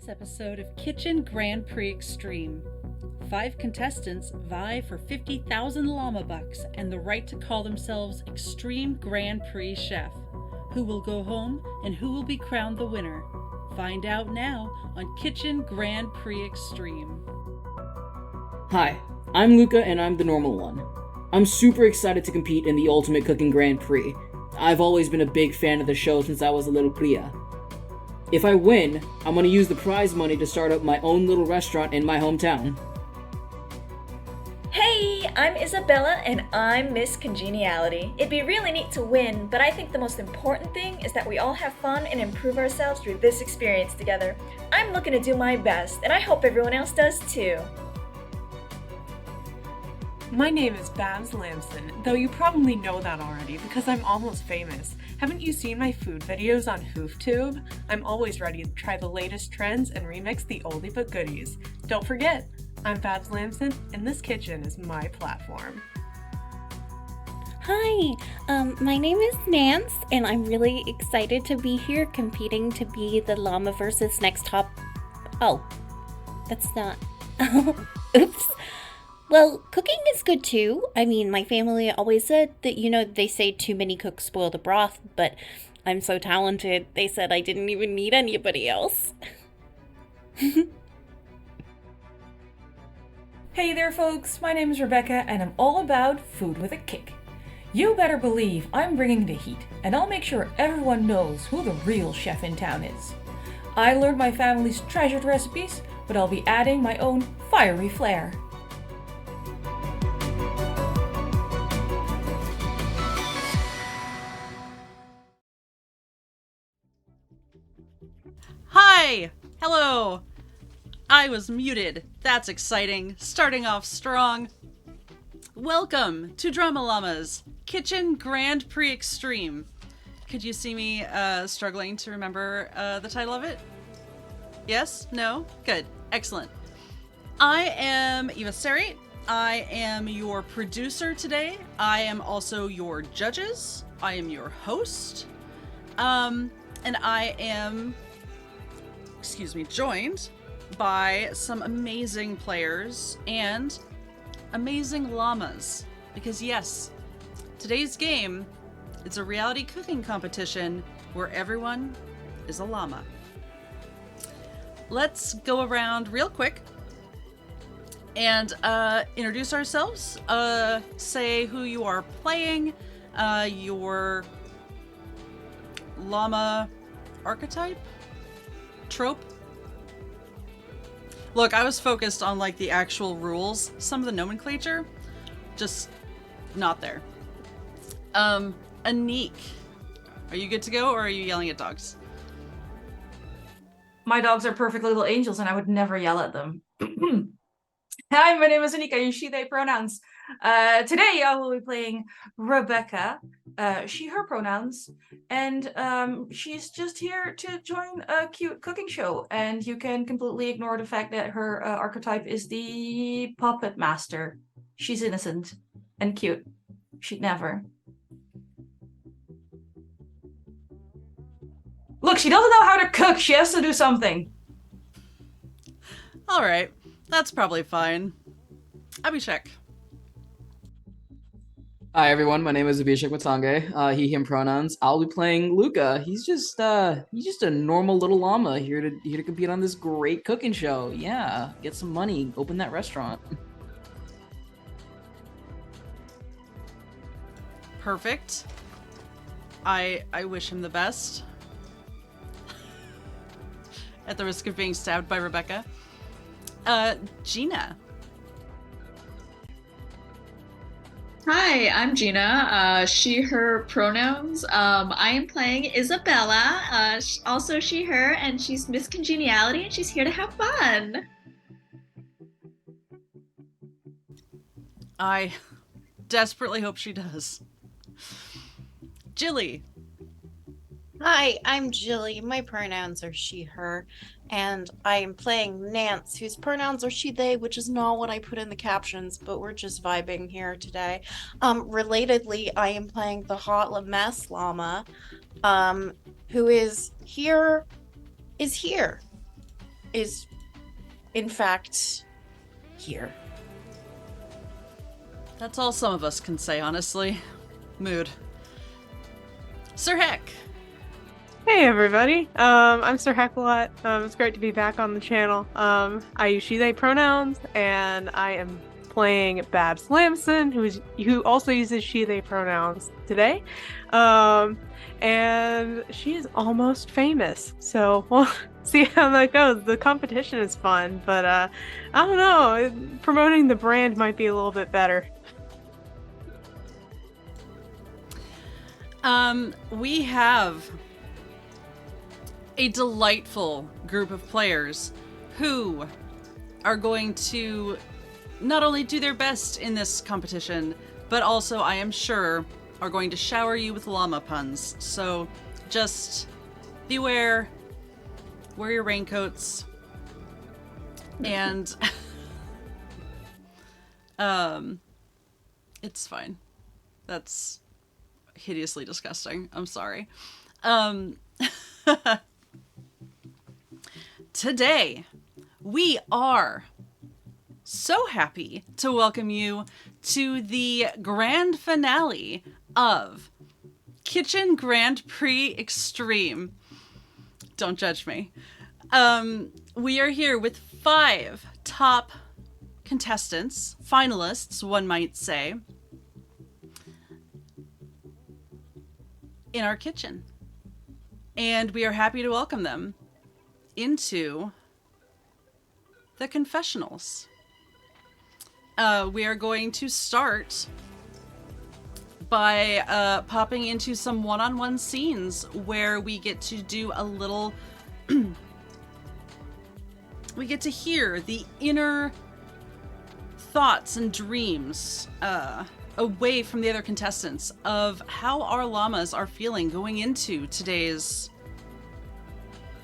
Tonight's episode of Kitchen Grand Prix Extreme. 5 contestants vie for 50,000 llama bucks and the right to call themselves Extreme Grand Prix Chef. Who will go home and who will be crowned the winner? Find out now on Kitchen Grand Prix Extreme. Hi, I'm Luca and I'm the normal one. I'm super excited to compete in the Ultimate Cooking Grand Prix. I've always been a big fan of the show since I was a little cria. If I win, I'm going to use the prize money to start up my own little restaurant in my hometown. Hey, I'm Isabella and I'm Miss Congeniality. It'd be really neat to win, but I think the most important thing is that we all have fun and improve ourselves through this experience together. I'm looking to do my best, and I hope everyone else does too. My name is Babs Lamson, though you probably know that already because I'm almost famous. Haven't you seen my food videos on HoofTube? I'm always ready to try the latest trends and remix the oldie but goodies. Don't forget, I'm Babs Lamson, and this kitchen is my platform. Hi, my name is Nance, and I'm really excited to be here competing to be the Llama versus Next Top. Oh, that's not. Oops. Well, cooking is good too. I mean, my family always said that, they say too many cooks spoil the broth, but I'm so talented, they said I didn't even need anybody else. Hey there folks, my name is Rebecca and I'm all about food with a kick. You better believe I'm bringing the heat and I'll make sure everyone knows who the real chef in town is. I learned my family's treasured recipes, but I'll be adding my own fiery flair. Hi! Hello! I was muted. That's exciting. Starting off strong. Welcome to Drama Llamas, Kitchen Grand Prix Extreme. Could you see me struggling to remember the title of it? Yes? No? Good. Excellent. I am Eva Seri. I am your producer today. I am also your judges. I am your host. And I am, joined by some amazing players and amazing llamas. Because yes, today's game, it's a reality cooking competition where everyone is a llama. Let's go around real quick and introduce ourselves. Say who you are playing, your llama archetype, trope. Look, I was focused on like the actual rules. Some of the nomenclature, just not there. Anniek, are you good to go or are you yelling at dogs? My dogs are perfect little angels and I would never yell at them. Hi, my name is Anniek. I use she, they pronouns. Today I will be playing Rebecca, she, her pronouns, and she's just here to join a cute cooking show. And you can completely ignore the fact that her archetype is the puppet master. She's innocent and cute. She'd never. Look, she doesn't know how to cook. She has to do something. All right, that's probably fine. Abhishek. Hi everyone, my name is Abhishek Matange. He, him pronouns. I'll be playing Luca. He's just a normal little llama here to compete on this great cooking show. Yeah, get some money, open that restaurant. Perfect. I wish him the best. At the risk of being stabbed by Rebecca. Gena. Hi, I'm Gena. She, her pronouns. I am playing Isabella. Also she, her, and she's Miss Congeniality, and she's here to have fun. I desperately hope she does. Gilly. Hi, I'm Gilly. My pronouns are she, her, and I am playing Nance, whose pronouns are she, they, which is not what I put in the captions, but we're just vibing here today. Relatedly, I am playing the hot mess llama, who is here, is, in fact, here. That's all some of us can say, honestly. Mood. Sir Heck. Hey everybody, I'm Sir Heckalot. It's great to be back on the channel. I use she, they pronouns, and I am playing Babs Lamson, who also uses she, they pronouns today. And she is almost famous, so we'll see how that goes. The competition is fun, but I don't know, promoting the brand might be a little bit better. We have a delightful group of players who are going to not only do their best in this competition, but also, I am sure, are going to shower you with llama puns. So just beware, wear your raincoats, and it's fine. That's hideously disgusting. I'm sorry. Today, we are so happy to welcome you to the grand finale of Kitchen Grand Prix Extreme. Don't judge me. We are here with 5 top contestants, finalists, one might say, in our kitchen. And we are happy to welcome them into the confessionals. We are going to start by popping into some one-on-one scenes where we get to do a little we get to hear the inner thoughts and dreams away from the other contestants of how our llamas are feeling going into today's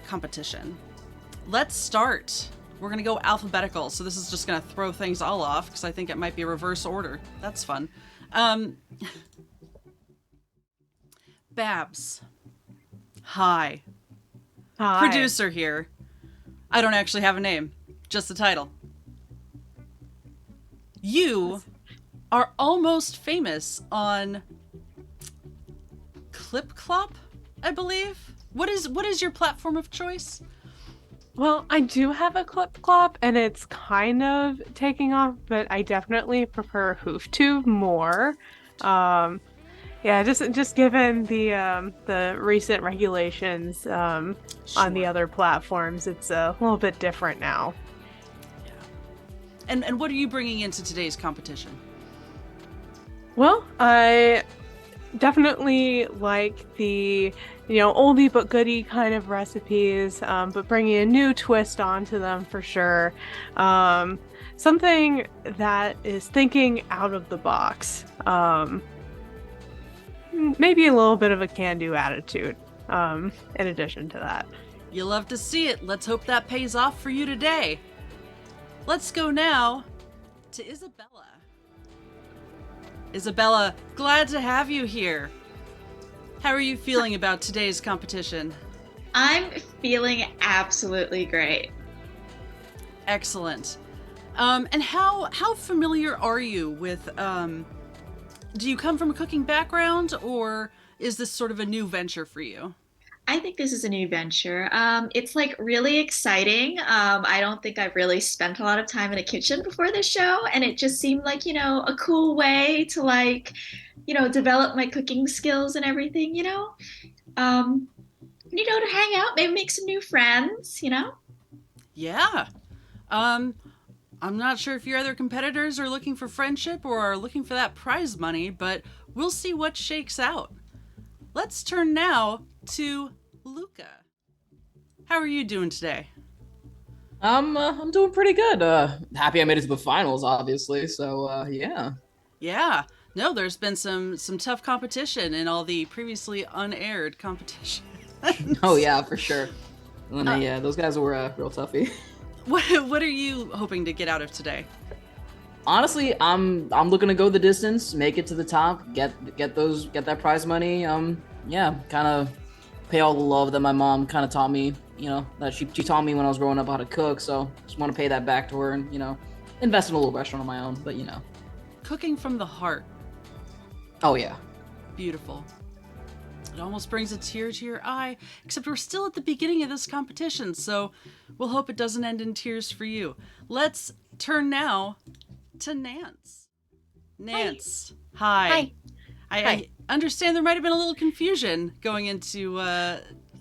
competition. Let's start. We're gonna go alphabetical, so this is just gonna throw things all off because I think it might be a reverse order. That's fun. Babs. Hi. Hi. Producer here. I don't actually have a name, just the title. You are almost famous on Clip Clop, I believe. What is your platform of choice? Well, I do have a Clip Clop, and it's kind of taking off, but I definitely prefer HoofTube more. Yeah, just given the recent regulations on the other platforms, it's a little bit different now. Yeah. And what are you bringing into today's competition? Well, I definitely like the, oldie but goodie kind of recipes, but bringing a new twist onto them for sure. Something that is thinking out of the box. Maybe a little bit of a can-do attitude, in addition to that. You love to see it. Let's hope that pays off for you today. Let's go now to Isabella. Isabella, glad to have you here. How are you feeling about today's competition? I'm feeling absolutely great. Excellent. And how familiar are you with, do you come from a cooking background, or is this sort of a new venture for you? I think this is a new venture. It's like really exciting. I don't think I've really spent a lot of time in a kitchen before this show, and it just seemed like, a cool way to develop my cooking skills and everything, to hang out, maybe make some new friends, Yeah. I'm not sure if your other competitors are looking for friendship or are looking for that prize money, but we'll see what shakes out. Let's turn now to Luca. How are you doing today? I'm doing pretty good. Happy I made it to the finals, obviously. So yeah. Yeah. No, there's been some tough competition in all the previously unaired competition. Oh yeah, for sure. And yeah, those guys were real toughy. What are you hoping to get out of today? Honestly, I'm looking to go the distance, make it to the top, get that prize money. Yeah, kind of pay all the love that my mom kind of taught me, that she taught me when I was growing up how to cook. So just want to pay that back to her and, invest in a little restaurant of my own. But, Cooking from the heart. Oh, yeah. Beautiful. It almost brings a tear to your eye, except we're still at the beginning of this competition, so we'll hope it doesn't end in tears for you. Let's turn now to Nance. Nance, hi. I understand there might have been a little confusion going into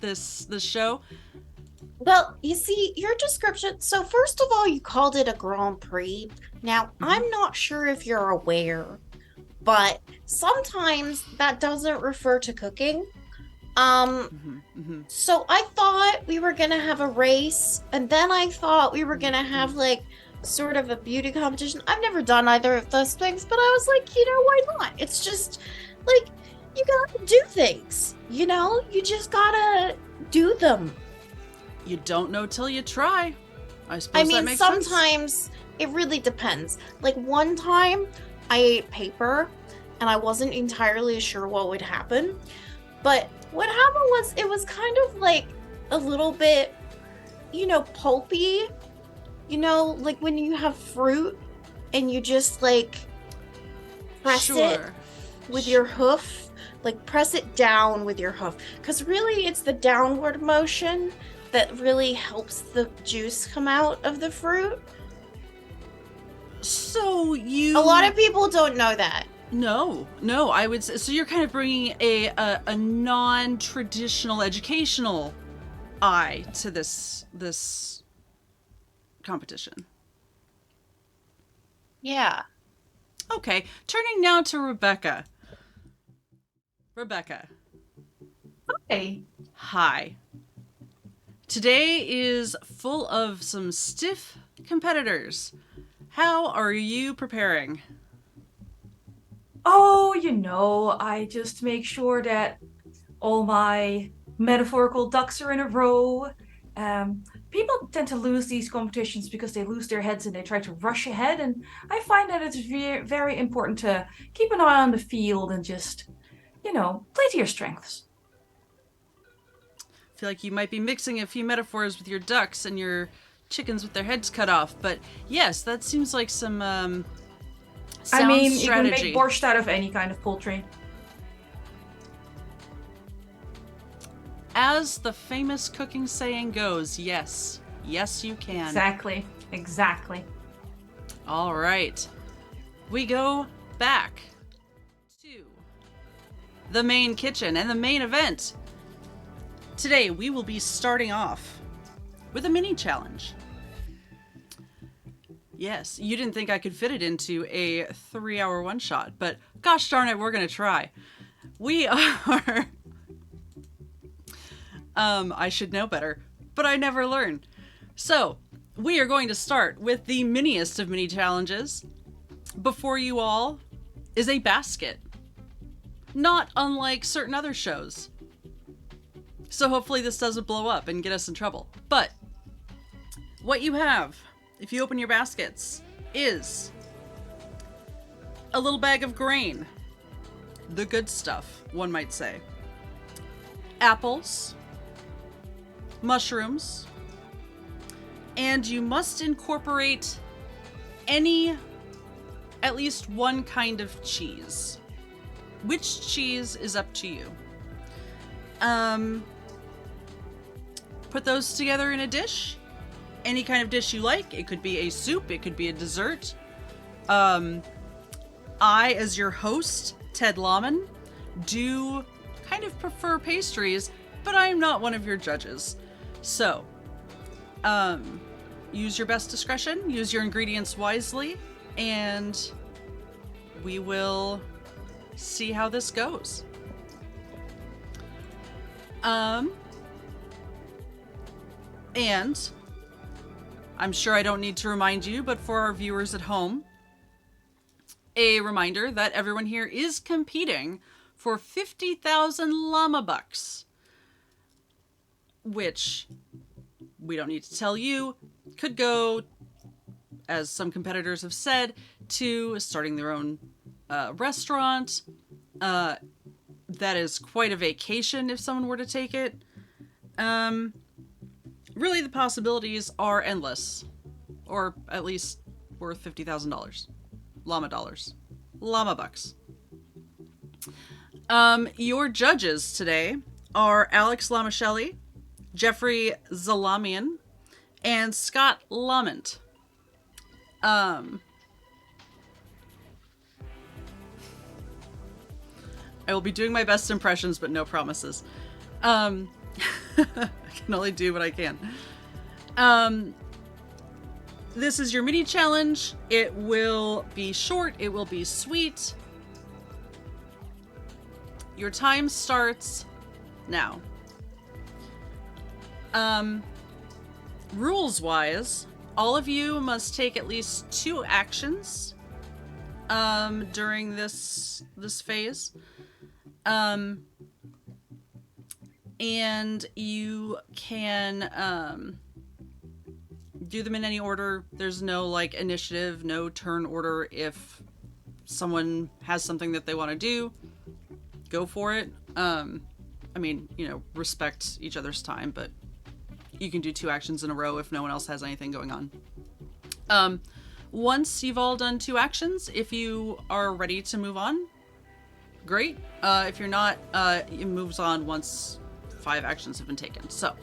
this show. Well, you see, your description. So, first of all, you called it a Grand Prix. Now, I'm not sure if you're aware, but sometimes that doesn't refer to cooking. So I thought we were gonna have a race, and then I thought we were gonna have like sort of a beauty competition. I've never done either of those things, but I was like, why not? It's just like you gotta do things, you just gotta do them. You don't know till you try. I suppose that makes sometimes sense. It really depends. Like one time I ate paper and I wasn't entirely sure what would happen. But what happened was it was kind of like a little bit, pulpy. Like when you have fruit and you just like press it with your hoof. Like press it down with your hoof. Because really it's the downward motion that really helps the juice come out of the fruit. So a lot of people don't know that. No, I would say, so you're kind of bringing a non-traditional educational eye to this competition. Yeah. Okay, turning now to Rebecca. Rebecca. Hey. Hi. Today is full of some stiff competitors. How are you preparing? Oh, I just make sure that all my metaphorical ducks are in a row. People tend to lose these competitions because they lose their heads and they try to rush ahead. And I find that it's very important to keep an eye on the field and just, play to your strengths. I feel like you might be mixing a few metaphors with your ducks and your chickens with their heads cut off. But yes, that seems like some sound strategy. You can make borscht out of any kind of poultry. As the famous cooking saying goes, yes. Yes, you can. Exactly. All right. We go back to the main kitchen and the main event. Today, we will be starting off with a mini challenge. Yes, you didn't think I could fit it into a 3-hour one-shot, but gosh darn it, we're going to try. We are... I should know better, but I never learn. So, we are going to start with the miniest of mini challenges. Before you all is a basket. Not unlike certain other shows. So hopefully this doesn't blow up and get us in trouble. But what you have, if you open your baskets, is a little bag of grain. The good stuff, one might say. Apples, mushrooms, and you must incorporate at least one kind of cheese. Which cheese is up to you. Put those together in a dish. Any kind of dish you like. It could be a soup, it could be a dessert. I, as your host, Ted Lawman, do kind of prefer pastries, but I am not one of your judges. So, use your best discretion, use your ingredients wisely, and we will see how this goes. And I'm sure I don't need to remind you, but for our viewers at home, a reminder that everyone here is competing for 50,000 llama bucks, which we don't need to tell you, could go, as some competitors have said, to starting their own restaurant. That is quite a vacation if someone were to take it. really the possibilities are endless. Or at least worth $50,000. Llama dollars. Llama bucks. Your judges today are Alex Lamichelli, Jeffrey Zalamian, and Scott Lamont. I will be doing my best impressions, but no promises. I can only do what I can. This is your mini challenge. It will be short. It will be sweet. Your time starts now. Rules-wise, all of you must take at least 2 actions during this phase. And you can do them in any order. There's no like initiative, no turn order. If someone has something that they want to do, go for it. I mean, you know, respect each other's time, but you can do 2 actions in a row if no one else has anything going on. Once you've all done 2 actions, if you are ready to move on, great. If you're not, it moves on once 5 actions have been taken. So,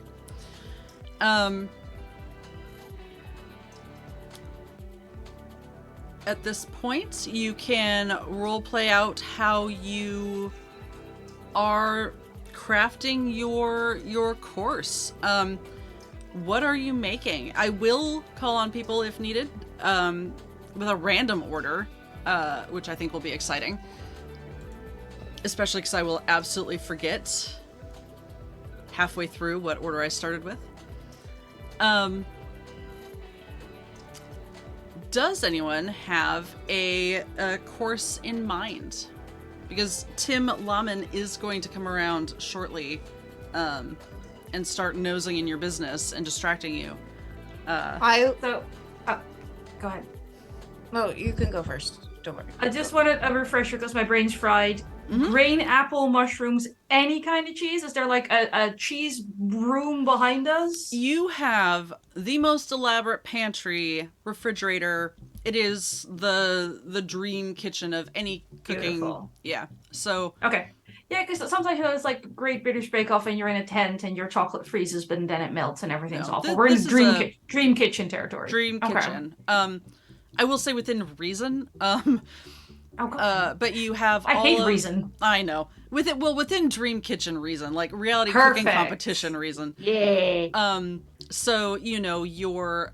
at this point, you can role play out how you are crafting your course. What are you making? I will call on people if needed, with a random order, which I think will be exciting. Especially because I will absolutely forget halfway through what order I started with. Does anyone have a course in mind? Because Tim Laman is going to come around shortly and start nosing in your business and distracting you. Go ahead. No, you can go first. Don't worry. I just wanted a refresher because my brain's fried. Grain, apple, mushrooms, any kind of cheese? Is there like a cheese room behind us? You have the most elaborate pantry, refrigerator. It is the dream kitchen of any cooking. Beautiful. Yeah. So Okay. Yeah, because sometimes it's like Great British Bake Off and you're in a tent and your chocolate freezes, but then it melts and everything's No, awful. We're in this is dream kitchen territory. dream Okay. kitchen. I will say within reason. Oh, God. But you have I all hate of, reason. I know. Within dream kitchen reason, like reality Perfect. cooking competition reason. Yeah. So, you know, your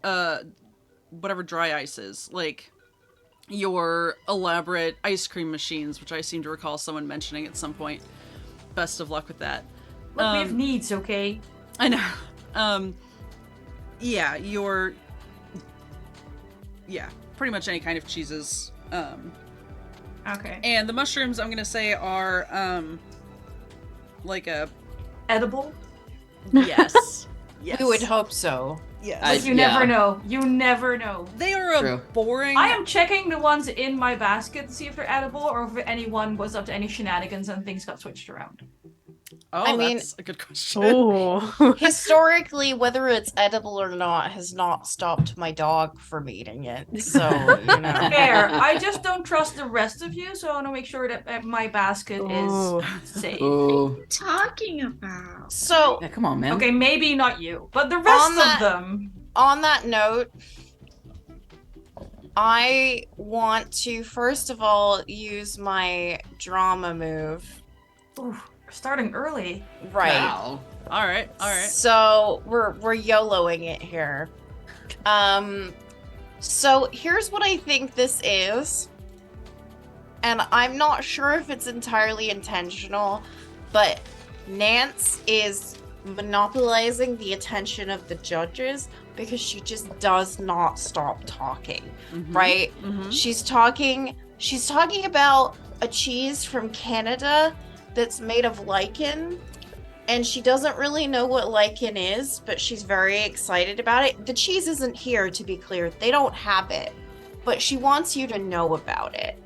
whatever dry ice is, like your elaborate ice cream machines, which I seem to recall someone mentioning at some point. Best of luck with that. Look, we have needs, okay? I know. Yeah, pretty much any kind of cheeses. Okay. And the mushrooms, I'm gonna say, are like a Edible? yes. Yes. We would hope so. Yes. But you never know. You never know. They are a True. boring. I am checking the ones in my basket to see if they're edible or if anyone was up to any shenanigans and things got switched around. Oh, I mean- that's a good question. Oh. Historically, whether it's edible or not has not stopped my dog from eating it. So, you know. Fair. I just don't trust the rest of you, so I want to make sure that my basket Oh. is safe. What talking about? So, Yeah, come on, man. Okay, maybe not you, but the rest of them. on that note, I want to first of all use my drama move. Oof, we're starting early. Right. Wow. All right. So we're YOLOing it here. So here's what I think this is. And I'm not sure if it's entirely intentional, but Nance is monopolizing the attention of the judges because she just does not stop talking, right? Mm-hmm. She's talking about a cheese from Canada that's made of lichen, and she doesn't really know what lichen is, but she's very excited about it. The cheese isn't here, to be clear. They don't have it, but she wants you to know about it.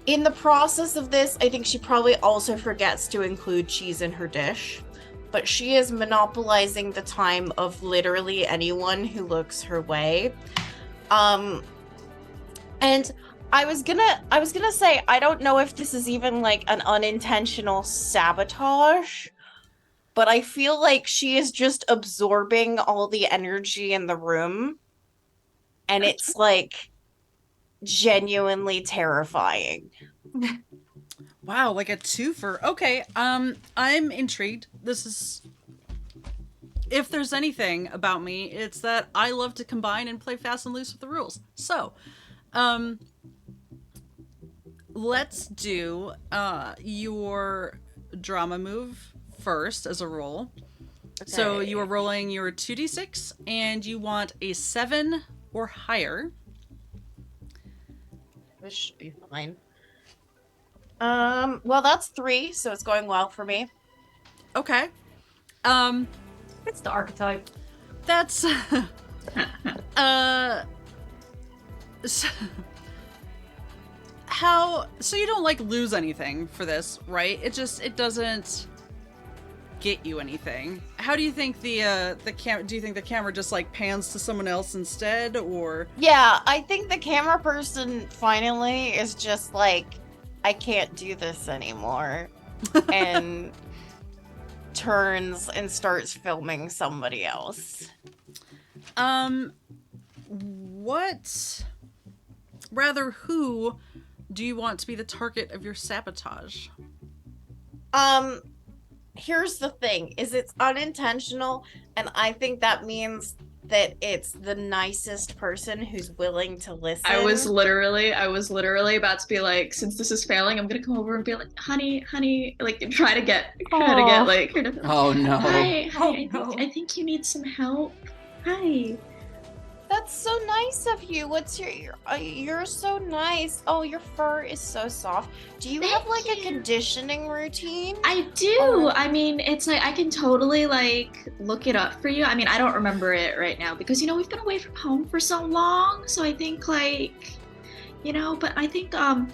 In the process of this, I think she probably also forgets to include cheese in her dish. But she is monopolizing the time of literally anyone who looks her way. And I was gonna say, I don't know if this is even like an unintentional sabotage, but I feel like she is just absorbing all the energy in the room. And it's like genuinely terrifying. Wow, like a twofer. Okay, I'm intrigued. This is... If there's anything about me, it's that I love to combine and play fast and loose with the rules. So, let's do your drama move first as a roll. Okay. So you are rolling your 2d6, and you want a 7 or higher. This should be fine. Well, that's 3, so it's going well for me. Okay. It's the archetype. That's so you don't like lose anything for this, right? It doesn't get you anything. How do you think the camera? Do you think the camera just like pans to someone else instead, or? Yeah, I think the camera person finally is just like, I can't do this anymore, and turns and starts filming somebody else. Who do you want to be the target of your sabotage? Here's the thing, is it's unintentional, and I think that means that it's the nicest person who's willing to listen. I was literally about to be like, since this is failing, I'm gonna come over and be like, honey, like try to get like her to, oh no. Hi, I think you need some help. Hi. That's so nice of you. What's you're so nice. Oh, your fur is so soft. Do you have like a conditioning routine? I do. I mean, it's like I can totally like look it up for you. I mean, I don't remember it right now because we've been away from home for so long. So I think like, but I think you're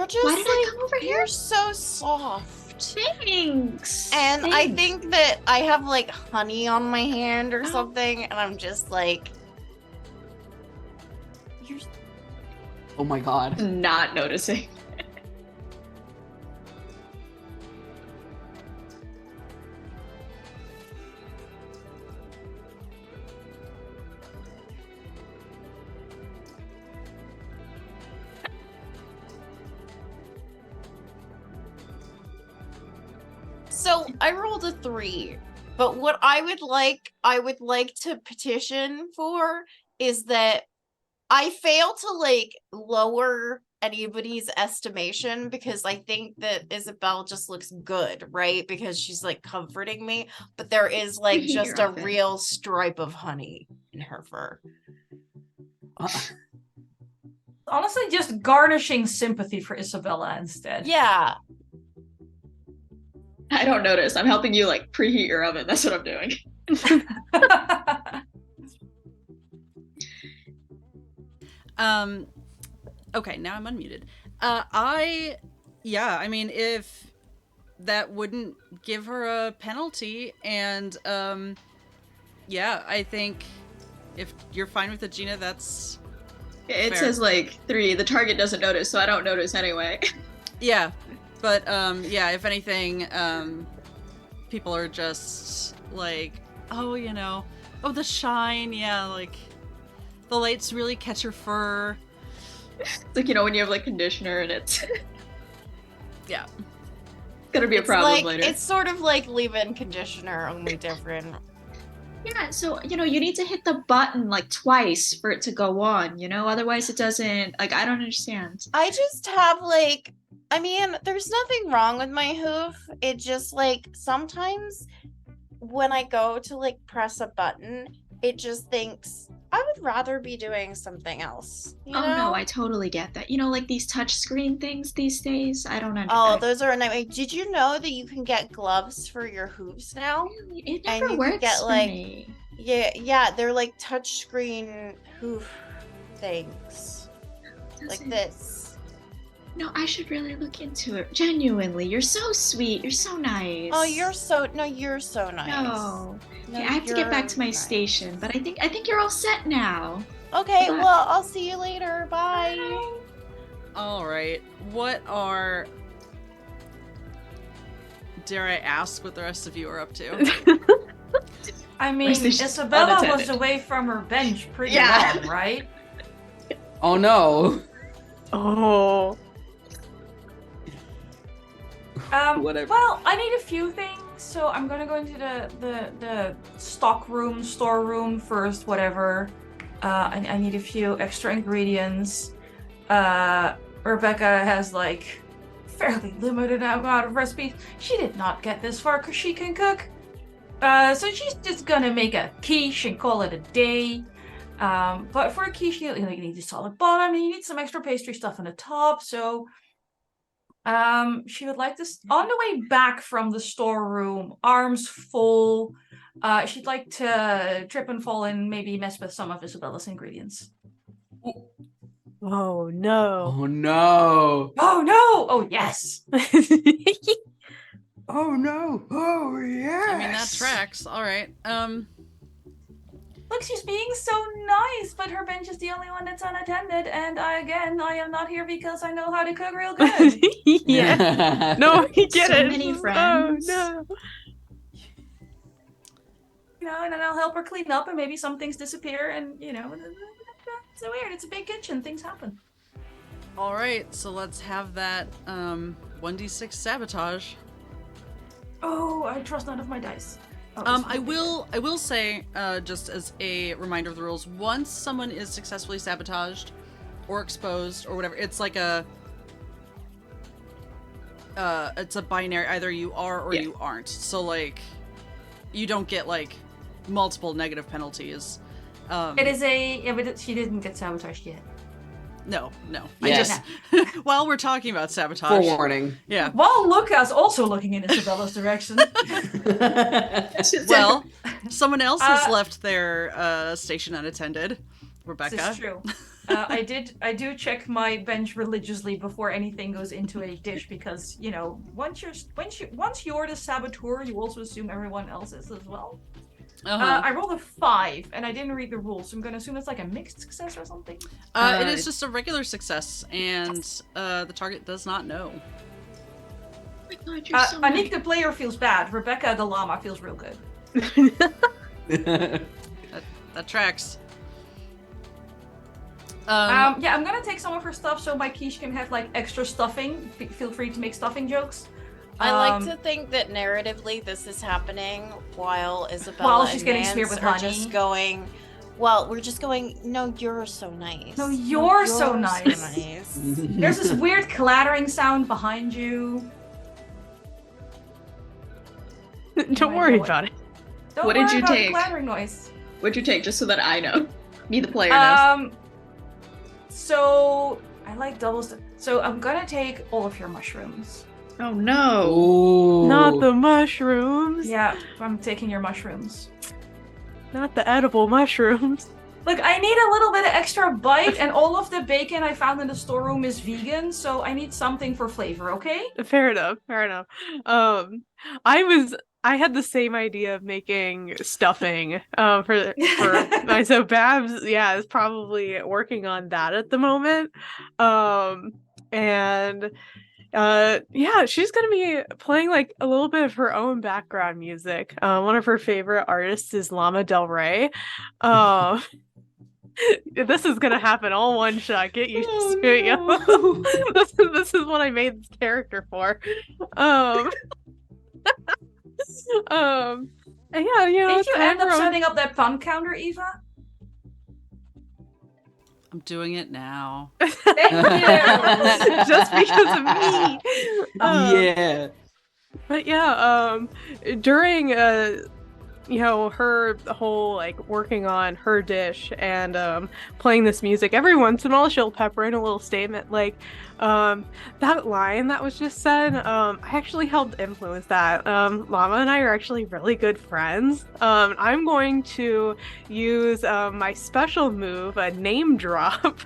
just why did I come over here? You're so soft. Thanks. And I think that I have like honey on my hand or something, and I'm just like, you're. Oh my god. Not noticing. So I rolled a 3, but what I would like to petition for is that I fail to like lower anybody's estimation because I think that Isabel just looks good, right? Because she's like comforting me, but there is like just a real stripe of honey in her fur. Honestly, just garnishing sympathy for Isabella instead. Yeah. I don't notice. I'm helping you like preheat your oven. That's what I'm doing. Okay, now I'm unmuted. I mean, if that wouldn't give her a penalty, and I think if you're fine with it, Gena, that's it fair. Says like 3. The target doesn't notice, so I don't notice anyway. Yeah. But, if anything, people are just, like, oh, the shine, yeah, like, the lights really catch your fur. It's like, when you have, like, conditioner and it's... Yeah. It's gonna be a problem later. It's sort of like leave-in conditioner, only different. Yeah, so, you need to hit the button, like, twice for it to go on, Otherwise it doesn't, like, I don't understand. I just have, like... I mean, there's nothing wrong with my hoof. It just, like, sometimes when I go to, like, press a button, it just thinks, I would rather be doing something else. You know? No, I totally get that. Like, these touch screen things these days, I don't understand. Oh, those are a nightmare. Did you know that you can get gloves for your hooves now? Really? It never works for me. Yeah, they're, like, touch screen hoof things. like doesn't- this. No, I should really look into it. Genuinely, you're so sweet. You're so nice. Oh, you're so nice. No. No, Okay, I have to get back to my you're nice. station, but I think you're all set now. Okay, Bye. well, I'll see you later. Bye. All right. What are... Dare I ask what the rest of you are up to? I mean, My station's Isabella was unattended. away from her bench pretty Yeah. long, right? Oh no. Oh. Whatever. Well, I need a few things, so I'm gonna go into the stock room, storeroom first, whatever. I need a few extra ingredients. Rebecca has like fairly limited amount of recipes. She did not get this far because she can cook. So she's just gonna make a quiche and call it a day. But for a quiche, you need a solid bottom and you need some extra pastry stuff on the top. So she would like this on the way back from the storeroom, arms full. She'd like to trip and fall and maybe mess with some of Isabella's ingredients. Oh no. Oh no. Oh no! Oh yes! Oh no. Oh yes. I mean, that tracks. All right. Look, she's being so nice, but her bench is the only one that's unattended, and I am not here because I know how to cook real good. Yeah. No, we get So it. many friends. Oh You know, and then I'll help her clean up, and maybe some things disappear, and you know, it's so weird. It's a big kitchen. Things happen. All right. So let's have that 1d6 sabotage. Oh, I trust none of my dice. Oh, this I will be will say, just as a reminder of the rules, once someone is successfully sabotaged or exposed or whatever, it's like it's a binary, either you are or you aren't. So like, you don't get like multiple negative penalties. It is but she didn't get sabotaged yet. No. Yeah. I just while we're talking about sabotage. Forewarning. Yeah. While Luca's also looking in Isabella's direction. Well, someone else has left their station unattended. Rebecca. This is true. I do check my bench religiously before anything goes into a dish because you know once you're the saboteur, you also assume everyone else is as well. I rolled a 5 and I didn't read the rules, so I'm gonna assume it's like a mixed success or something. It is just a regular success, and the target does not know. Oh my God, you're so Anniek the player feels bad. Rebecca the llama feels real good. That tracks. Yeah, I'm gonna take some of her stuff so my quiche can have like extra stuffing. Feel free to make stuffing jokes. I like to think that narratively this is happening while Isabella While she's and getting Nance smeared with are honey. just going, well, we're just going, no, you're so nice. No, you're so you're nice. So nice. There's this weird clattering sound behind you. Don't worry about it. Don't What did worry you about the take? clattering noise. What'd you take, just so that I know? Me, the player, knows. So I like doubles. So I'm gonna take all of your mushrooms. Oh no. Ooh. Not the mushrooms. Yeah, I'm taking your mushrooms. Not the edible mushrooms. Look, I need a little bit of extra bite, and all of the bacon I found in the storeroom is vegan, so I need something for flavor, okay? Fair enough. I had the same idea of making stuffing for my so Babs, yeah, is probably working on that at the moment. Yeah, she's gonna be playing like a little bit of her own background music. One of her favorite artists is Lana Del Rey. This is gonna happen all one shot. Get used to it, yo. This is what I made this character for. And yeah, you know, Did you end up everyone- setting up that pun counter, Eva? I'm doing it now. Thank you! just because of me. Yeah. But yeah, during you know, her whole like working on her dish and playing this music, every once in a while she'll pepper in a little statement like that line that was just said. I actually helped influence that. Llama and I are actually really good friends. I'm going to use my special move, a name drop.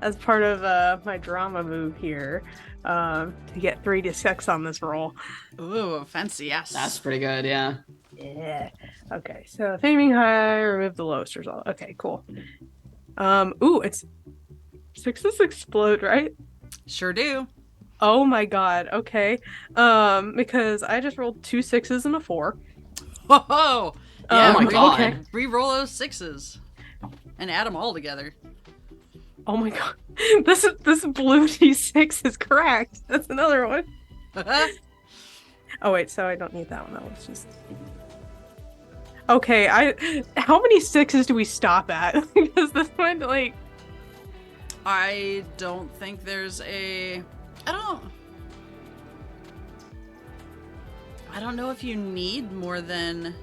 as part of my drama move here, to get 3 to 6 on this roll. Ooh, fancy, yes. That's pretty good, yeah. Yeah. Okay, so if aiming high, remove the lowest result. Okay, cool. It's 6s explode, right? Sure do. Oh my god, okay. Because I just rolled 2 6s and a 4. Whoa! Yeah, Oh my god. Okay. Re-roll those 6s. And add them all together. Oh my god. This blue D6 is correct. That's another one. Oh wait, so I don't need that one. That was just... Okay, how many 6s do we stop at? Because this one, like... I don't think there's a... I don't know if you need more than...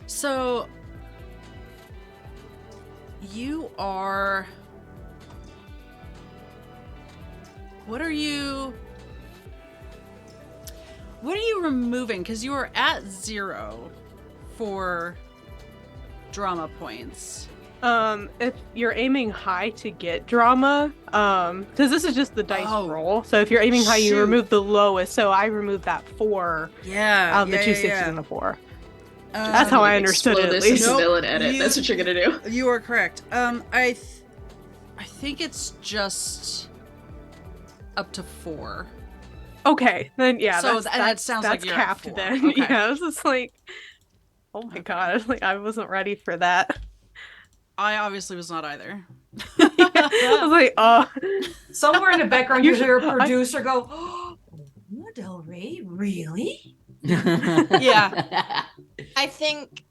So... You are... What are you removing? Because you are at 0 for drama points. If you're aiming high to get drama, because this is just the dice roll. So if you're aiming high, you remove the lowest. So I removed that 4 out of the 2 6s and the 4. That's how I understood it. At This least. is villain edit. That's what you're gonna do. You are correct. I think it's just up to 4. Okay, then yeah. So that sounds that's like you're at capped 4. then. Okay. Yeah, I was just like, oh my god, like I wasn't ready for that. I obviously was not either. I was like, oh. Somewhere in the background, you hear a producer go, "Oh, Del Rey, really?" Yeah. I think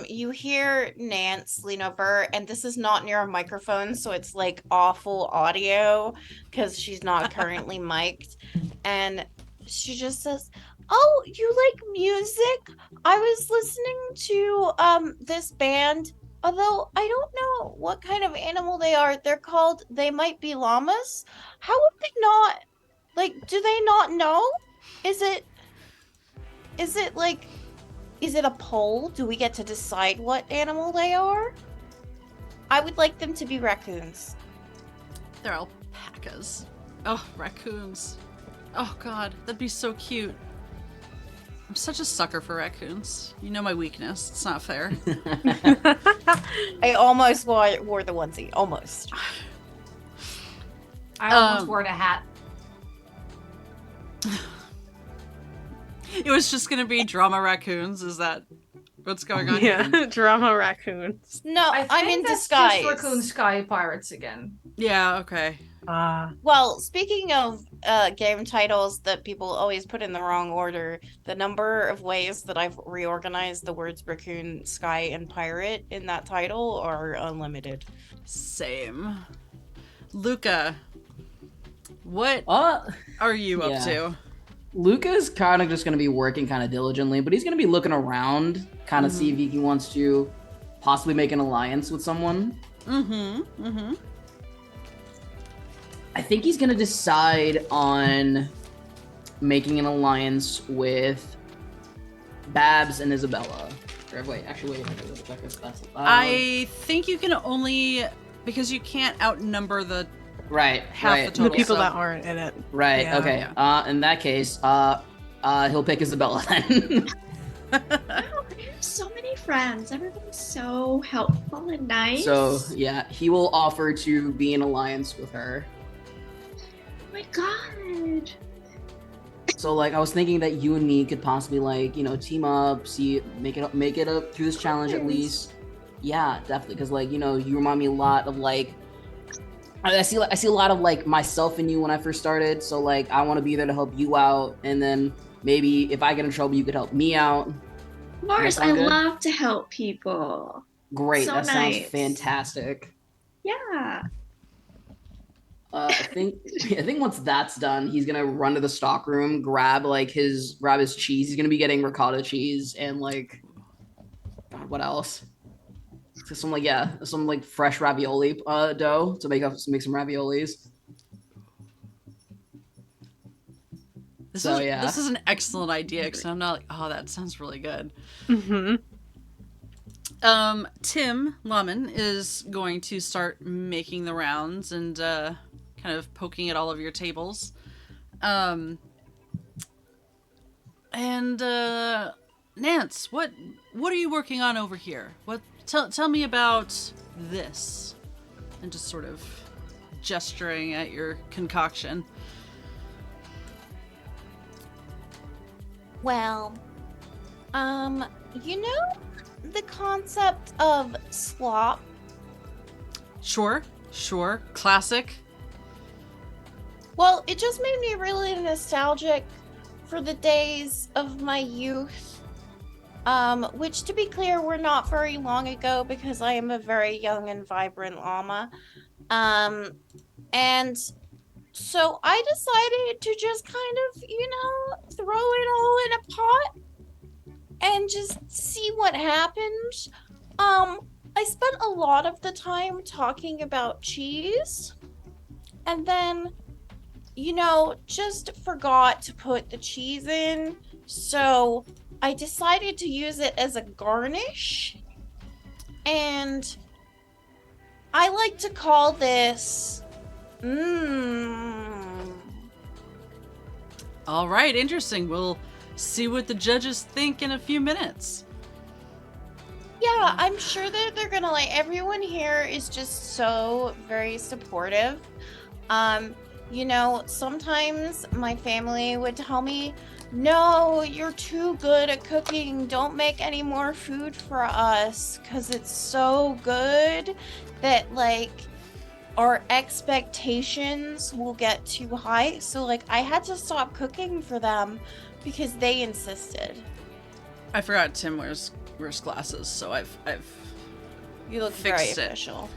you hear Nance lean over, and this is not near a microphone, so it's like awful audio because she's not currently mic'd. And she just says, "Oh, you like music? I was listening to this band, although I don't know what kind of animal they are. They're called, they might be llamas. How would they not, like, do they not know? Is it like, is it a poll? Do we get to decide what animal they are? I would like them to be raccoons." They're alpacas. Oh, raccoons. Oh god, that'd be so cute. I'm such a sucker for raccoons. You know my weakness. It's not fair. I almost wore the onesie. Almost. I almost wore the hat. It was just gonna be drama raccoons. Is that what's going on? Yeah, here? drama raccoons. No, I think I'm in that's disguise. just Raccoon Sky Pirates again. Yeah. Okay. Well, speaking of game titles that people always put in the wrong order, the number of ways that I've reorganized the words raccoon, sky, and pirate in that title are unlimited. Same. Luca, what are you up to? Luca's kind of just going to be working kind of diligently, but he's going to be looking around, kind of see if he wants to possibly make an alliance with someone. I think he's going to decide on making an alliance with Babs and Isabella. Or wait, actually, wait. Check if that's I think you can only, because you can't outnumber the half the total. The people that aren't in it. Right. Yeah. Okay. In that case, he'll pick Isabella then. Wow, I have so many friends. Everyone's so helpful and nice. So yeah, he will offer to be in alliance with her. Oh my god. So like, I was thinking that you and me could possibly like, team up, make it up through this challenge at least. Yeah, definitely. Because like, you remind me a lot of like. I see a lot of like myself in you when I first started, so like I want to be there to help you out, and then maybe if I get in trouble, you could help me out. Of course, I love to help people. Great, So that nice. sounds fantastic. Yeah. I think once that's done, he's gonna run to the stock room, grab his cheese. He's gonna be getting ricotta cheese and like, God, what else? Some fresh ravioli dough to make some raviolis. This is an excellent idea because I'm not like, oh, that sounds really good. Tim Lemon is going to start making the rounds and kind of poking at all of your tables. And Nance, what are you working on over here? Tell me about this. And just sort of gesturing at your concoction. Well, you know the concept of slop? Sure. Classic. Well, it just made me really nostalgic for the days of my youth. Which, to be clear, were not very long ago because I am a very young and vibrant llama. And so I decided to just kind of, throw it all in a pot and just see what happened. I spent a lot of the time talking about cheese, and then, just forgot to put the cheese in, so I decided to use it as a garnish, and I like to call this, All right, interesting. We'll see what the judges think in a few minutes. Yeah, I'm sure that they're gonna everyone here is just so very supportive. Sometimes my family would tell me, no, you're too good at cooking. Don't make any more food for us because it's so good that our expectations will get too high. So I had to stop cooking for them because they insisted. I forgot Tim wears glasses, so I've You look fixed very it. official.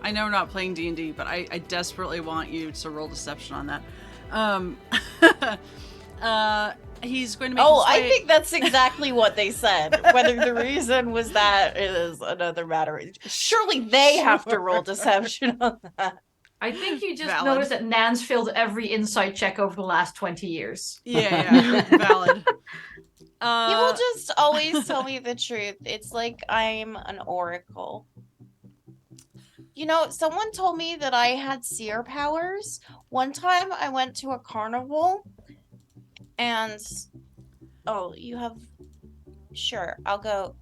I know we're not playing D&D, but I desperately want you to roll deception on that. He's going to make his way... I think that's exactly what they said. Whether the reason was that is another matter. Surely they have to roll deception on that. I think you just Valid. noticed that Nance failed every insight check over the last 20 years. Yeah, valid. He will just always tell me the truth. It's like I'm an oracle. Someone told me that I had seer powers. One time I went to a carnival and you have I'll go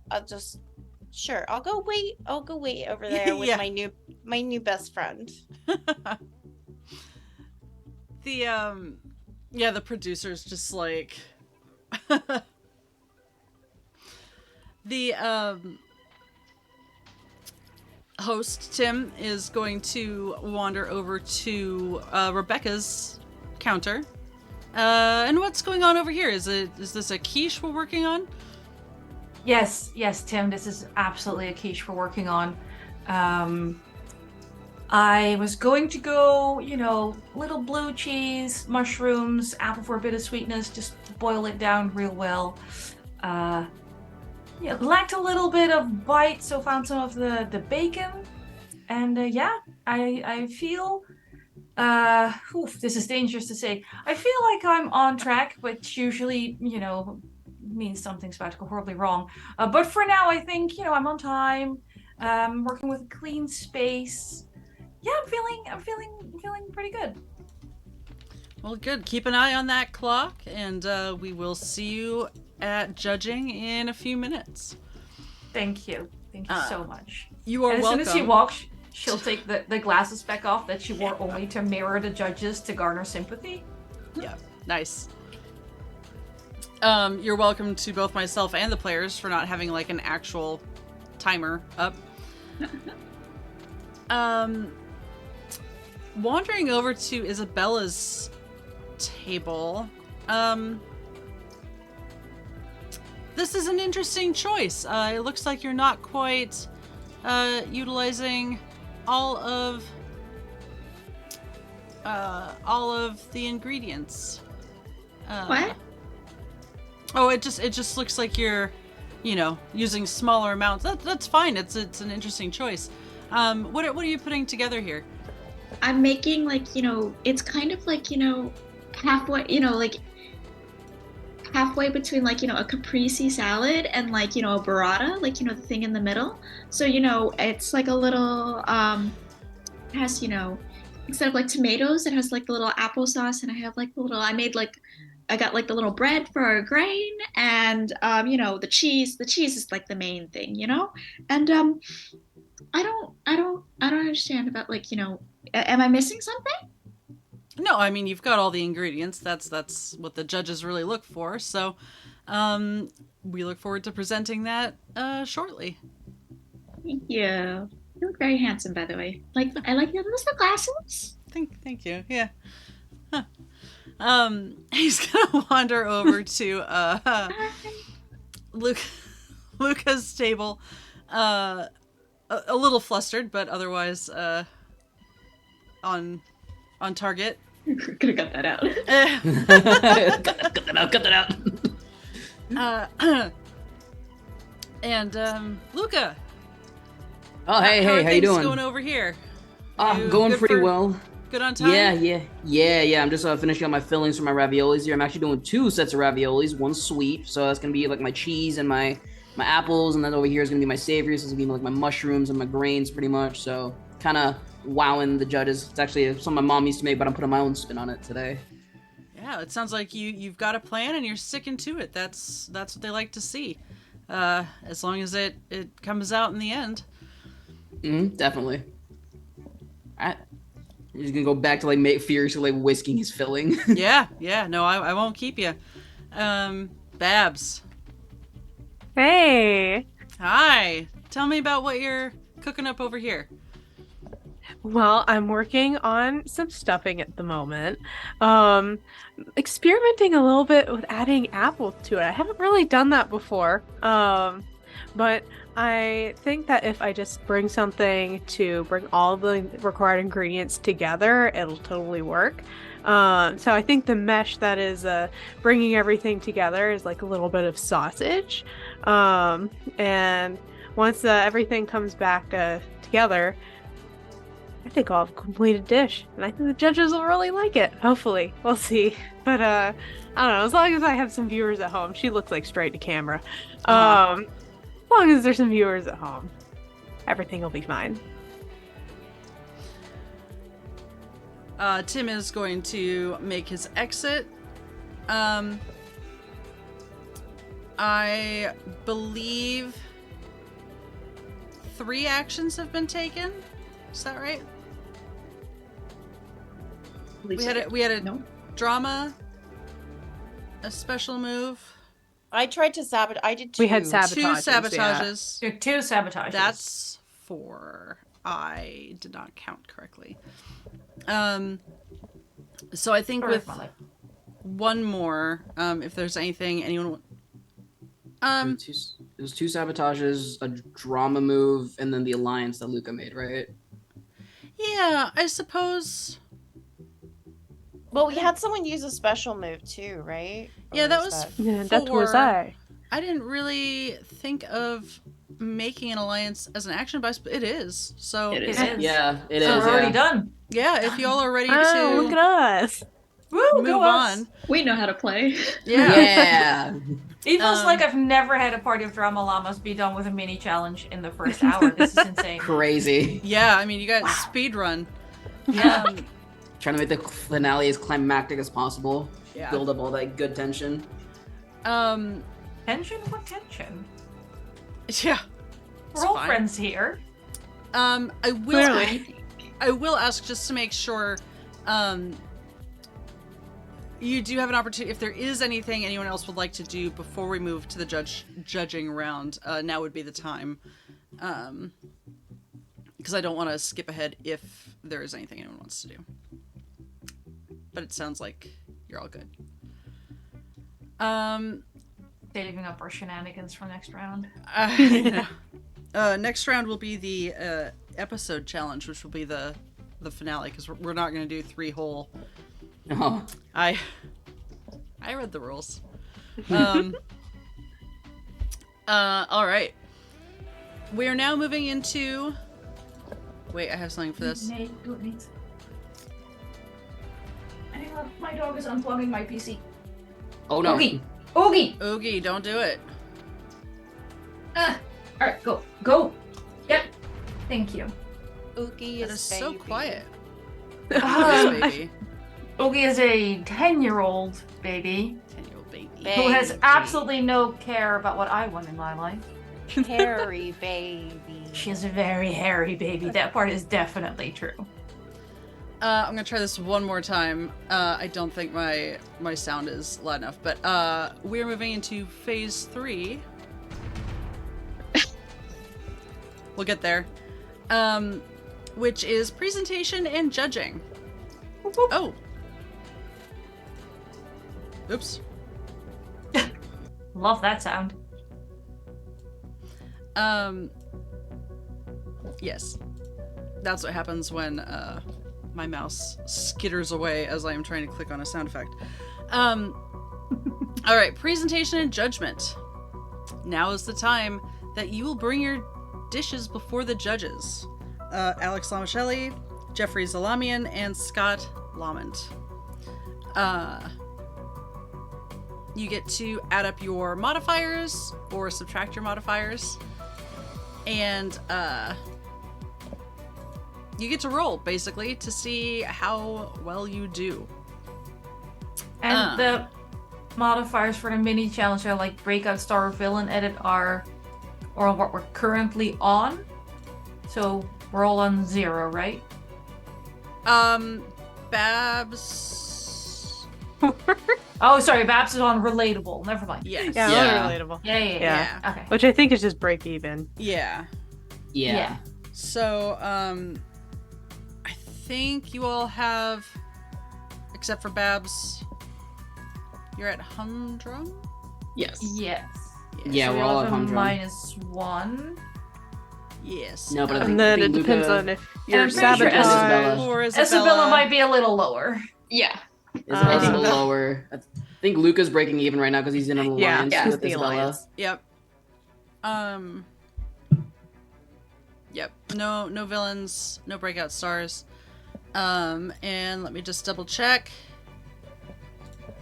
wait over there with Yeah. my new best friend. The producer's just the host Tim is going to wander over to Rebecca's counter. And what's going on over here? Is this a quiche we're working on? Yes, Tim, this is absolutely a quiche we're working on. I was going to go, little blue cheese, mushrooms, apple for a bit of sweetness, just boil it down real well. Lacked a little bit of bite, so found some of the bacon. And I feel, this is dangerous to say. I feel like I'm on track, which usually, means something's about to go horribly wrong. But for now, I think, I'm on time, working with a clean space. Yeah, I'm feeling pretty good. Well, good. Keep an eye on that clock, and we will see you at judging in a few minutes. Thank you so much. You are and as welcome. soon as she walks, she'll take the glasses back off that she wore only to mirror the judges to garner sympathy. Yeah, nice. You're welcome to both myself and the players for not having an actual timer up. Wandering over to Isabella's table. This is an interesting choice. It looks like you're not quite utilizing all of the ingredients. What? Oh, it just looks like you're, using smaller amounts. That's fine. It's an interesting choice. What are you putting together here? I'm making it's kind of halfway, halfway between like, a caprese salad and like, a burrata, like, the thing in the middle. So, it's like a little, it has, instead of like tomatoes, it has like the little applesauce, and I have like I got like the little bread for a grain, and the cheese. The cheese is like the main thing, And I don't understand about like, am I missing something? No, I mean, you've got all the ingredients. That's what the judges really look for. So, we look forward to presenting that shortly. Thank you. You look very handsome, by the way. Like, I like your little glasses. Thank you. Yeah. Huh. He's gonna wander over to Luca's table, a little flustered, but otherwise on target. Could have cut that out. Cut that out. And Luca. Oh, hey, how you doing? Going over here? Going pretty well. Good on time? Yeah. I'm just finishing up my fillings for my raviolis here. I'm actually doing 2 sets of raviolis, one sweet, so that's gonna be like my cheese and my apples, and then over here is gonna be my savory, so it's gonna be like my mushrooms and my grains pretty much. So kind of wowing the judges. It's actually something my mom used to make, but I'm putting my own spin on it today. Yeah, it sounds like you've got a plan and you're sticking to it. That's what they like to see. As long as it comes out in the end. Definitely. He's gonna go back to like furiously like whisking his filling. Yeah. No, I won't keep you. Babs. Hey. Hi. Tell me about what you're cooking up over here. Well, I'm working on some stuffing at the moment. Experimenting a little bit with adding apple to it. I haven't really done that before. But I think that if I just bring something to bring all the required ingredients together, it'll totally work. So I think the mesh that is bringing everything together is like a little bit of sausage. And once everything comes back together, I think I'll have a completed dish. And I think the judges will really like it. Hopefully. We'll see. But I don't know. As long as I have some viewers at home. She looks like straight to camera. As long as there's some viewers at home, everything will be fine. Tim is going to make his exit. I believe 3 actions have been taken. Is that right? We had a drama, a special move. I tried to sabotage. I did 2. We had 2 sabotages. sabotages. There are 2 sabotages. That's 4. I did not count correctly. So I think with one more, if there's anything anyone. It was 2 sabotages, a drama move, and then the alliance that Luca made, right? Yeah, I suppose. Well, we had someone use a special move too, right? Yeah, that was Yeah, 4. that was I. I didn't really think of making an alliance as an action, but it is. So It is. Yeah, it is. So we're already done. Yeah, if y'all are ready Oh, look to at us. Woo, move go us. on. We know how to play. Yeah. It feels like I've never had a party of Drama Llamas be done with a mini challenge in the first hour. This is insane. Crazy. Yeah, I mean, you got speed run. Yeah. Trying to make the finale as climactic as possible. Yeah. Build up all that good tension. Tension? What tension? Yeah. We're all friends here. I Clearly. will ask just to make sure. You do have an opportunity. If there is anything anyone else would like to do before we move to the judging round, now would be the time. Because I don't want to skip ahead if there is anything anyone wants to do. But it sounds like you're all good. Saving up our shenanigans for next round. Next round will be the episode challenge, which will be the finale, because we're not going to do 3 whole. Oh. I read the rules. All right. We are now moving into. Wait, I have something for this. Nate, do it, Nate. Hang on, my dog is unplugging my PC. Oh no. Okay. Oogie! Oogie, don't do it. Alright, go. Yep. Thank you. Oogie That is is so baby. quiet. Uh, This baby. Oogie is a 10-year-old baby 10-year-old baby. who has Baby. absolutely no care about what I want in my life. Hairy baby. She is a very hairy baby. That part is definitely true. I'm gonna try this one more time. I don't think my sound is loud enough, but we're moving into phase 3. We'll get there. Which is presentation and judging. Oh. Oops. Love that sound. Yes. That's what happens when my mouse skitters away as I am trying to click on a sound effect. All right, presentation and judgment. Now is the time that you will bring your dishes before the judges. Alex Lamichelli, Jeffrey Zalamian, and Scott Lamont. You get to add up your modifiers or subtract your modifiers. And you get to roll, basically, to see how well you do. And the modifiers for the mini challenge are like breakout star or villain edit are or what we're currently on. So we're all on 0, right? Babs. Oh, sorry, Babs is on relatable. Never mind. Yes. Yeah, Yeah. relatable. Yeah. Okay. Which I think is just break even. Yeah. Yeah. So, I think you all have, except for Babs, you're at humdrum? Yes. Yes. Yeah, So we're we all have at a humdrum. -1. Yes. No, but I And think, then I it think depends Luca- on if I'm you're pretty sure sabotaged. Isabella. Or Isabella might be a little lower. Yeah. Isabella's a Um, little lower. I think Luca's breaking even right now because he's in an Yeah, alliance yeah, with the Isabella. alliance. Yep. Yep. No villains, no breakout stars. And let me just double check.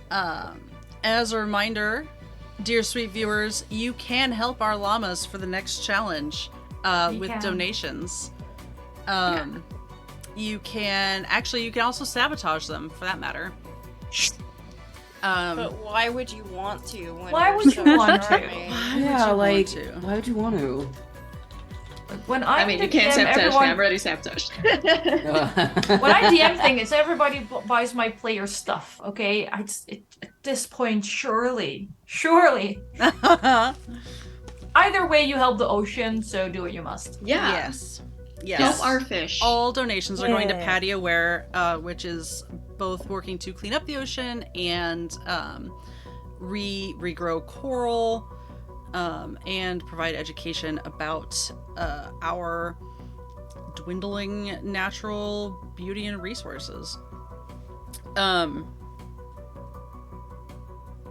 As a reminder, dear sweet viewers, you can help our llamas for the next challenge We with can. donations. You can also sabotage them for that matter. But why would you want to? When Why you're would so you want to? charming? Yeah, like, to? why would you want to? When I mean, you can't sabotage me. I'm already sabotaged. When I DM things, everybody buys my player stuff. Okay, at this point, surely, either way, you help the ocean, so do what you must. Yeah. Yes. Yes. Help our fish. All donations are going to Yeah. Patio Wear, which is both working to clean up the ocean and regrow coral, and provide education about our dwindling natural beauty and resources.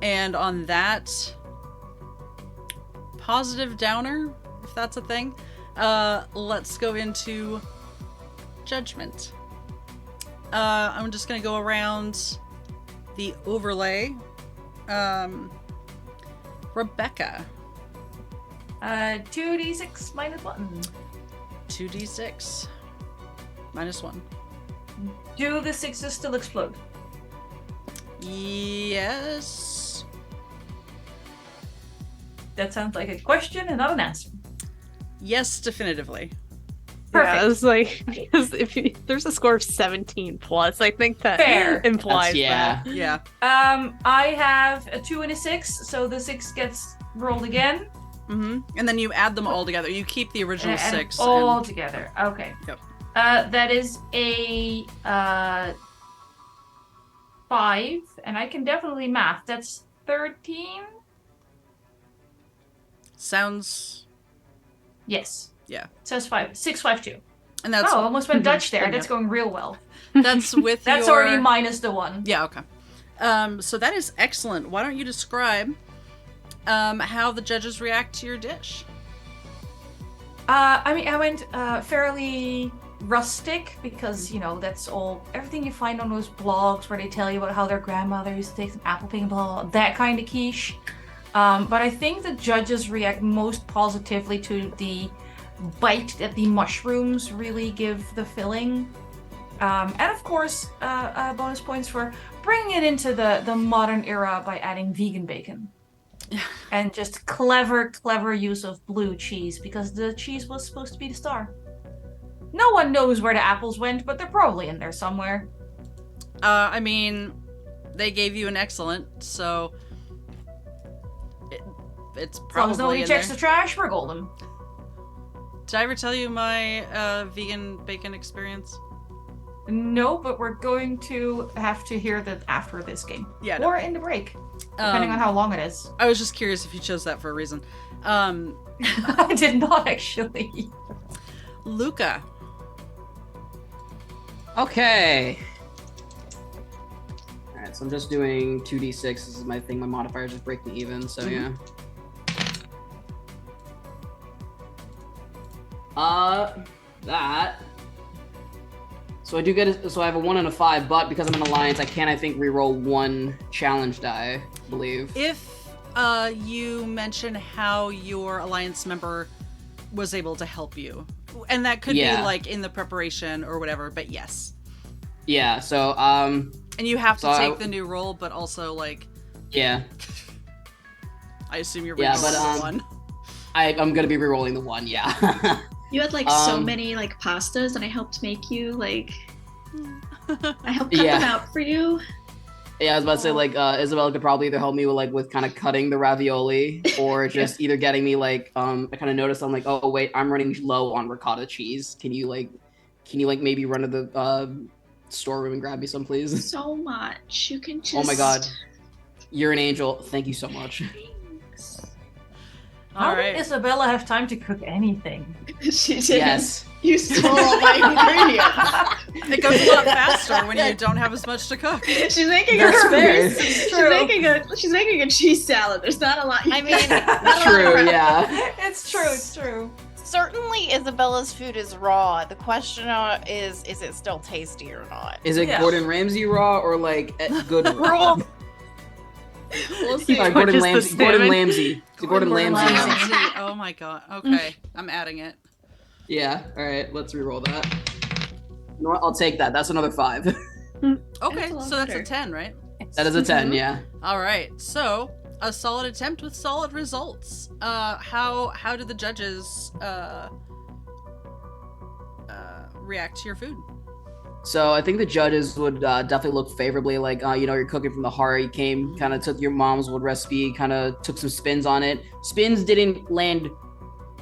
And on that positive downer, if that's a thing, let's go into judgment. I'm just gonna go around the overlay. Rebecca, 2d6 -1. 2d6 -1. Do the 6s still explode? Yes. That sounds like a question and not an answer. Yes, definitively. Perfect. Yeah, it's like, because there's a score of 17 plus, I think that Fair. implies yeah. Yeah. I have a 2 and a 6, so the 6 gets rolled again. And then you add them all together. You keep the original and 6. all and- together. Okay. Yep. That is a 5, and I can definitely math. That's 13. Sounds. Yes. Yeah. Says 5. 6, 5, 2. And that's Oh, almost went Dutch there. There you That's going real well. that's with That's your... already minus the 1. Yeah, okay. So that is excellent. Why don't you describe how the judges react to your dish? I mean, I went fairly rustic because, you know, that's everything you find on those blogs where they tell you about how their grandmother used to take some apple picking, blah, blah, blah, that kind of quiche. But I think the judges react most positively to the bite that the mushrooms really give the filling. And of course, bonus points for bringing it into the modern era by adding vegan bacon. And just clever use of blue cheese, because the cheese was supposed to be the star. No one knows where the apples went, but they're probably in there somewhere. I mean, they gave you an excellent, so it's As long probably as nobody in checks there. the trash, we're golden. Did I ever tell you my vegan bacon experience? No, but we're going to have to hear that after this game. Yeah, no. Or in the break, depending on how long it is. I was just curious if you chose that for a reason. I did not actually. Luca. Okay. Alright, so I'm just doing 2d6. This is my thing. My modifier is just breaking even, so yeah. That. So I do get so I have a 1 and a 5, but because I'm an alliance, I can, I think, reroll 1 challenge die, I believe. If you mention how your alliance member was able to help you, and that could be like in the preparation or whatever, but yes. Yeah, so and you have to so take the new roll, but also like yeah. I assume you're Yeah, rerolling but, one. I'm gonna be rerolling the 1, yeah. You had like so many like pastas, and I helped make you like. I helped cut them out for you. Yeah, I was about to say, like, Isabella could probably either help me with kind of cutting the ravioli, or just either getting me, like, I kind of noticed, I'm like, oh, wait, I'm running low on ricotta cheese. Can you maybe run to the storeroom and grab me some, please? So much. You can just... Oh my god. You're an angel. Thank you so much. How did Isabella have time to cook anything? She did. Yes. You stole all my ingredients. It goes a lot faster when you don't have as much to cook. She's making she's making a cheese salad. There's not a lot. I mean, True, yeah. It's true. certainly Isabella's food is raw. The question is it still tasty or not? Is it Gordon Ramsay raw or like good raw? We'll see. Gordon Ramsay. Gordon Ramsay. Oh my god. Okay, I'm adding it. Yeah. All right. Let's re-roll that. You know what? I'll take that. That's another 5. Okay, so that's a 10, right? That is a 10. Yeah. All right. So a solid attempt with solid results. How did the judges react to your food? So I think the judges would definitely look favorably, like, you're cooking from the heart. You came, kind of took your mom's old recipe, kind of took some spins on it. Spins didn't land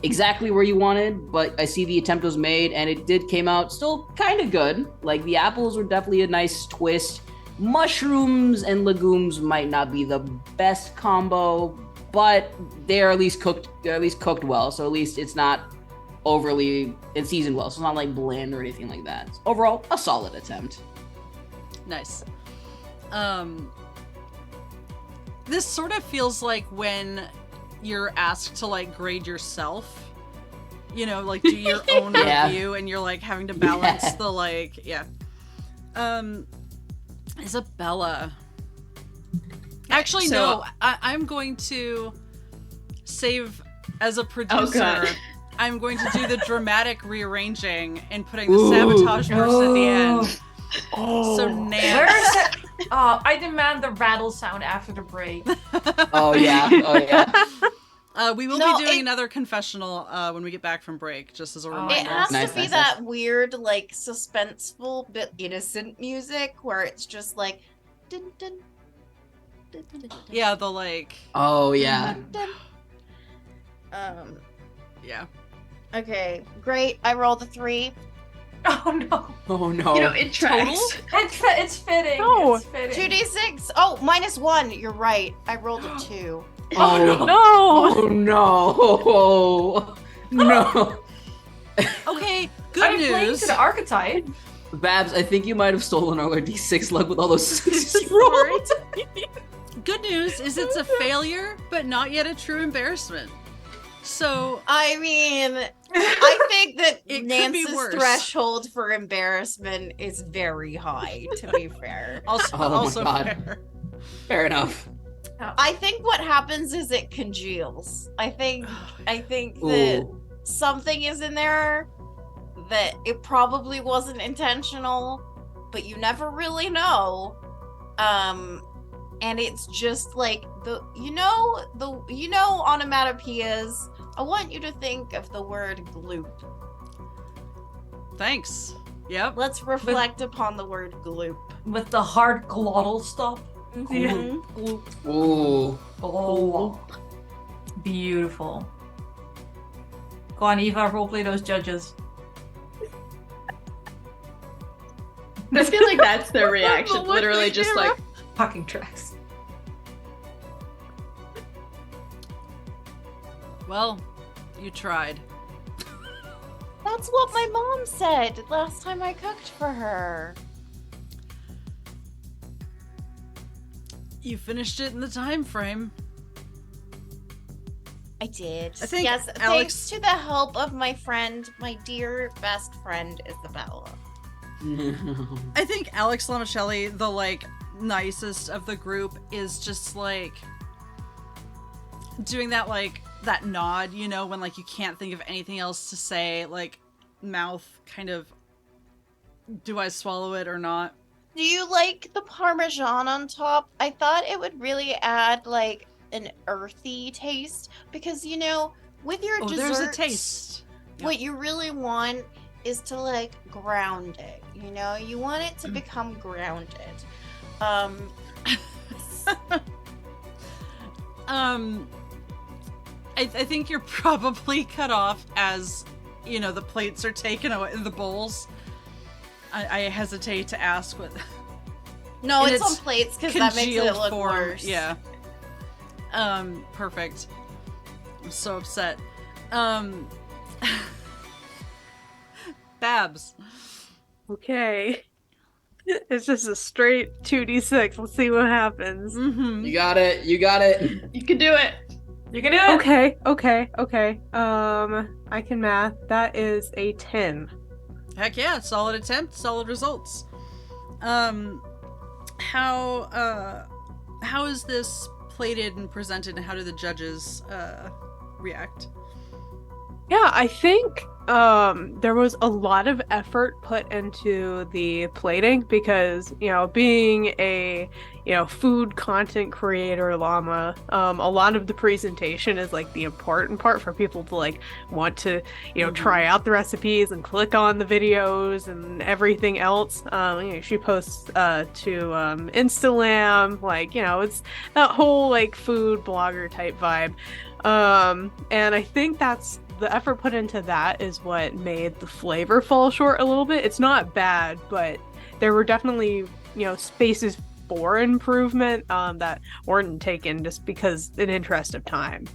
exactly where you wanted, but I see the attempt was made, and it came out still kind of good. Like, the apples were definitely a nice twist. Mushrooms and legumes might not be the best combo, but they're at least cooked well. So at least it's not it's seasoned well, so it's not like bland or anything like that. So overall, a solid attempt. Nice. This sort of feels like when you're asked to like grade yourself, like do your own review, and you're like having to balance the like, Isabella. Actually, no, I'm going to save as a producer. I'm going to do the dramatic rearranging and putting the sabotage burst at the end. So Nance. Where's that? I demand the rattle sound after the break. Oh yeah. We will be doing another confessional when we get back from break, just as a reminder. It has to be that weird, like, suspenseful, but innocent music where it's just like, dun, dun, dun, dun, dun, Yeah, the like. Oh yeah. dun, dun. Yeah. Okay, great. I rolled a 3. Oh no. Oh no. It tracks. It's fitting. No. It's fitting. 2d6. Oh, -1. You're right. I rolled a 2. Oh No! Oh no. No. Okay, good I'm playing news. to the archetype. Babs, I think you might have stolen all our D6 luck with all those 6 rolls. Good news is it's a failure, but not yet a true embarrassment. So I mean, I think that It could be Nance's worse. threshold for embarrassment is very high, to be fair. also Oh my God. fair. Fair enough. I think what happens is it congeals. I think that Ooh. something is in there that it probably wasn't intentional, but you never really know. And it's just like the onomatopoeias. I want you to think of the word gloop. Thanks. Yep. Let's reflect upon the word gloop. With the hard glottal stop. Mhm. Ooh. Oh, beautiful. Go on, Eva, roleplay those judges. I feel like that's their reaction. Literally just like, Talking tracks. Well, you tried. That's what my mom said last time I cooked for her. You finished it in the time frame. I did. I think yes, Alex- thanks to the help of my friend, my dear best friend Isabella. I think Alex Lamicelli, the like nicest of the group, is just like doing that like that nod, you know, when like you can't think of anything else to say, like mouth kind of, do I swallow it or not? Do you like the Parmesan on top? I thought it would really add like an earthy taste because you know, with your There's a desserts, taste. what you really want is to like ground it. You know, you want it to become grounded. I think you're probably cut off as, you know, the plates are taken away, the bowls. I hesitate to ask what. No, in it's on its plates because that makes it congealed look form, worse. Yeah. Perfect. I'm so upset. Babs. Okay. It's just a straight 2d6. Let's see what happens. Mm-hmm. You got it. You got it. you can do it. You can do it. Okay. I can math. That is a 10. Heck yeah, solid attempt, solid results. How is this plated and presented, and how do the judges react? Yeah, I think there was a lot of effort put into the plating because, you know, being a, you know, food content creator llama, a lot of the presentation is like the important part for people to like want to, you know, try out the recipes and click on the videos and everything else. You know, she posts to Instagram, like, you know, it's that whole like food blogger type vibe. And I think that's the effort put into that is what made the flavor fall short a little bit. It's not bad, but there were definitely, you know, spaces for improvement that weren't taken just because in interest of time.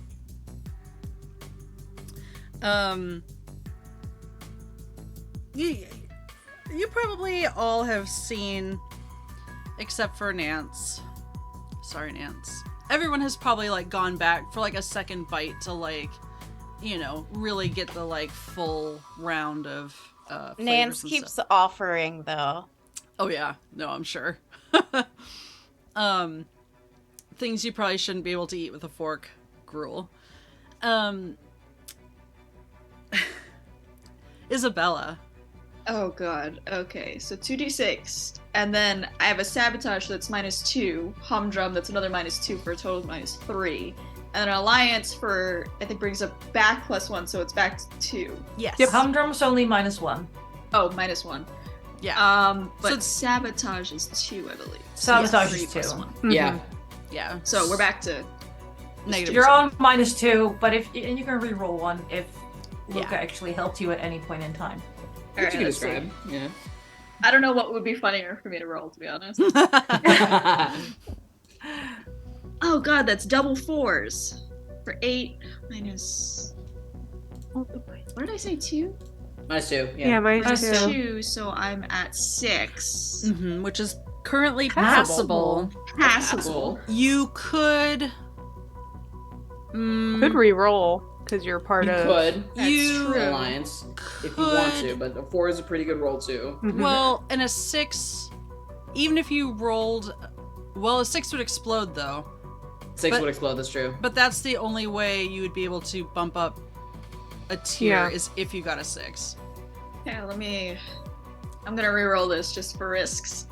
You probably all have seen, except for Nance. Sorry, Nance. Everyone has probably like gone back for like a second bite to like, you know, really get the like full round of flavors Nance and keeps stuff. offering though. Oh yeah, no, I'm sure. Things you probably shouldn't be able to eat with a fork. Gruel. Isabella. Oh god. Okay, so 2d6, and then I have a sabotage that's -2, humdrum that's another -2 for a total of -3, and an alliance for I think brings up back +1, so it's back to 2. Yes. Yep. Humdrum's only -1. Oh, -1. Yeah. But So- sabotage is 2, I believe. Sabotage Three is plus 2. 1. Yeah. Yeah. So we're back to Negative. You're on -2, but if and you can re-roll one if Luca Yeah. actually helped you at any point in time. All right, you can let's see. describe. Yeah. I don't know what would be funnier for me to roll, to be honest. Oh god, that's double 4s. For 8 minus. What did I say? 2? -2. Yeah, mine Minus too. 2, so I'm at 6. Which is currently Passable. passable. Passable. You could. Could re-roll because you're part You of. could. That's You true. Alliance. If you want could- to, but a 4 is a pretty good roll too. Mhm. Well, and a 6, even if you rolled, well, a 6 would explode though. 6 would explode, that's true. But that's the only way you would be able to bump up a tier is if you got a 6. Yeah, I'm gonna reroll this just for risks.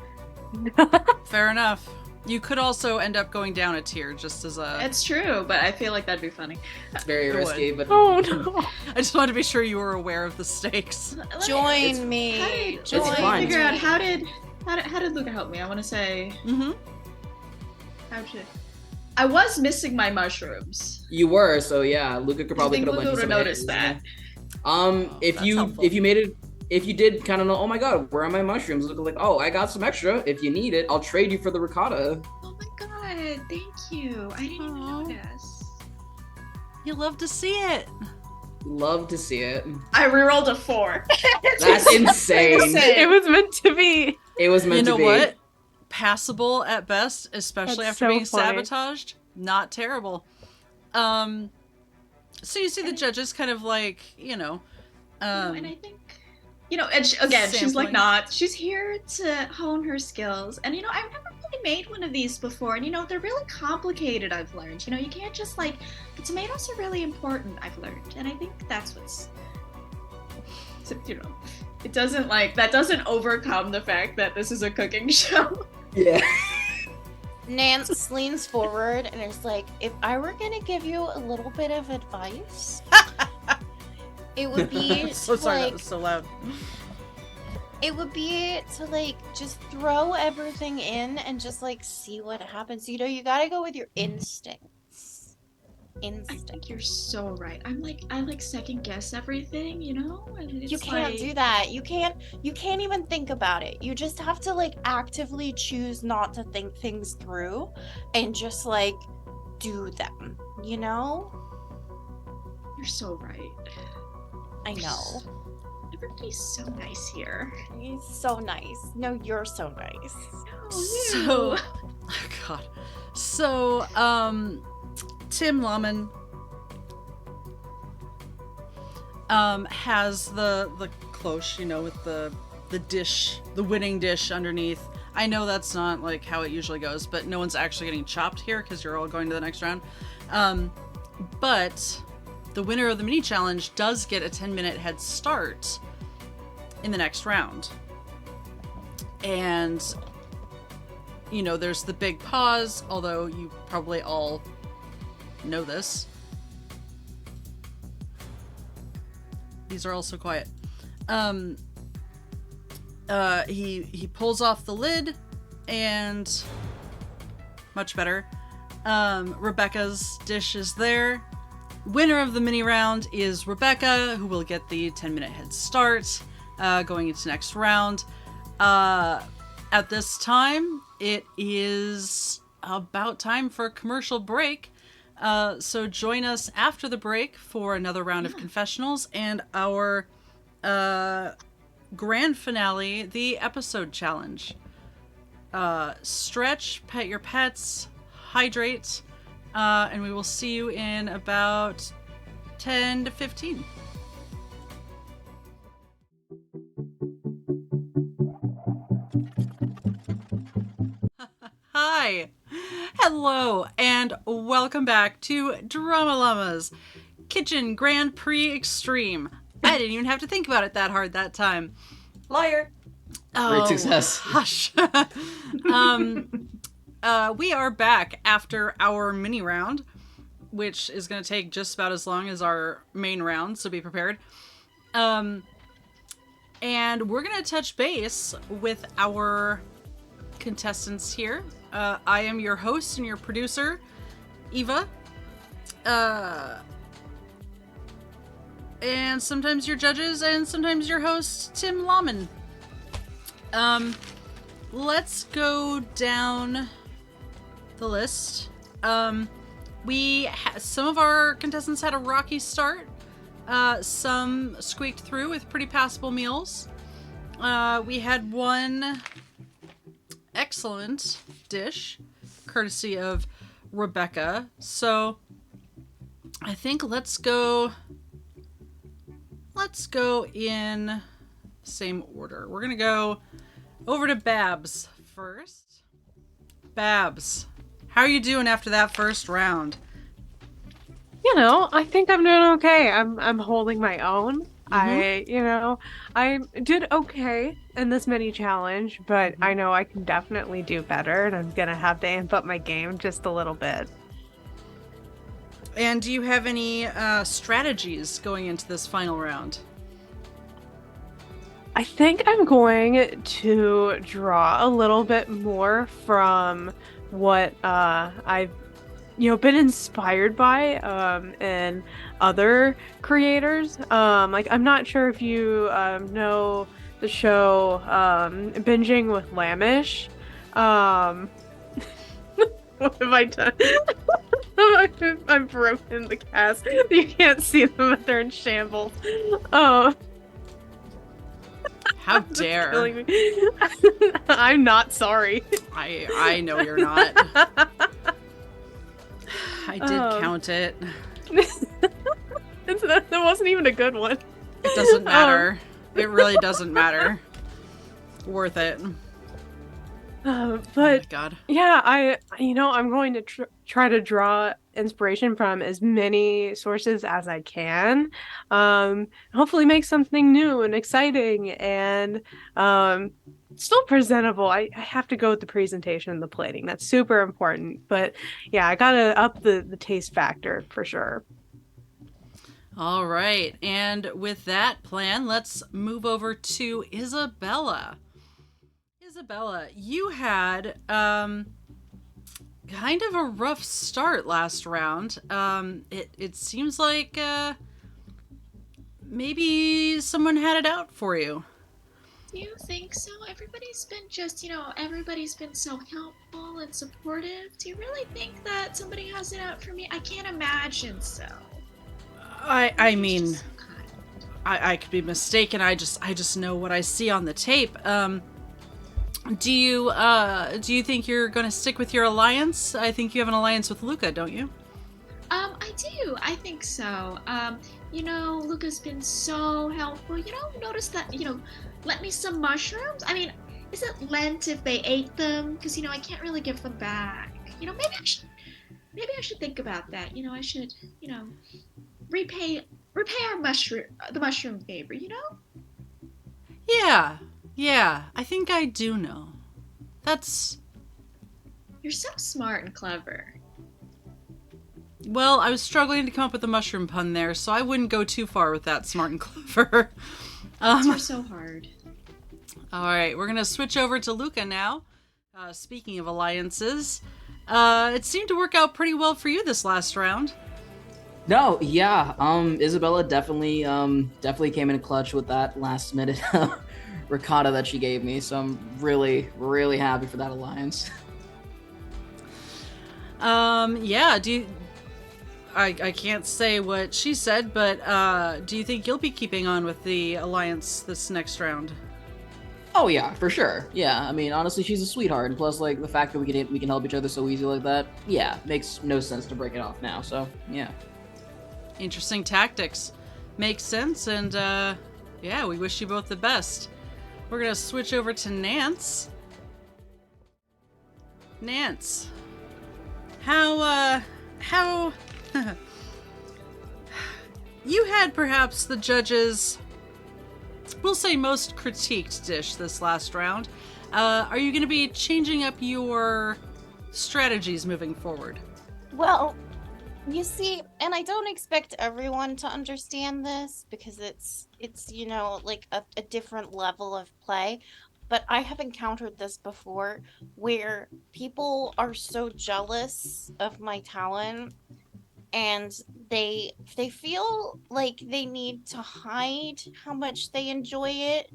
Fair enough. You could also end up going down a tier just as a... It's true, but I feel like that'd be funny. Very risky, but... Oh no. I just wanted to be sure you were aware of the stakes. Join me. How did figure out how did Luca help me? I want to say. I was missing my mushrooms. You were, so yeah, Luca could probably I think could have Luca would have noticed that. If you did kind of know, oh my god, where are my mushrooms? Luca like, oh, I got some extra. If you need it, I'll trade you for the ricotta. Oh my god, thank you. I didn't even notice. You love to see it. Love to see it. I rerolled a 4. That's insane. It was meant to be. It was meant to be. You know what? Passable at best, especially That's after so being funny. sabotaged. Not terrible. So you see the judges kind of like, and I think, and she's like sampling. she's here to hone her skills. And, I've never really made one of these before. And, they're really complicated, I've learned. You can't just the tomatoes are really important, I've learned. And I think that's what's, it doesn't that doesn't overcome the fact that this is a cooking show. Yeah. Nance leans forward and is like, if I were gonna give you a little bit of advice, it would be so to, sorry that was so loud. it would be to just throw everything in and just see what happens. You gotta go with your instincts. I think you're so right. I second guess everything, And You can't do that. You can't even think about it. You just have to actively choose not to think things through and just do them, You're so right. I know. Everybody's so nice here. He's so nice. No, you're so nice. So, oh god. So, Tim Laman has the cloche, with the dish, the winning dish underneath. I know that's not how it usually goes, but no one's actually getting chopped here because you're all going to the next round. But the winner of the mini challenge does get a 10-minute head start in the next round. And there's the big pause, although you probably all know this. These are all so quiet. He pulls off the lid, and much better. Rebecca's dish is there. Winner of the mini round is Rebecca, who will get the 10-minute head start going into next round. At this time, it is about time for a commercial break. So join us after the break for another round of confessionals and our grand finale, the episode challenge. Stretch, pet your pets, hydrate, and we will see you in about 10 to 15. Hi, hello, and welcome back to Drama Llamas Kitchen Grand Prix Extreme. I didn't even have to think about it that hard that time. Liar. Great success. Hush. We are back after our mini round, which is going to take just about as long as our main round, so be prepared. And we're going to touch base with our contestants here. I am your host and your producer, Eva. And sometimes your judges and sometimes your host, Tim Laman. Let's go down the list. Some of our contestants had a rocky start. Some squeaked through with pretty passable meals. We had one excellent dish, courtesy of Rebecca. So I think let's go in same order. We're gonna go over to Babs first. Babs, How are you doing after that first round? You know, I think I'm doing okay. I'm holding my own. I did okay in this mini challenge, but I know I can definitely do better, and I'm gonna have to amp up my game just a little bit. And do you have any strategies going into this final round? I think I'm going to draw a little bit more from what I've been inspired by in other creators. Like I'm not sure if you know the show Binging with Lamish. What have I done? I've broken the cast. You can't see them, but they're in shambles. How dare! Killing me. I'm not sorry. I know you're not. I did count it. That wasn't even a good one. It doesn't matter. It really doesn't matter. Worth it. But oh my God. Yeah, I'm going to try to draw inspiration from as many sources as I can. Hopefully make something new and exciting and still presentable. I have to go with the presentation and the plating. That's super important. But yeah, I gotta up the taste factor for sure. All right. And with that plan, let's move over to Isabella. Isabella, you had kind of a rough start last round. It seems like maybe someone had it out for you. Do you think so? Everybody's been so helpful and supportive. Do you really think that somebody has it out for me? I can't imagine so. I mean, I could be mistaken. I just know what I see on the tape. Do you think you're going to stick with your alliance? I think you have an alliance with Luca, don't you? I do. I think so. Luca's been so helpful. Notice that, let me some mushrooms. I mean, is it Lent if they ate them? Because, I can't really give them back. Maybe I should think about that. I should, repay the mushroom favor, Yeah, I think I do know. You're so smart and clever. Well, I was struggling to come up with a mushroom pun there, so I wouldn't go too far with that smart and clever. You're so hard. All right, we're going to switch over to Luca now. Speaking of alliances, it seemed to work out pretty well for you this last round. No, yeah, Isabella definitely came in clutch with that last minute ricotta that she gave me, so I'm really, really happy for that alliance. Yeah, I can't say what she said, but do you think you'll be keeping on with the alliance this next round? Oh yeah, for sure. Yeah, I mean, honestly, she's a sweetheart, and plus, like, the fact that we can help each other so easy like that, yeah, makes no sense to break it off now, so, yeah. Interesting tactics. Makes sense, and, yeah, we wish you both the best. We're gonna switch over to Nance. Nance. How you had perhaps the judges, we'll say, most critiqued dish this last round. Are you going to be changing up your strategies moving forward? Well, you see, and I don't expect everyone to understand this because it's like a different level of play. But I have encountered this before where people are so jealous of my talent and they feel like they need to hide how much they enjoy it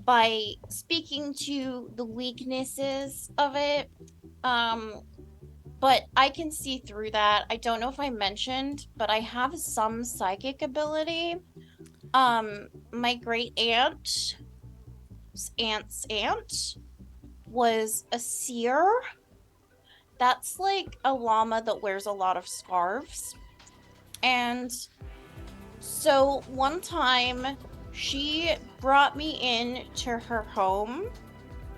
by speaking to the weaknesses of it. But I can see through that. I don't know if I mentioned, but I have some psychic ability. My great aunt's aunt was a seer. That's like a llama that wears a lot of scarves. And so one time she brought me in to her home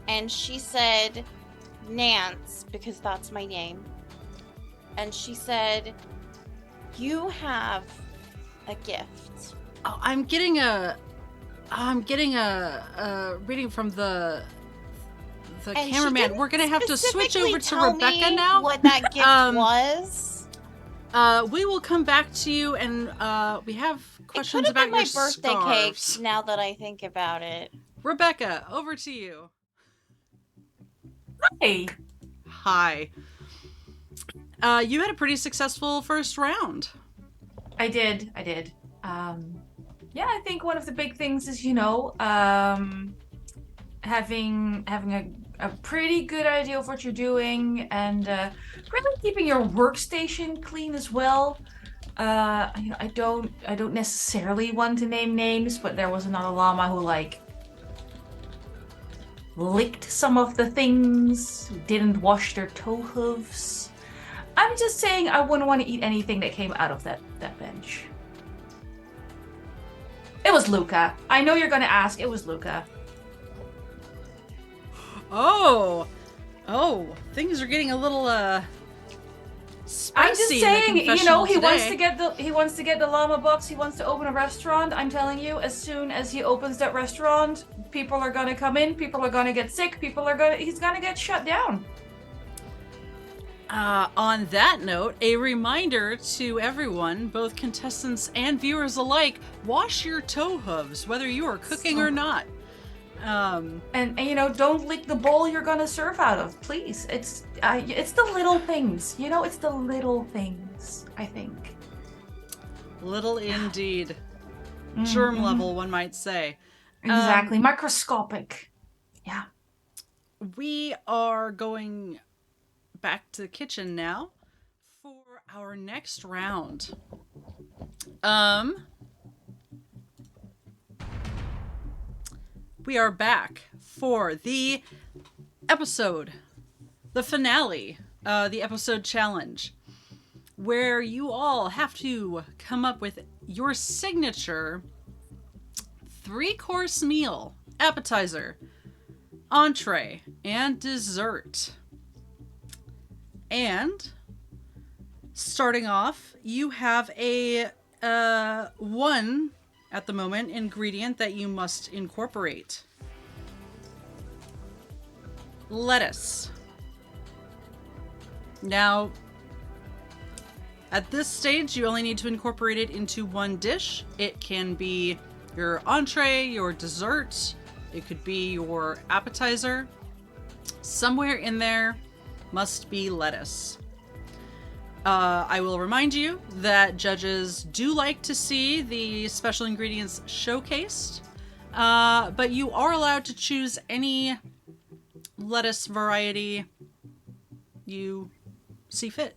and she said, Nance, because that's my name. And she said, you have a gift. Oh, I'm getting a reading from the And she cameraman. didn't We're gonna have to switch over to specifically tell Rebecca me now. what that gift was. We will come back to you, and we have questions It could have about been my your birthday scarves. cake, now that I think about it. Rebecca, over to you. Hey. Hi. You had a pretty successful first round. I did. Yeah, I think one of the big things is, having a pretty good idea of what you're doing, and really keeping your workstation clean as well. I don't necessarily want to name names, but there was another llama who licked some of the things, didn't wash their toe hooves. I'm just saying I wouldn't want to eat anything that came out of that bench. It was Luca. I know you're gonna ask. It was Luca. Oh, things are getting a little spicy. I'm just saying, in the he wants today. to get the llama box. He wants to open a restaurant. I'm telling you, as soon as he opens that restaurant, people are gonna come in. People are gonna get sick. He's gonna get shut down. On that note, a reminder to everyone, both contestants and viewers alike, wash your toe hooves, whether you are cooking or not. And don't lick the bowl you're gonna serve out of, please. It's the little things, it's the little things, I think. Little indeed. Germ level, one might say. Exactly. Microscopic. Yeah. We are going back to the kitchen now for our next round. We are back for the episode, the finale, the episode challenge, where you all have to come up with your signature 3-course meal, appetizer, entree, and dessert. And starting off, you have a one at the moment ingredient that you must incorporate. Lettuce. Now, at this stage, you only need to incorporate it into one dish. It can be your entree, your dessert. It could be your appetizer. Somewhere in there must be lettuce. I will remind you that judges do like to see the special ingredients showcased, but you are allowed to choose any lettuce variety you see fit.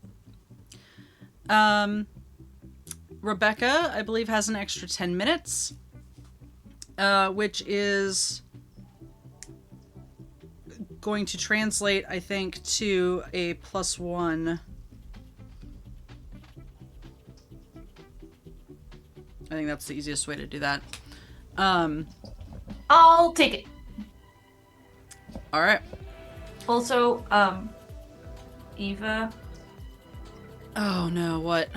Rebecca, I believe, has an extra 10 minutes, which is going to translate, I think, to a +1. I think that's the easiest way to do that. I'll take it. All right. Also, Eva. Oh no, what?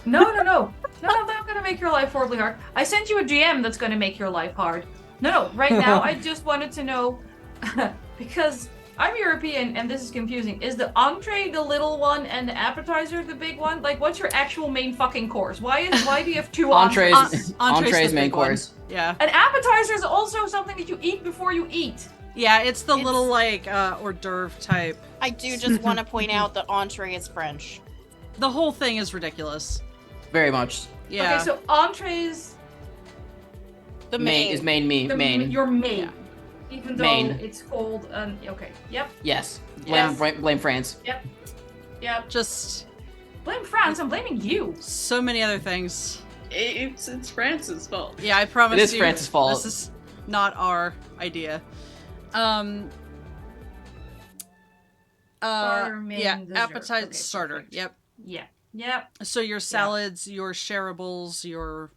No, I'm not gonna make your life horribly hard. I sent you a GM that's gonna make your life hard. No, right now I just wanted to know, because I'm European and this is confusing. Is the entree the little one and the appetizer the big one? Like, what's your actual main fucking course? Why do you have two entrees? Entree's the main big one. course. Yeah. An appetizer is also something that you eat before you eat. Yeah, it's the little like hors d'oeuvre type. I do just want to point out that entree is French. The whole thing is ridiculous. Very much. Yeah. Okay, so entrees. The Main is main. Your main. Yeah. Even though Main. it's called okay. Yep. Yes. Yes. Blame France. Yep. Just Blame France. I'm blaming you. so many other things. It's France's fault. Yeah, I promise It is you, France's fault. This is not our idea. Starter, main, yeah, dessert. appetite Okay, starter. perfect. Yep. Yep. So your salads, your shareables, your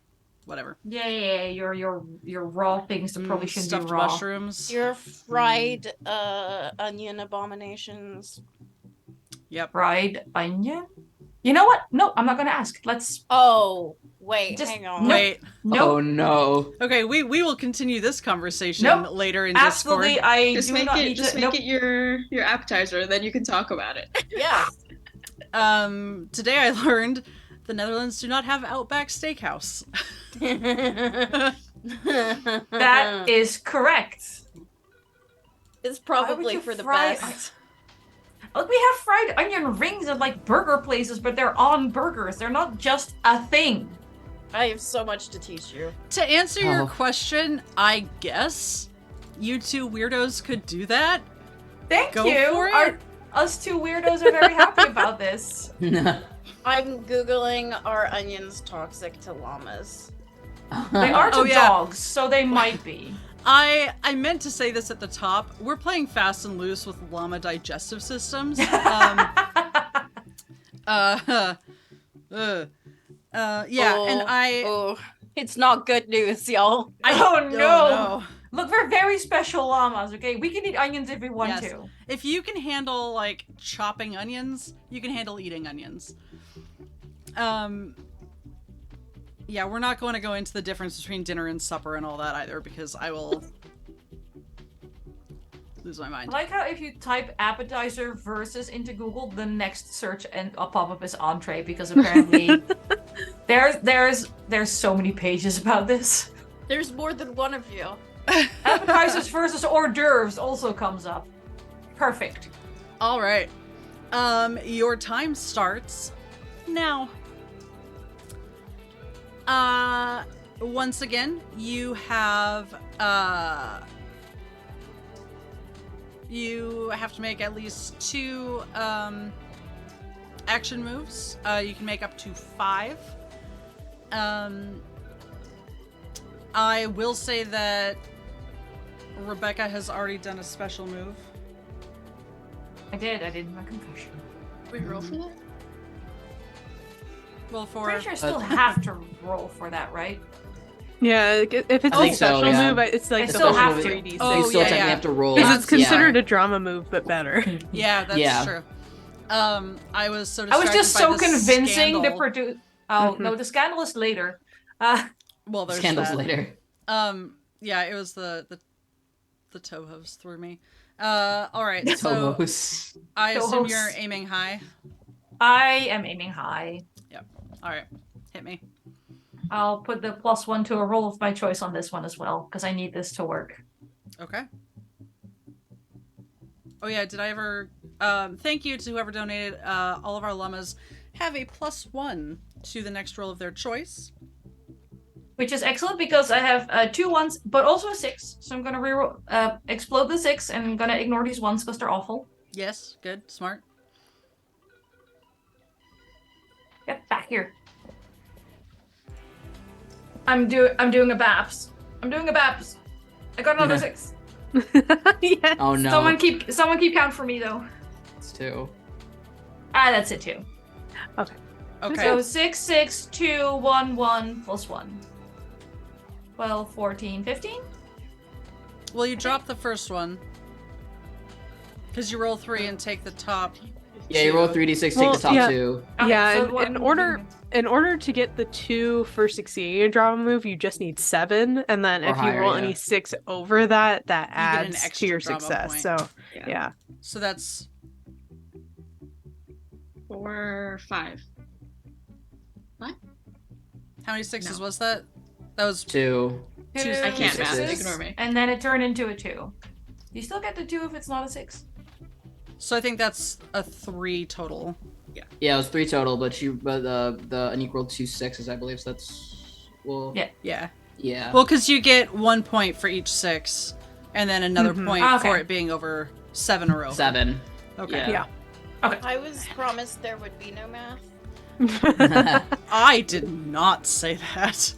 whatever. Yeah, your raw things that probably shouldn't be Stuffed raw. mushrooms. Your fried onion abominations. Yep. Fried onion? You know what? No, I'm not gonna ask. Let's Oh, wait, Just- hang on. Wait. no. Oh no. Okay, we will continue this conversation Nope. later in Absolutely, Discord. I Just do make not it need just to. make Nope. it your appetizer, then you can talk about it. Yeah. Today I learned the Netherlands do not have Outback Steakhouse. That is correct. It's Why would probably you for the fry- best. Look, we have fried onion rings at like burger places, but they're on burgers. They're not just a thing. I have so much to teach you. To answer your Oh. question, I guess you two weirdos could do that. Thank Go you. for it. Us two weirdos are very happy about this. I'm Googling, are onions toxic to llamas? They are to Oh, yeah. dogs, so they might be. I meant to say this at the top. We're playing fast and loose with llama digestive systems. Yeah, and Oh, it's not good news, y'all. Oh, no. Look, we're very special llamas, okay? We can eat onions if we want Yes. to. If you can handle like chopping onions, you can handle eating onions. Yeah, we're not going to go into the difference between dinner and supper and all that either, because I will lose my I mind. like how if you type appetizer versus into Google, the next search and a pop-up is entree, because apparently there's so many pages about this. There's more than one of you. Appetizers versus hors d'oeuvres also comes up. Perfect. All right. Your time starts now. Once again, you have to make at least 2 action moves. You can make up to 5. I will say that Rebecca has already done a special move. I did my confession. We roll for that? Well, for Pretty sure I still have to roll for that, right? Yeah, if it's I think a so, special yeah. move, it's like I the still whole have to. 3D6. Oh, you still yeah, technically yeah. have to roll. Because it's Yeah. considered a drama move, but better. yeah, that's Yeah. true. I was so I was distracted just by so the convincing scandal. to produce. Oh Mhm. no, the scandal is later. Well, there's Scandals that. later. Yeah, it was the Tohos through me. All right, so Tohos. I assume Tohos. you're aiming high. I am aiming high. All right, hit me. I'll put the +1 to a roll of my choice on this one as well, because I need this to work. Okay. Oh yeah, did I ever? Thank you to whoever donated. All of our llamas have a +1 to the next roll of their choice. Which is excellent because I have 2 1s, but also a 6. So I'm gonna reroll, explode the 6, and I'm gonna ignore these 1s because they're awful. Yes, good, smart. Get back here. I'm doing a Babs. I'm doing a Babs. I got another 6. Yeah. Oh no. Someone keep count for me though. It's 2. That's it too. Okay. So 6, 6, 2, 1, 1 plus 1. 12, 14, 15? Well, you drop the first one because you roll 3 and take the top. Yeah, you roll 3d6, Well, take the top yeah. 2. Okay, Yeah, so in what- order to get the 2 for succeeding a drama move, you just need 7, and then Or if higher, you roll yeah. any 6 over that, that You get an adds to extra your drama success. point. So Yeah. yeah. So that's 4, 5. how many 6s No. was that? That was 2. Two I can't math, sixes, ignore me. And then it turned into a 2. You still get the 2 if it's not a 6. so. I think that's a 3 total. Yeah, it was 3 total, but the Anniek rolled 2 6s, I believe. So that's Yeah. Yeah. Yeah. Well, because you get 1 point for each 6, and then another Mhm. point Okay. for it being over 7 or over. 7. Okay. Yeah. I was promised there would be no math. I did not say that.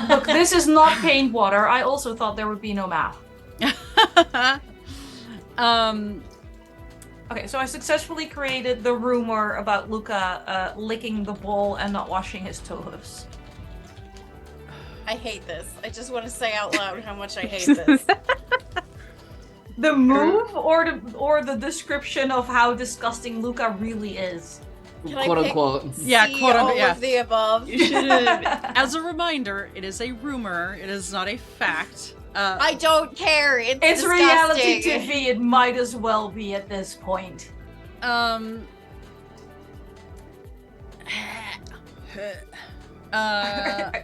Look, this is not paint water. I also thought there would be no math. Okay, so I successfully created the rumor about Luca licking the bowl and not washing his toe hoofs. I hate this. I just want to say out loud how much I hate this. The move or the description of how disgusting Luca really is? Can I Quote pick unquote. Yeah, C, quote all unquote, yeah. of the above? You should have. As a reminder, it is a rumor. It is not a fact. I don't care. It's disgusting. reality TV. It might as well be at this point. Do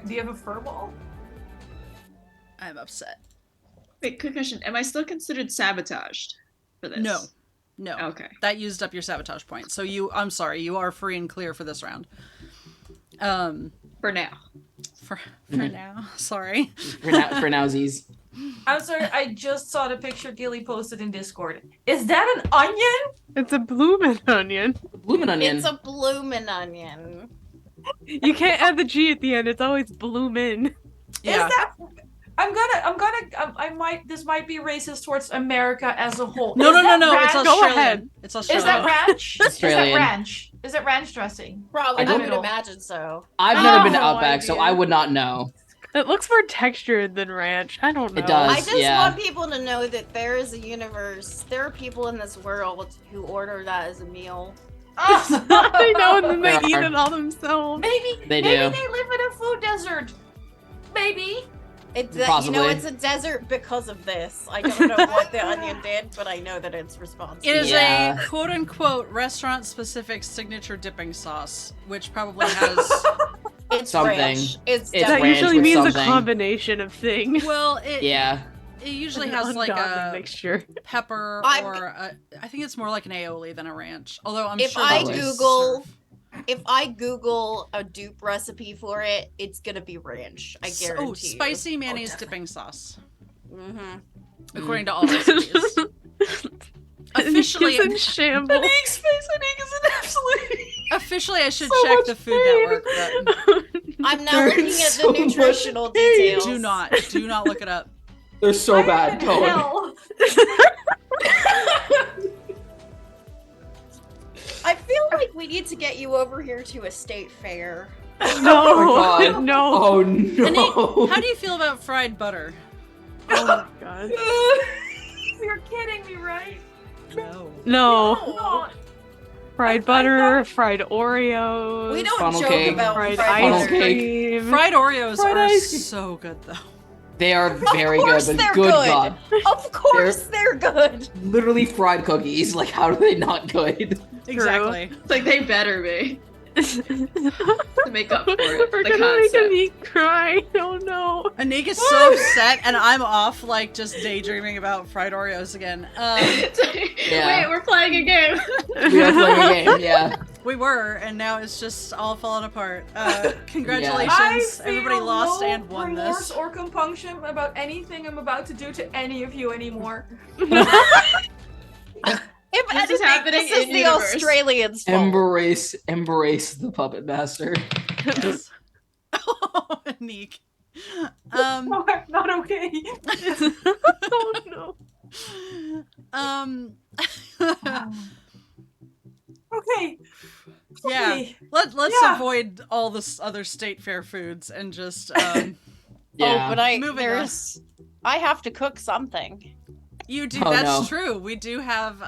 Do you have a fur ball? I'm upset. Wait, quick question. Am I still considered sabotaged for this? No. Okay. That used up your sabotage point. So I'm sorry, you are free and clear for this round. For now. For now. Sorry. For nowsies. I'm sorry, I just saw the picture Gilly posted in Discord. Is that an onion? It's a bloomin' onion. Bloomin' onion. It's a bloomin' onion. You can't add the G at the end. It's always bloomin'. Yeah. Is that? This might be racist towards America as a whole. No. Is that It's ranch? Go Australian. ahead. It's Australian. Is that ranch? Australian. Is that ranch? Is it ranch dressing? Probably, I I don't would imagine so. I've never been to No Outback, so idea. I would not know. It looks more textured than ranch. I don't know. It does. I just yeah. want people to know that there is a universe. There are people in this world who order that as a meal. I know, and then they There eat are. it all themselves. Maybe They maybe do. they live in a food desert. Maybe. It's you know, Possibly. it's a desert because of this. I don't know what the onion did, but I know that it's responsible. It is Yeah. a quote-unquote restaurant-specific signature dipping sauce, which probably has... It's Something. ranch. It's It's That definitely ranch usually with means something. a combination of things. Well, it Yeah. usually An has like ungodly a mixture. pepper I'm- or I think it's more like an aioli than a ranch. Although I'm If sure I they do Google- serve. If I Google a dupe recipe for it, it's gonna be ranch. I guarantee. Oh, spicy mayonnaise dipping sauce, Mm-hmm. according to all recipes. Officially, It's in shambles. Anniek's face, Anniek is an absolute. officially, I should So check much the Food Network, but I'm now looking at so the much nutritional pain. details. do not look it up. They're so bad. Don't. Hell. I feel like we need to get you over here to a state fair. No, Oh my God. no. Oh Anniek, no. how do you feel about fried butter? Oh my god. You're kidding me, right? No. No. Oh, Fried butter, fried Oreos. We don't Funnel joke cake. about fried fried Funnel ice butter. cake. cream. Fried Oreos Fried are ice cream. so good, though. They are very course good, they're but good good. God. Of course they're good. Literally fried cookies. Like, how are they not good? Exactly. It's like they better be to make up for it. We're The gonna make concept. Anniek cry. Oh no. Anniek is so upset, and I'm off, like, just daydreaming about fried Oreos again. Yeah. Wait, we're playing a game. We are playing a game, yeah. We were, and now it's just all falling apart. I Congratulations. feel Everybody lost no and won remorse this. or compunction about anything I'm about to do to any of you anymore. If This is anything, happening this is in the universe. Australians' fault. Embrace the puppet master. Oh, Anniek. No, I'm not okay. Oh no. Okay. Yeah. Okay. Let's Yeah. avoid all this other state fair foods and just Yeah. Oh, but I have to cook something. you do. Oh, That's no. true. We do have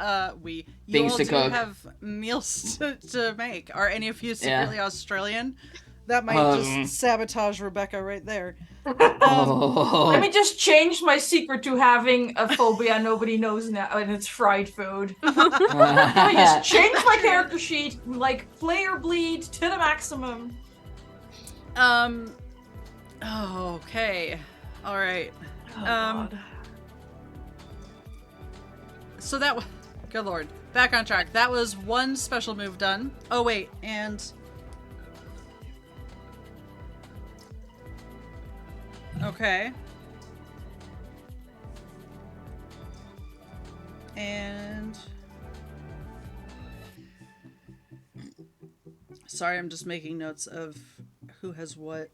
you Things all to do cook. have meals to make. Are any of you Yeah. secretly Australian? That might just sabotage Rebecca right there. Oh. Let me just change my secret to having a phobia nobody knows now, and it's fried food. Let me just change my character sheet, like player bleed to the maximum. Oh, okay. All right. Oh, God. So that was, good lord, back on track. That was one special move done. Oh wait, and okay, and sorry, I'm just making notes of who has what.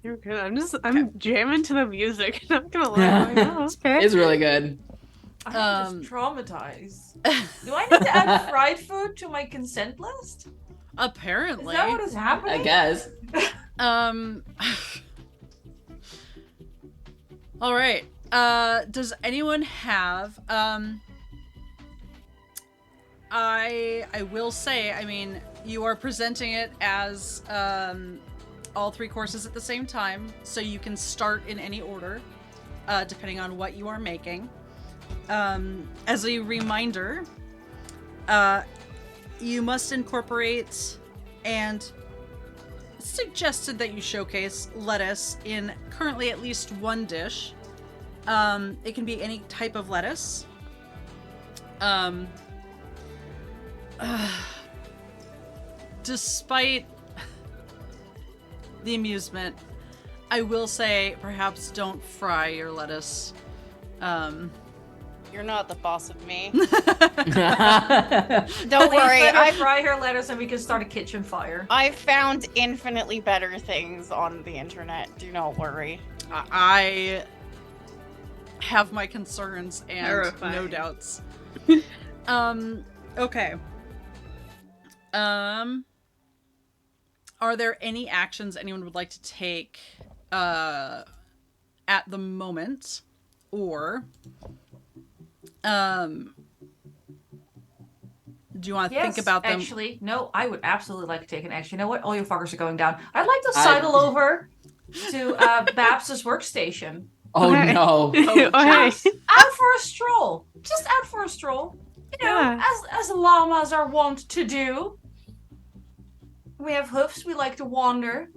You're good. I'm jamming to the music. Not gonna lie. I'm like, oh, okay. It's really good. I'm just traumatized. Do I need to add fried food to my consent list? Is Apparently, that what is happening? I guess. All right. Does anyone have I will say, I mean, you are presenting it as all 3 courses at the same time, so you can start in any order, depending on what you are making. As a reminder, you must incorporate and suggested that you showcase lettuce in currently at least 1 dish. It can be any type of lettuce. Despite the amusement, I will say perhaps don't fry your lettuce. You're not the boss of me. Don't Please worry, let her I fry her lettuce and we can start a kitchen fire. I've found infinitely better things on the internet. Do not worry. I have my concerns and Terrifying. no doubts. Okay. Are there any actions anyone would like to take at the moment? Or do you want to think about them? Actually, no, I would absolutely like to take an action. You know what? All you fuckers are going down. I'd like to sidle over to Babs's workstation. Oh no. Just out for a stroll. Just out for a stroll. You know, Yeah. as llamas are wont to do. We have hoofs, we like to wander.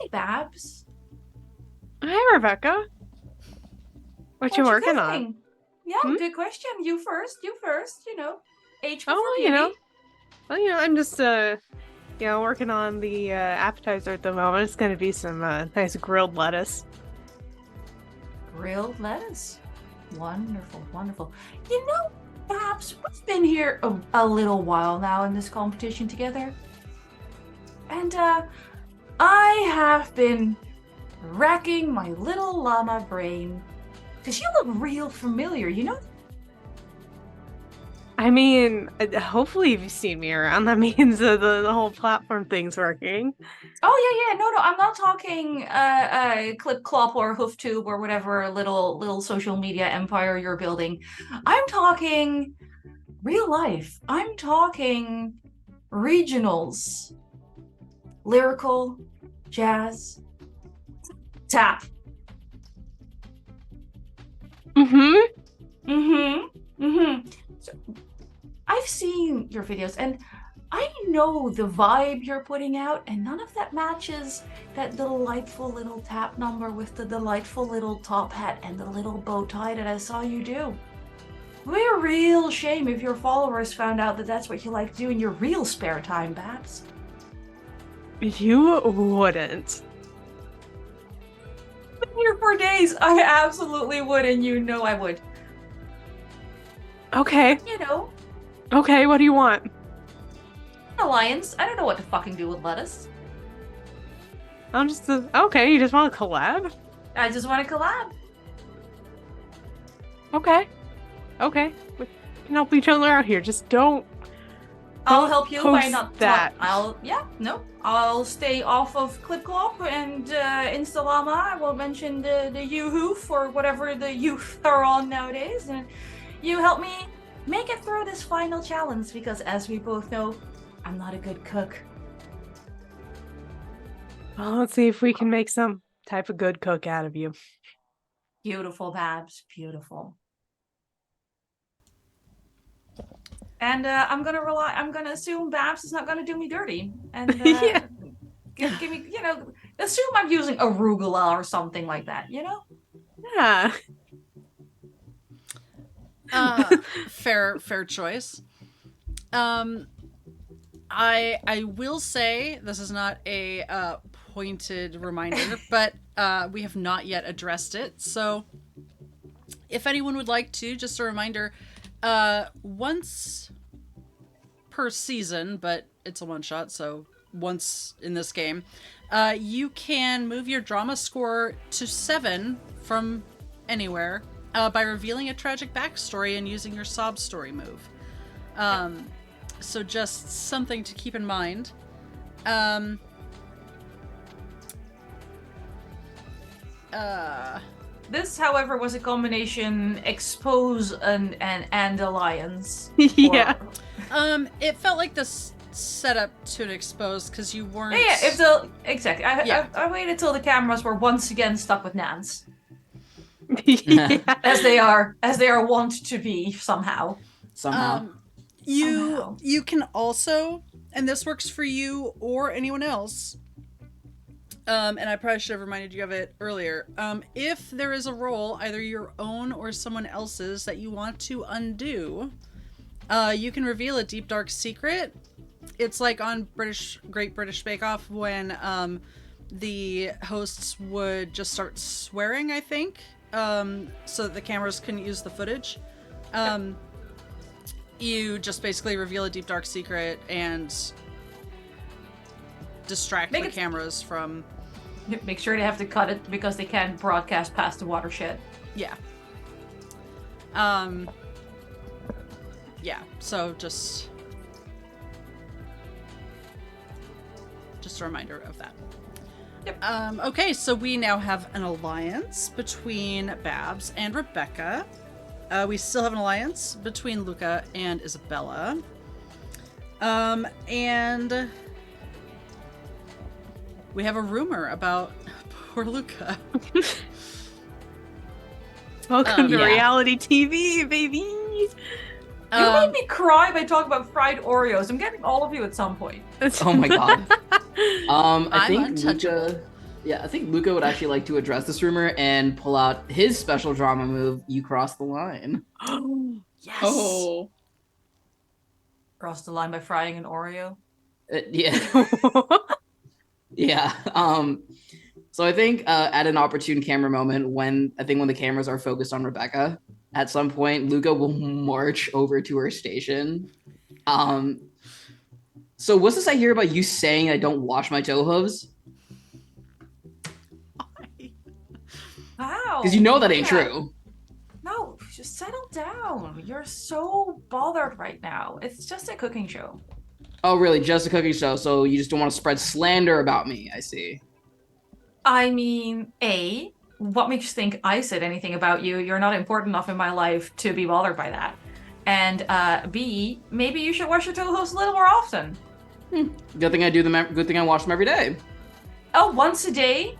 Hi, Babs. Hi, Rebecca. What you working on? cooking? Yeah, good question. You first, you know. H before Oh, beauty. I'm just working on the appetizer at the moment. It's gonna be some nice grilled lettuce. Grilled lettuce. Wonderful, wonderful. You know, Babs, we've been here a little while now in this competition together. And I have been racking my little llama brain. Because you look real familiar, you know? I mean, hopefully you've seen me around. That means the whole platform thing's working. Oh yeah. No, I'm not talking Clip Clop or HoofTube or whatever little social media empire you're building. I'm talking real life. I'm talking regionals. Lyrical, jazz, tap. So, I've seen your videos and I know the vibe you're putting out, and none of that matches that delightful little tap number with the delightful little top hat and the little bow tie that I saw you do. It would be a real shame if your followers found out that that's what you like to do in your real spare time, Babs. You wouldn't. Been here for days. I absolutely would, and you know I would. Okay. You know, Okay, what do you want? an alliance. I don't know what to fucking do with lettuce. I'm just okay. You just want to collab? I just want to collab. Okay. We can help each other out here. Just don't. I'll Don't help you by post not that. I'll stay off of Clipclop and Installama. I won't mention the YouHoof or whatever the youth are on nowadays. And you help me make it through this final challenge because, as we both know, I'm not a good cook. Well, let's see if we can make some type of good cook out of you. Beautiful, Babs. Beautiful. And I'm gonna assume Babs is not gonna do me dirty. And Yeah. give me, assume I'm using arugula or something like that, you know? Yeah. Fair choice. I will say this is not a pointed reminder, but we have not yet addressed it. So if anyone would like to, just a reminder, once per season, but it's a one shot, so once in this game, you can move your drama score to 7 from anywhere by revealing a tragic backstory and using your sob story move. So just something to keep in mind. This, however, was a combination expose and alliance. Yeah. It felt like this setup to an expose because you weren't. Exactly. I waited till the cameras were once again stuck with Nance, Yeah. as they are wont to be somehow. Somehow. You can also, and this works for you or anyone else. And I probably should have reminded you of it earlier. If there is a role, either your own or someone else's, that you want to undo, you can reveal a deep dark secret. It's like on Great British Bake Off when the hosts would just start swearing, I think, so that the cameras couldn't use the footage. You just basically reveal a deep dark secret and distract the cameras from... Make sure they have to cut it because they can't broadcast past the watershed. Yeah. Yeah, so just a reminder of that. Yep. Okay, so we now have an alliance between Babs and Rebecca. We still have an alliance between Luca and Isabella. And we have a rumor about poor Luca. Welcome to reality TV, baby. You made me cry by talking about fried Oreos. I'm getting all of you at some point. Oh my god. I I'm think untouchable. Luca would actually like to address this rumor and pull out his special drama move, You Cross the Line. Yes. Oh. Cross the line by frying an Oreo. Yeah. Yeah. So I think at an opportune camera moment, when the cameras are focused on Rebecca, at some point Luca will march over to her station. So what's this I hear about you saying I don't wash my toe hooves? Wow. Because you know that ain't true. No, just settle down. You're so bothered right now. It's just a cooking show. Oh, really? Just a cooking show? So you just don't want to spread slander about me? I see. I mean, A, what makes you think I said anything about you? You're not important enough in my life to be bothered by that. And B, maybe you should wash your toe hooves a little more often. Good thing I do them. Good thing I wash them every day. Oh, once a day?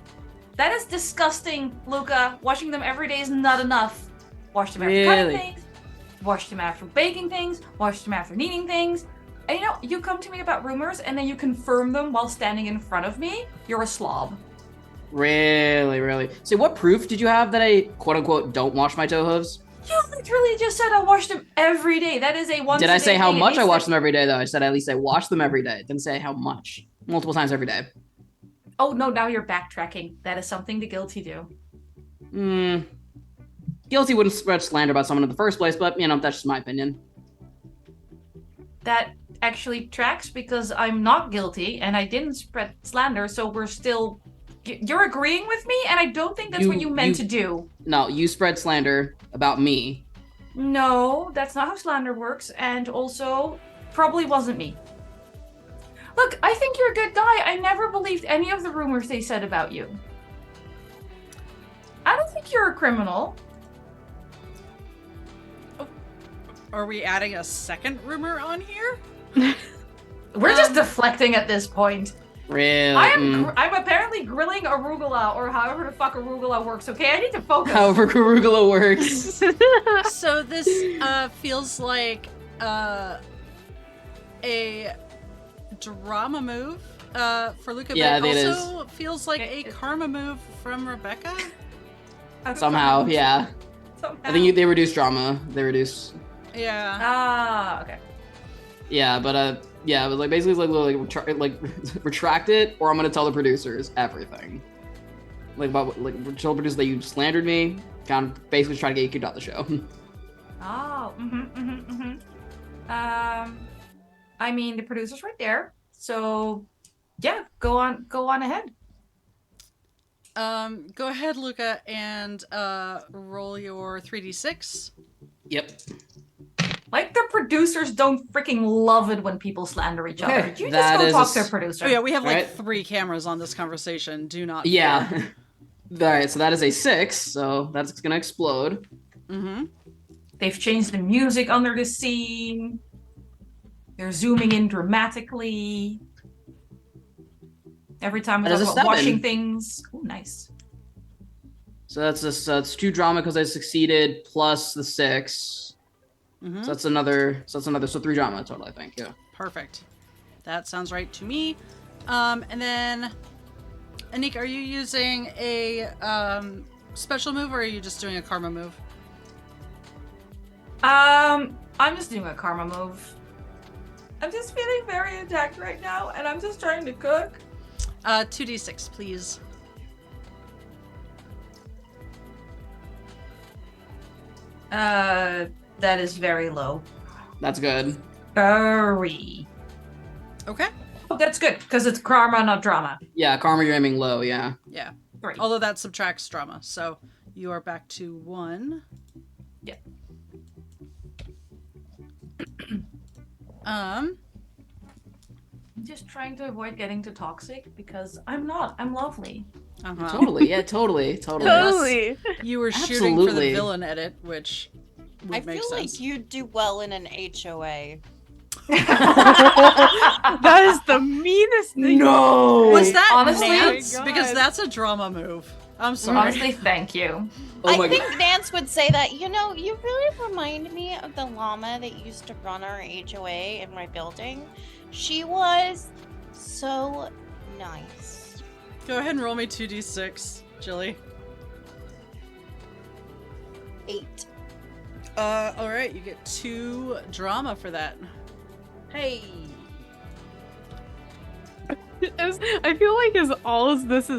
That is disgusting, Luca. Washing them every day is not enough. Wash them after cutting things. Wash them after baking things. Wash them after kneading things. And you come to me about rumors and then you confirm them while standing in front of me. You're a slob. Really, really. So what proof did you have that I, quote unquote, don't wash my toe hooves? You literally just said I wash them every day. That is a once Did a I say day how thing. much I wash them every day, though? I said at least I wash them every day. Didn't say how much. Multiple times every day. Oh, no, now you're backtracking. That is something the guilty do. Guilty wouldn't spread slander about someone in the first place, but, that's just my opinion. That actually tracks because I'm not guilty and I didn't spread slander, so we're still... You're agreeing with me, and I don't think that's what you meant to do. No, you spread slander about me. No, that's not how slander works, and also, probably wasn't me. Look, I think you're a good guy. I never believed any of the rumors they said about you. I don't think you're a criminal. Oh, are we adding a second rumor on here? We're just deflecting at this point. Really? I'm apparently grilling arugula, or however the fuck arugula works, okay? I need to focus. However arugula works. So this feels like a drama move for Luca, Yeah, but it it also feels like a karma move from Rebecca. Somehow, yeah. Somehow. I think they reduce drama. They reduce... Yeah. Ah, okay. Yeah, but like basically retract it, or I'm gonna tell the producers everything. Tell the producers that you slandered me, kind of basically try to get you kicked out the show. Oh, I mean, the producer's right there, so yeah, go on ahead. Go ahead, Luca, and roll your 3d6. Yep. Like the producers don't freaking love it when people slander each other. You just go talk to a producer. Oh yeah, we have like Right? 3 cameras on this conversation. Do not. Yeah. Alright, so that is a 6, so that's gonna explode. Mm-hmm. They've changed the music under the scene. They're zooming in dramatically. Every time we That talk is a about 7. washing things. Oh, nice. So that's 2 drama because I succeeded plus the 6. Mm-hmm. So that's another, so 3 drama total, I think, yeah. Perfect. That sounds right to me. And then, Anniek, are you using a special move, or are you just doing a karma move? I'm just doing a karma move. I'm just feeling very attacked right now, and I'm just trying to cook. 2d6, please. That is very low. That's good. 3. Okay. Oh, that's good, because it's karma, not drama. Yeah, karma, you're aiming low, yeah. Yeah. 3. Although that subtracts drama, so you are back to 1. Yeah. Um. I'm just trying to avoid getting too toxic, because I'm not. I'm lovely. Uh-huh. Totally, yeah, totally. Totally. You were shooting for the Absolutely. villain edit, which would I make feel sense. like you'd do well in an HOA. That is the meanest thing. No! Was that Honestly- Nance? Oh my Because God. that's a drama move. I'm sorry. Honestly, thank you. Oh I my think god. Nance would say that, you know, you really remind me of the llama that used to run our HOA in my building. She was so nice. Go ahead and roll me 2d6, Gilly. 8. Alright, you get 2 drama for that. Hey! I feel like as all of this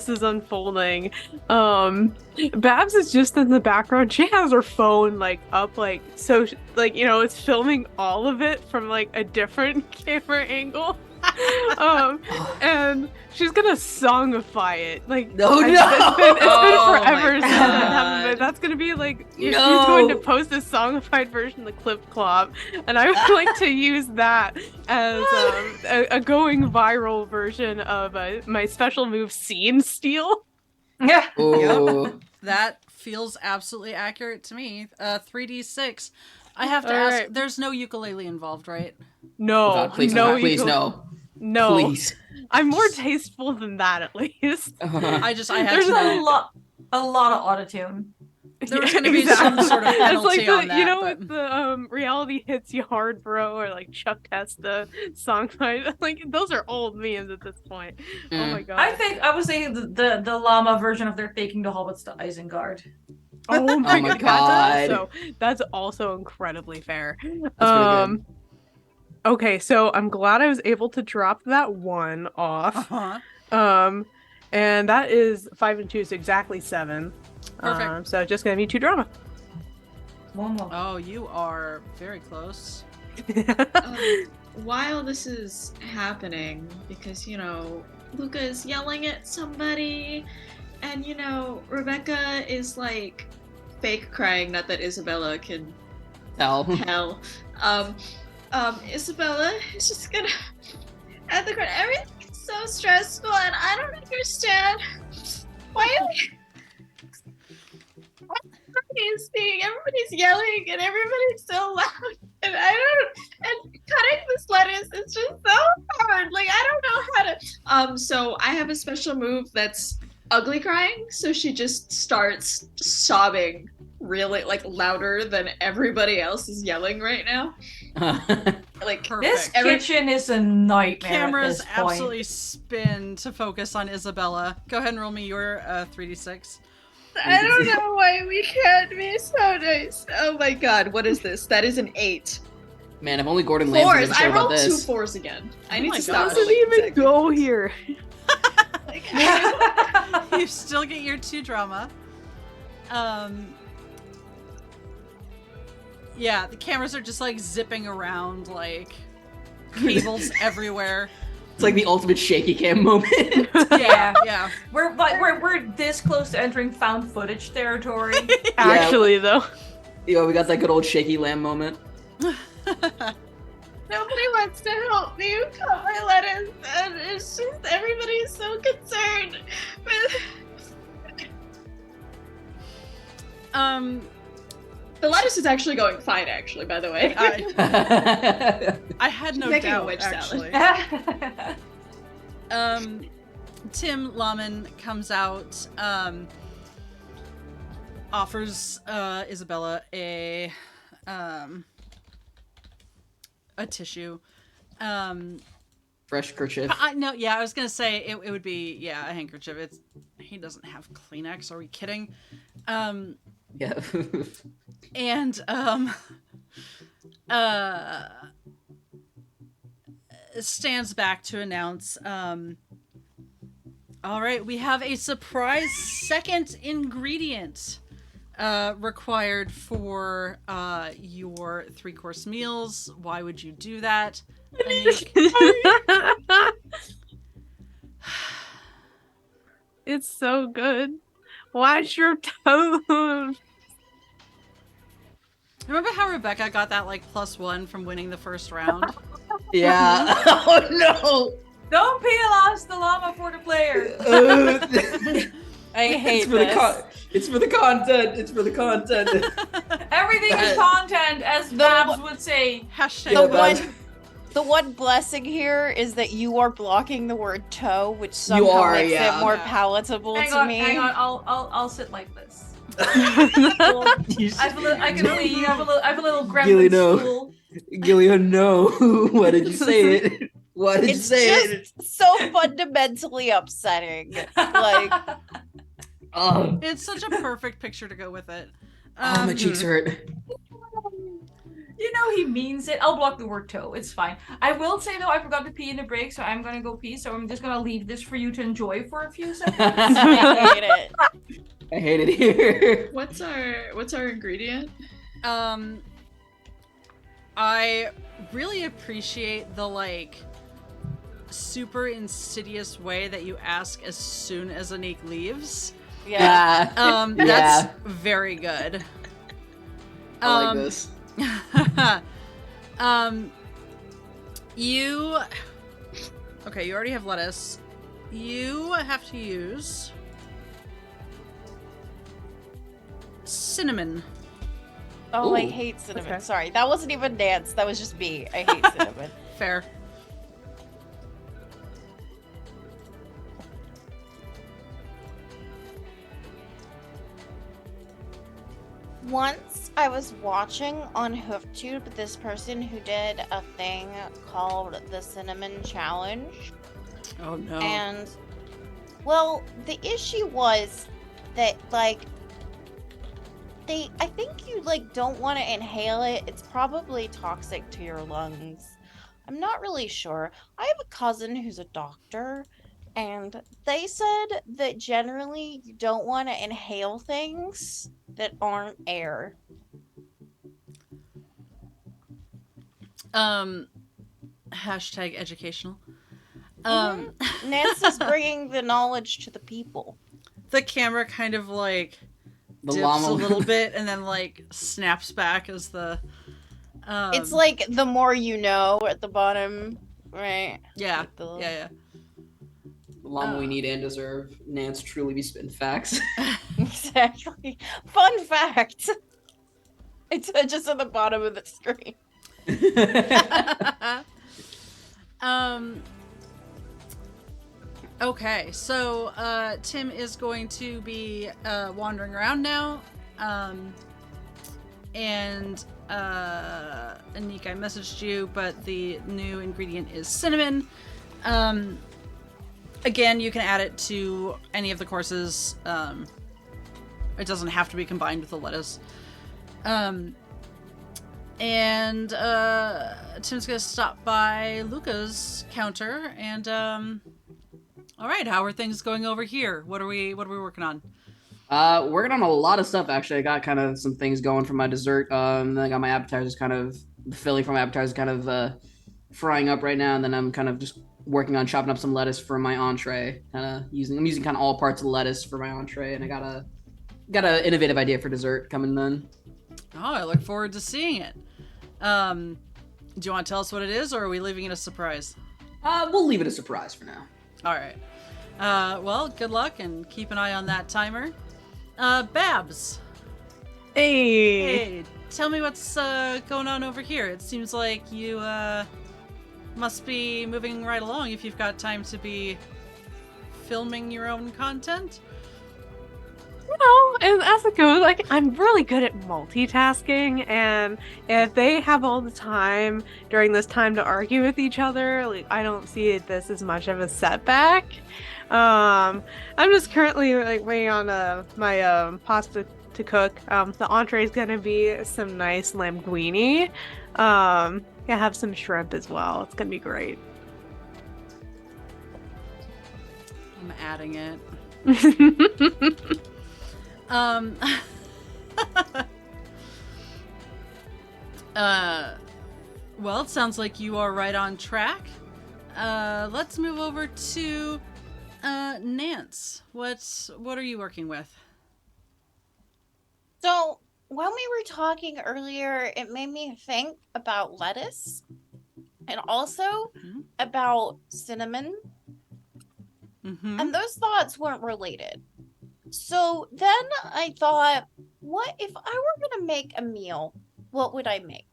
is unfolding, Babs is just in the background. She has her phone like up, like so, like you know, it's filming all of it from like a different camera angle. And she's gonna songify it. Like No, it's no! been Oh my forever since that God. happened, but that's gonna be like she's No. going to post a songified version of the clip clop, and I would like to use that as a going viral version of my special move scene steal. Yeah. Ooh. That feels absolutely accurate to me. 3d6. I have to All ask, right. there's no ukulele involved, right? No, Oh god, please, no, no, please, you- no. no. Please. I'm more tasteful than that, at least. I had There's to know. a lot of autotune. There was going to be some sort of It's penalty like the, on that. you know, but... with the reality hits you hard, bro, or like Chuck Testa song fight. Like those are old memes at this point. Oh Mm. my god. I think I was saying the llama version of their taking the hobbits to Isengard. Oh my, my god. That's also incredibly fair. That's pretty good. Okay, so I'm glad I was able to drop that 1 off. Uh-huh. And that is 5 and 2, so exactly 7. Perfect. So just gonna be 2 drama. One more. Oh, you are very close. While this is happening, because, you know, Luca is yelling at somebody, and, you know, Rebecca is, like, fake crying, not that Isabella can Tell. tell. Isabella is just gonna, at the everything's so stressful, and I don't understand why everybody's yelling and everybody's so loud, and cutting this lettuce is just so hard. Like I don't know how to. So I have a special move that's ugly crying. So she just starts sobbing, really like louder than everybody else is yelling right now. Like Perfect. This kitchen is a nightmare. Cameras at this point. absolutely spin to focus on Isabella. Go ahead and roll me your 3d6. I don't know why we can't be so nice. Oh my god, what is this? That is an 8. Man, if only Gordon Ramsay Fours. didn't I care about rolled 2 this. 4s again. I Oh need my to gosh. stop. Doesn't even go here. Like, You still get your 2 drama. Yeah, the cameras are just like zipping around, like cables everywhere. It's like the ultimate shaky cam moment. Yeah. We're this close to entering found footage territory. Actually, though. Yo, we got that good old shaky lamb moment. nobody wants to help me cut my lettuce, and it's just everybody's so concerned. The lettuce is actually going fine, actually, by the way. I had no Making a doubt, wedge actually. Tim Laman comes out, offers Isabella a tissue. Fresh kerchief. No, yeah, I was gonna say it would be a handkerchief. He doesn't have Kleenex. Are we kidding? Yeah. And stands back to announce, all right, we have a surprise second ingredient required for your 3-course meals. Why would you do that, Anniek? It's so good. Watch your tone. Remember how Rebecca got that like +1 from winning the first round? Yeah. Oh no. Don't penalize the llama for the player. I hate It's for this. it's for the content. It's for the content. Everything is content, as Babs would say. Hashtag The one blessing here is that you are blocking the word toe, which somehow are, makes yeah. it more palatable to me. Hang on, I'll sit like this. I have a little gremlin Gilly, no. stool. Gilly, no. Why did you say it? Why did you say it? It's so fundamentally upsetting. Like, Oh, It's such a perfect picture to go with it. my cheeks hurt. You know he means it. I'll block the word toe. It's fine. I will say though, I forgot to pee in the break, so I'm gonna go pee. So I'm just gonna leave this for you to enjoy for a few seconds. I hate it. I hate it here. What's our ingredient? I really appreciate the like super insidious way that you ask as soon as Anniek leaves. Yeah. That's very good. I like this. You okay, you already have lettuce. You have to use cinnamon. Oh, I Ooh. hate cinnamon. Okay. Sorry, that wasn't even dance. That was just me. I hate cinnamon. Fair. Once I was watching on HoofTube this person who did a thing called the Cinnamon Challenge. Oh no. And, well, the issue was that, like, I think you, like, don't want to inhale it. It's probably toxic to your lungs. I'm not really sure. I have a cousin who's a doctor, and they said that generally you don't want to inhale things that aren't air. Hashtag educational. Nancy's bringing the knowledge to the people. The camera kind of like The dips llama a little bit and then like snaps back as the It's like the more you know at the bottom, right? yeah, Like the- yeah. The llama we need and deserve. Nance truly be spitting facts. Exactly. Fun fact. It's just at the bottom of the screen. Okay, so Tim is going to be wandering around now. And Anniek, I messaged you, but the new ingredient is cinnamon. Again, you can add it to any of the courses. It doesn't have to be combined with the lettuce. And Tim's gonna stop by Luca's counter and all right, how are things going over here? What are we working on? Working on a lot of stuff actually. I got kind of some things going for my dessert. Then I got my appetizers kind of the filling from my appetizers kind of frying up right now, and then I'm kind of just working on chopping up some lettuce for my entree. I'm using kind of all parts of the lettuce for my entree, and I got a innovative idea for dessert coming then. Oh, I look forward to seeing it. Do you want to tell us what it is, or are we leaving it a surprise? We'll leave it a surprise for now. All right. Well, good luck and keep an eye on that timer. Babs, Hey, tell me what's going on over here. It seems like you must be moving right along if you've got time to be filming your own content. You know, and as it goes, like, I'm really good at multitasking, and if they have all the time during this time to argue with each other, like, I don't see this as much of a setback. I'm just currently like waiting on my pasta to cook. The entree is gonna be some nice linguine. I have some shrimp as well. It's gonna be great. I'm adding it. Well, it sounds like you are right on track. Let's move over to Nance. What are you working with? So, when we were talking earlier, it made me think about lettuce and also about cinnamon. Mm-hmm. And those thoughts weren't related. So then I thought, what if I were going to make a meal? What would I make?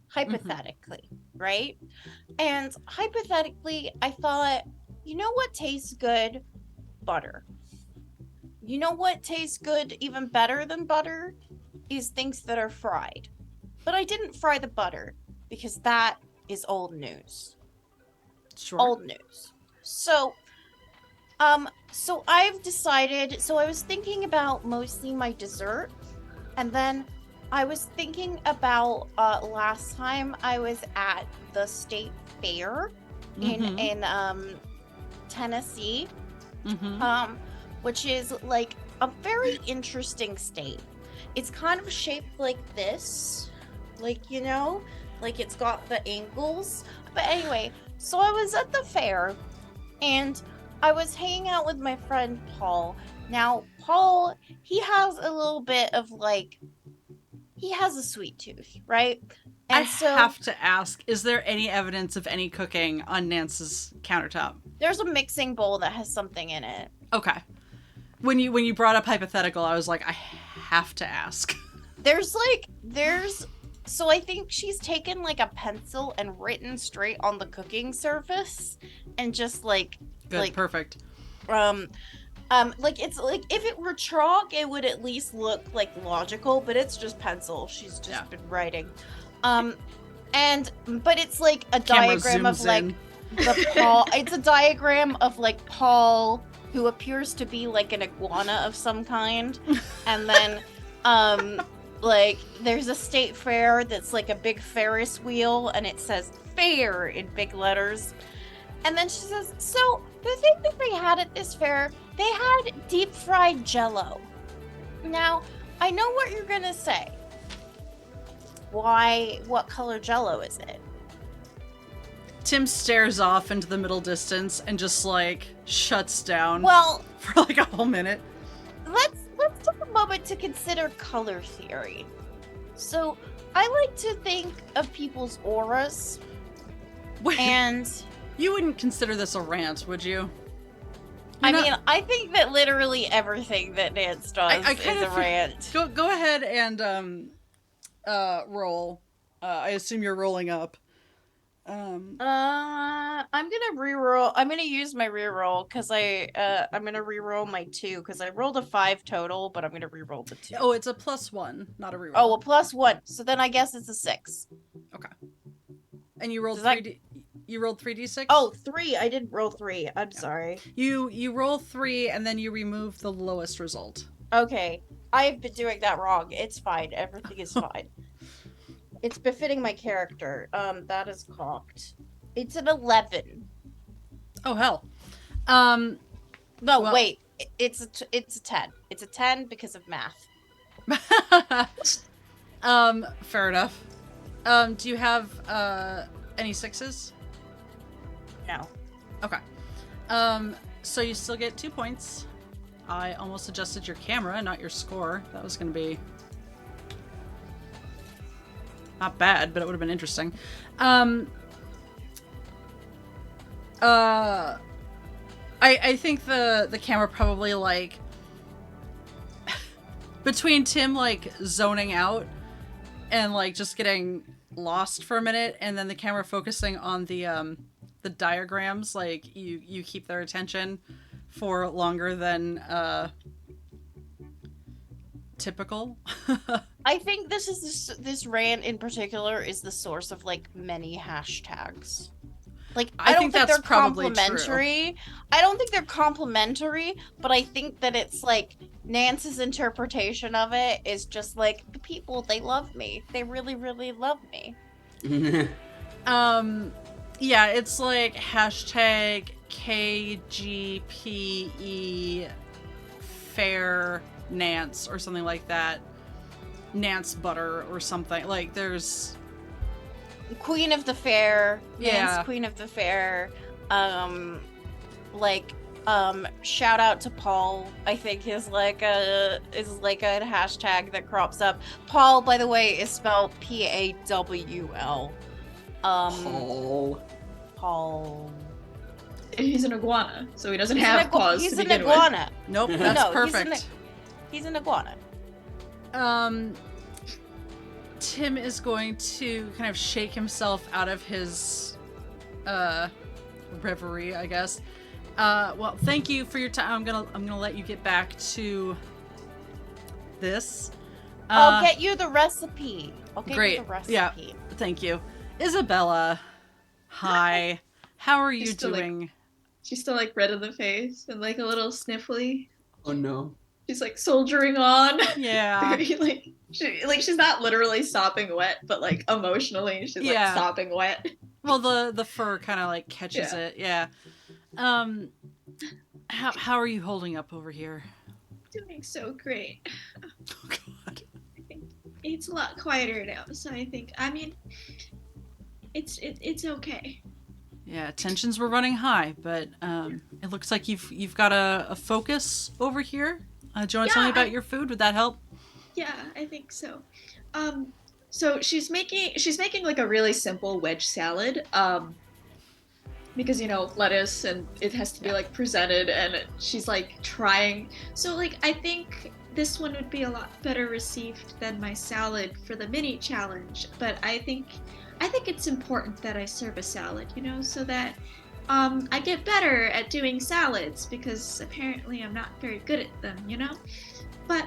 Hypothetically, right? And hypothetically, I thought, you know what tastes good? Butter. You know what tastes good even better than butter? Is things that are fried. But I didn't fry the butter because that is old news. Sure. Old news. So I've decided, so I was thinking about mostly my dessert, and then I was thinking about last time I was at the state fair in Tennessee, which is like a very interesting state. It's kind of shaped like this, like, you know, like it's got the angles. But anyway, so I was at the fair, and I was hanging out with my friend Paul. Now, Paul, he has a little bit of like, he has a sweet tooth, right? And I have to ask, is there any evidence of any cooking on Nance's countertop? There's a mixing bowl that has something in it. Okay. When you brought up hypothetical, I was like, I have to ask. So I think she's taken like a pencil and written straight on the cooking surface and just like Good, like perfect. Like it's like if it were chalk, it would at least look like logical, but it's just pencil. She's just been writing. But it's like a diagram of like the Paul. It's a diagram of like Paul, who appears to be like an iguana of some kind, and then like there's a state fair that's like a big Ferris wheel, and it says fair in big letters. And then she says, so the thing that they had at this fair, they had deep fried Jello. Now, I know what you're gonna say. Why? What color Jello is it? Tim stares off into the middle distance and just like shuts down. Well, for like a whole minute. Let's take a moment to consider color theory. So I like to think of people's auras. Wait, and you wouldn't consider this a rant, would you? I mean, I think that literally everything that Nance does is a rant. Go ahead and roll. I assume you're rolling up. I'm gonna reroll. I'm gonna use my reroll because I'm gonna reroll my 2 because I rolled a 5 total, but I'm gonna reroll the 2. Oh, it's a +1, not a reroll. Oh, a +1. So then I guess it's a 6. Okay. And you rolled 3D. You rolled 3d6? Oh, 3. I didn't roll 3. I'm sorry. You roll 3 and then you remove the lowest result. Okay. I've been doing that wrong. It's fine. Everything is fine. It's befitting my character. That is cocked. It's an 11. Oh hell. No, well, wait. It's a 10. It's a 10 because of math. Fair enough. Do you have any 6s? No. Okay. So you still get 2 points. I almost adjusted your camera, not your score. That was going to be not bad, but it would have been interesting. I think the camera probably like between Tim like zoning out and like just getting lost for a minute, and then the camera focusing on the diagrams, like you keep their attention for longer than typical. I think this rant in particular is the source of like many hashtags. Like I don't think that's they're probably complimentary. I don't think they're complimentary, but I think that it's like Nance's interpretation of it is just like the people, they love me. They really, really love me. Yeah, it's like hashtag KGPE fair Nance or something like that. Nance butter or something. Like there's Queen of the Fair. Yeah. Nance, Queen of the Fair. Shout out to Paul, I think is like a hashtag that crops up. Paul, by the way, is spelled Pawl. Paul. He's an iguana, so he doesn't have paws He's to an begin iguana. Nope, that's No, perfect. He's an iguana. Tim is going to kind of shake himself out of his reverie, I guess. Well, thank you for your time. I'm gonna let you get back to this. I'll get you the recipe. Great. Yeah, thank you. Isabella, hi. How are you doing? She's still like red in the face and like a little sniffly. Oh no. She's like soldiering on. Yeah. Very, she's not literally sopping wet, but like emotionally she's like sopping wet. Well, the fur kind of like catches it. Yeah. How are you holding up over here? Doing so great. Oh God. I think it's a lot quieter now, so I think it's okay. Yeah, tensions were running high, but it looks like you've got a focus over here. Do you want to tell me about your food? Would that help? Yeah, I think so. So she's making like a really simple wedge salad. Because lettuce and it has to be like presented, and she's like trying. So like I think this one would be a lot better received than my salad for the mini challenge. But I think it's important that I serve a salad, so that I get better at doing salads, because apparently I'm not very good at them, But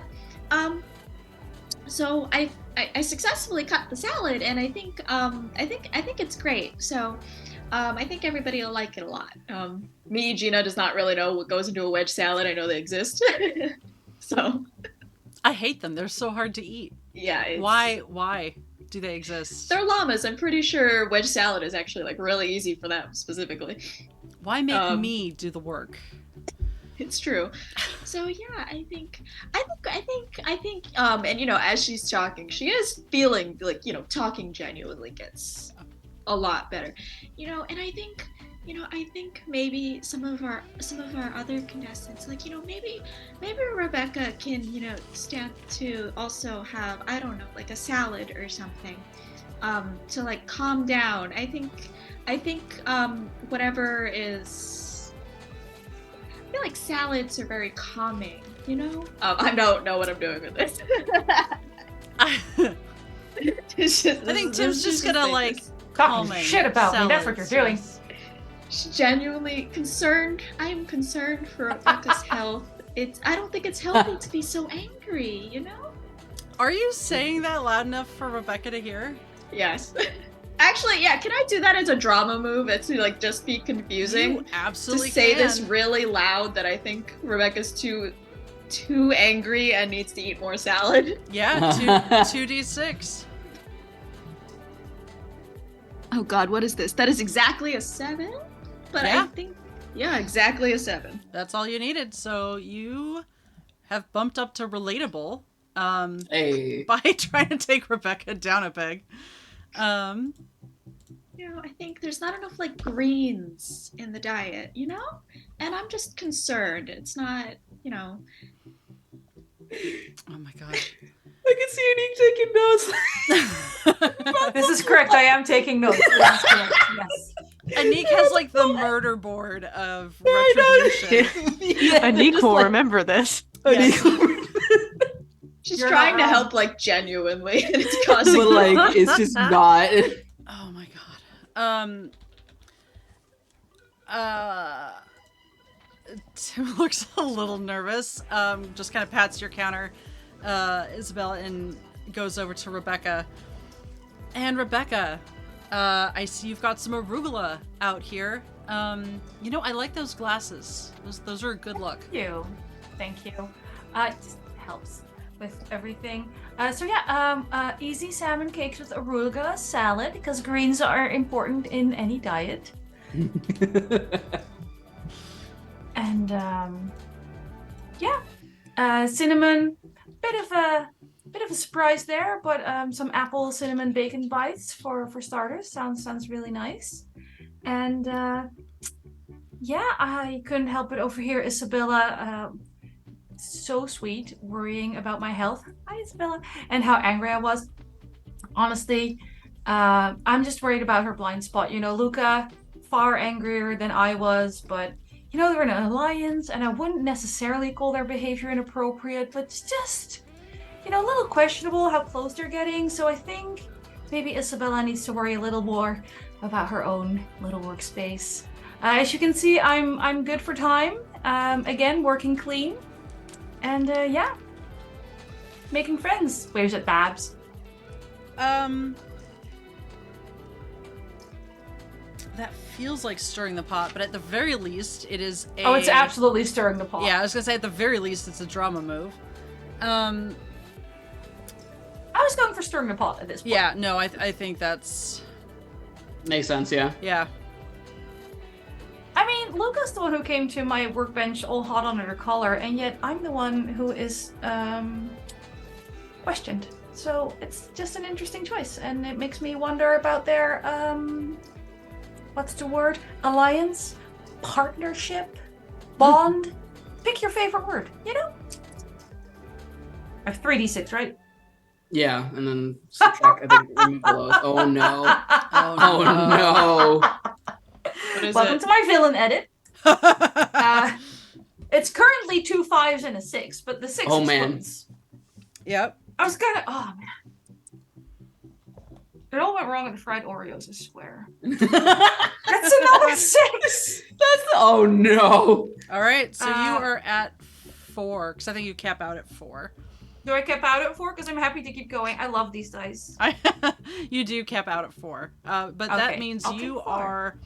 so I successfully cut the salad, and I think it's great. So I think everybody will like it a lot. Me, Gena, does not really know what goes into a wedge salad. I know they exist. So I hate them. They're so hard to eat. Yeah. Why do they exist? They're llamas. I'm pretty sure wedge salad is actually like really easy for them specifically. Why make me do the work? It's true. So yeah, I think, and as she's talking, she is feeling like, talking genuinely gets a lot better, and I think maybe some of our other contestants, like, maybe Rebecca can, stand to also have, I don't know, like a salad or something, to like calm down. I think whatever is, I feel like salads are very calming, I don't know what I'm doing with this. I think Tim's just gonna like talking shit about me. That's what you're doing. She's genuinely concerned. I am concerned for Rebecca's health. I don't think it's healthy to be so angry, Are you saying that loud enough for Rebecca to hear? Yes. Actually, yeah, can I do that as a drama move? It's to like just be confusing. You absolutely to say can. this really loud that I think Rebecca's too angry and needs to eat more salad. Yeah, 2d6. Oh God, what is this? That is exactly a 7? But yeah. I think, exactly a 7. That's all you needed. So you have bumped up to relatable by trying to take Rebecca down a peg. I think there's not enough like greens in the diet, and I'm just concerned. It's not, Oh my God. I can see Anniek taking notes. This is correct. I am taking notes. Yes. Anniek has like the murder board of retribution. Anniek will remember this. Yes. She's You're trying not to wrong. help, like, genuinely, and it's causing. But like, it's just not. Oh my god. Tim looks a little nervous. Just kind of pats your counter, Isabella, and goes over to Rebecca. And Rebecca, I see you've got some arugula out here. You know, I like those glasses. Those are a good look. Thank you. It just helps with everything. Easy salmon cakes with arugula salad, because greens are important in any diet. And cinnamon, bit of a surprise there, but some apple cinnamon bacon bites for starters. Sounds really nice. And I couldn't help but overhear Isabella, so sweet, worrying about my health. Hi, Isabella, and how angry I was. Honestly, I'm just worried about her blind spot. You know, Luca, far angrier than I was, but you know, they're in an alliance, and I wouldn't necessarily call their behavior inappropriate, but it's just, you know, a little questionable how close they're getting. So I think maybe Isabella needs to worry a little more about her own little workspace. As you can see, I'm good for time. Again, working clean, and making friends. Waves at Babs. That feels like stirring the pot, but at the very least, it is a... Oh, it's absolutely stirring the pot. Yeah, I was gonna say at the very least, it's a drama move. I was going for stirring the pot at this point. Yeah, no, I think that's... Makes sense, yeah. Yeah. I mean, Luca's the one who came to my workbench all hot under the collar, and yet I'm the one who is questioned. So it's just an interesting choice, and it makes me wonder about their what's the word? Alliance? Partnership? Bond? Pick your favorite word, you know? I have 3d6, right? Yeah, and then subtract, I think, remove below. Oh no. Oh no. What is Welcome it? to my villain edit. It's currently 2 5s and a 6, but the 6 Oh, man. explodes. Yep. I was gonna. Oh man. It all went wrong with the fried Oreos, I swear. That's another 6! Oh no. All right, so you are at 4, because I think you cap out at 4. Do I cap out at 4? Because I'm happy to keep going. I love these dice. You do cap out at 4, but that Okay, means I'll you take 4. are...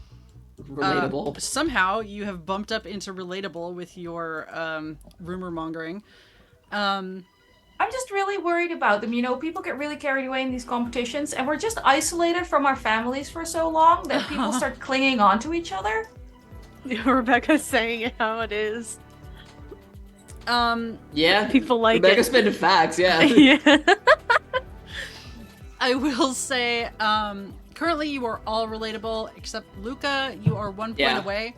Relatable. Somehow you have bumped up into relatable with your rumor mongering. I'm just really worried about them. You know, people get really carried away in these competitions, and we're just isolated from our families for so long that people start clinging on to each other. Rebecca's saying it how it is. Yeah. People like Rebecca's it. spitting facts, yeah. Yeah. I will say, currently you are all relatable, except Luca, you are 1 point away.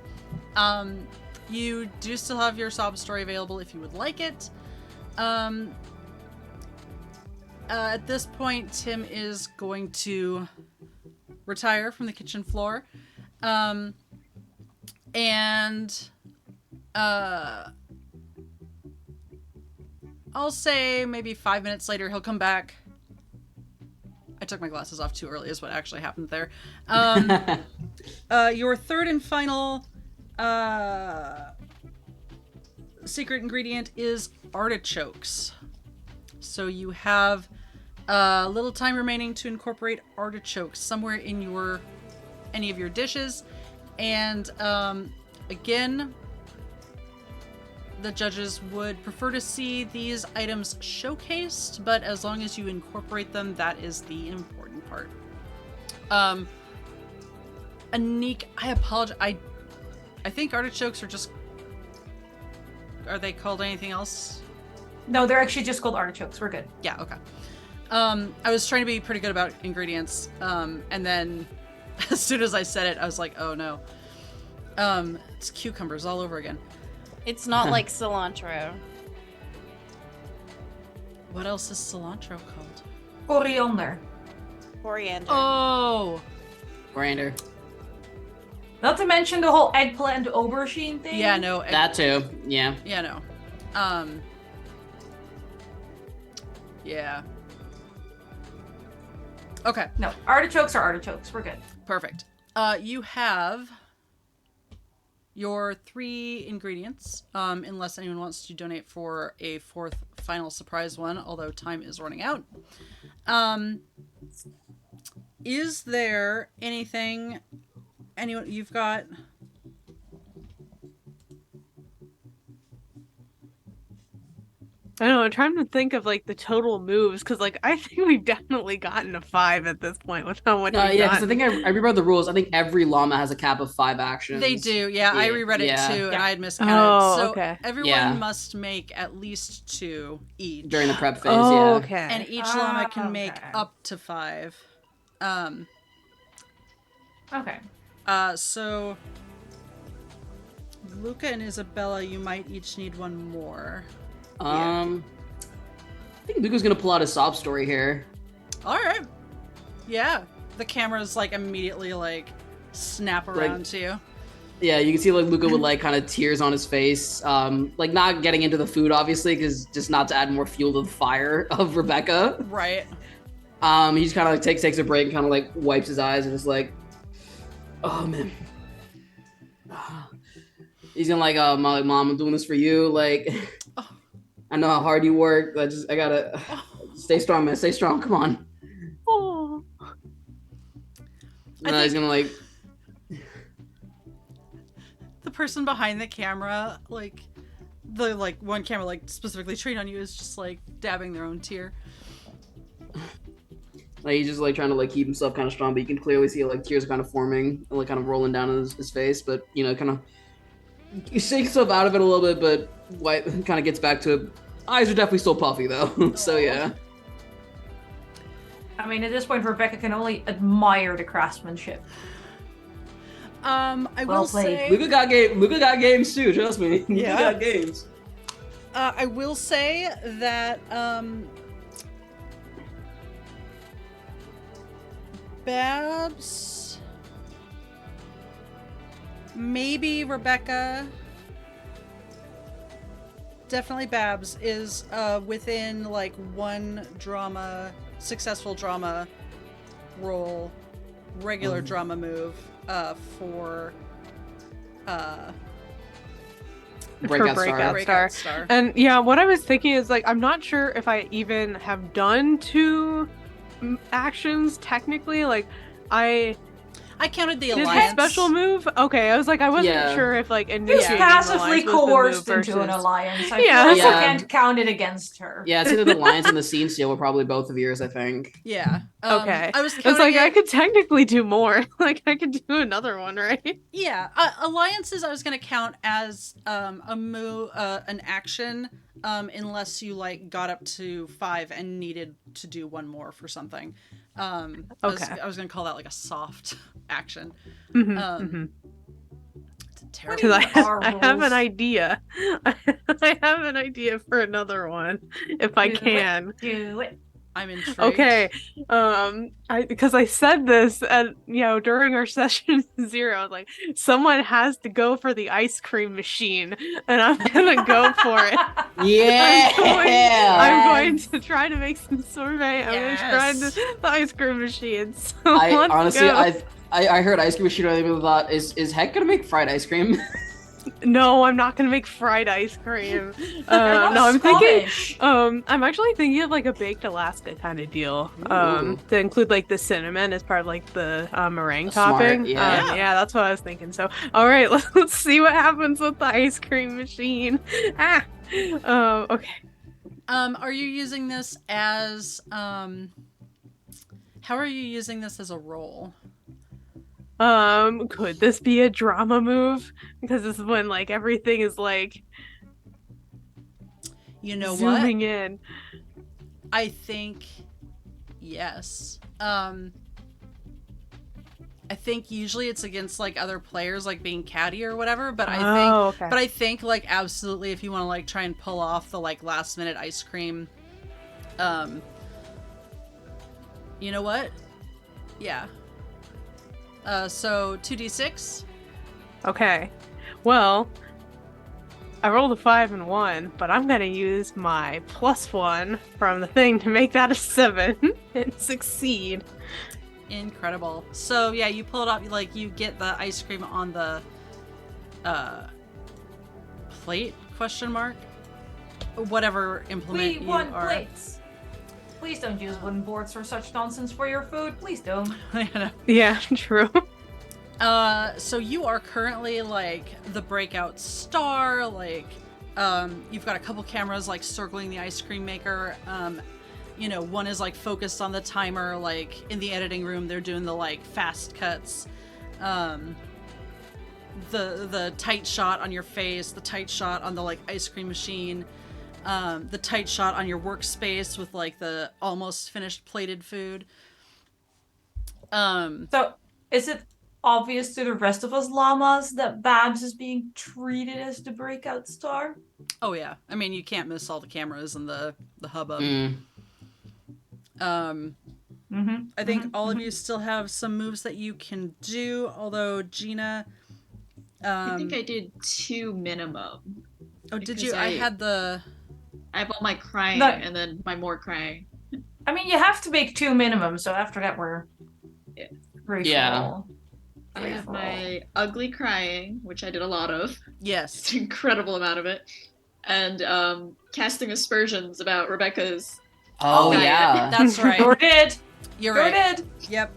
You do still have your sob story available if you would like it. At this point, Tim is going to retire from the kitchen floor. I'll say maybe 5 minutes later he'll come back. I took my glasses off too early is what actually happened there. Your third and final secret ingredient is artichokes. So you have a little time remaining to incorporate artichokes somewhere in any of your dishes. And again, the judges would prefer to see these items showcased, but as long as you incorporate them, that is the important part. Anniek, I apologize. I think artichokes are they called anything else? No, they're actually just called artichokes. We're good. Yeah, okay. I was trying to be pretty good about ingredients, and then as soon as I said it, I was like, oh no. It's cucumbers all over again. It's not like cilantro. What else is cilantro called? Coriander. Coriander. Oh! Grander. Not to mention the whole eggplant aubergine thing. Yeah, no. That too, yeah. Yeah, no. Yeah. Okay. No, artichokes are artichokes. We're good. Perfect. You have your 3 ingredients, unless anyone wants to donate for a 4th final surprise one, although time is running out. Is there anything anyone you've got? I don't know, I'm trying to think of like the total moves because like I think we've definitely gotten a 5 at this point with how much we've Yeah, because I gotten. think I reread the rules. I think every llama has a cap of 5 actions. They do, yeah. I reread it too, and I had miscounted. Oh, so okay. everyone must make at least 2 each during the prep phase. Oh, yeah. okay. and each llama can make up to 5. Okay. So Luca and Isabella, you might each need 1 more. I think Luca's gonna pull out a sob story here. All right. Yeah. The cameras like immediately like snap around to you. Yeah, you can see like Luca with like kind of tears on his face, like not getting into the food obviously, because just not to add more fuel to the fire of Rebecca. Right. He just kind of like takes a break and kind of like wipes his eyes and just like, oh man. He's gonna like, Mom, I'm doing this for you. Like, I know how hard you work. I gotta stay strong, man. Stay strong. Come on. Oh. And he's gonna like. The person behind the camera, like the like one camera like specifically trained on you, is just like dabbing their own tear. Like he's just like trying to like keep himself kind of strong, but you can clearly see like tears are kind of forming and like kind of rolling down his face. But you know, kind of he shakes himself out of it a little bit, but White kind of gets back to it. Eyes are definitely still puffy though. So yeah. I mean, at this point, Rebecca can only admire the craftsmanship. I will say Luca got games too. Trust me. Yeah. Luca got games. I will say that Babs, maybe Rebecca, definitely Babs is within like 1 successful drama roll, regular drama move for Breakout Star. And yeah, what I was thinking is like I'm not sure if I even have done 2 actions technically. Like I counted the did alliance. the special move. Okay, I was like I wasn't sure if like He was initiating passively an alliance was the move coerced into an versus- alliance. I Yeah. feel like Yeah. I can't count it against her. Yeah, it's either the Lions and the Scene Steal were probably both of yours, I think. Yeah. Okay. I was It's counting like it. I could technically do more. Like I could do another one, right? Yeah, alliances I was gonna count as a move, an action, unless you like got up to 5 and needed to do 1 more for something. I was gonna call that like a soft action. Mm-hmm, It's a terrible. Because I have an idea. I have an idea for another one if I can. Do it. I'm intrigued. Okay, because I said this at during our session 0, I was like, someone has to go for the ice cream machine, and I'm gonna go for it. Yeah, I'm going to try to make some sorbet. I'm gonna try the ice cream machine. So I let's honestly, go. I heard ice cream machine. I even thought, is Heck gonna make fried ice cream? No, I'm not gonna make fried ice cream. No, I'm thinking. I'm actually thinking of like a baked Alaska kind of deal. To include like the cinnamon as part of like the meringue topping. Yeah, that's what I was thinking. So, all right, let's see what happens with the ice cream machine. Okay. Are you using this as how are you using this as a role? Could this be a drama move? Because this is when like everything is like zooming in. I think yes. I think usually it's against like other players like being catty or whatever, but I think like absolutely if you want to like try and pull off the like last minute ice cream you know what? Yeah. So 2d6. Okay. Well, I rolled a 5 and 1, but I'm gonna use my +1 from the thing to make that a 7 and succeed. Incredible. So yeah, you pull it up, like you get the ice cream on the plate, question mark? Whatever implement We you want are. plates. Please don't use wooden boards for such nonsense for your food. Please don't. I know. Yeah, true. So you are currently like the breakout star, like you've got a couple cameras like circling the ice cream maker. You know, one is like focused on the timer, like in the editing room they're doing the like fast cuts. The tight shot on your face, the tight shot on the like ice cream machine, the tight shot on your workspace with like the almost finished plated food. So, is it obvious to the rest of us llamas that Babs is being treated as the breakout star? Oh yeah, I mean you can't miss all the cameras and the hubbub. I think all of you still have some moves that you can do, although Gena, I think I did 2 minimum. Oh, did because you? I had the. I have all my crying No. and then my more crying. I mean, you have to make 2 minimum, so after that we're free for Yeah. all. I have my ugly crying, which I did a lot of. Yes. It's an incredible amount of it. And casting aspersions about Rebecca's Oh, diet. yeah. That's right. Sure did. You're Sure right. did. Yep.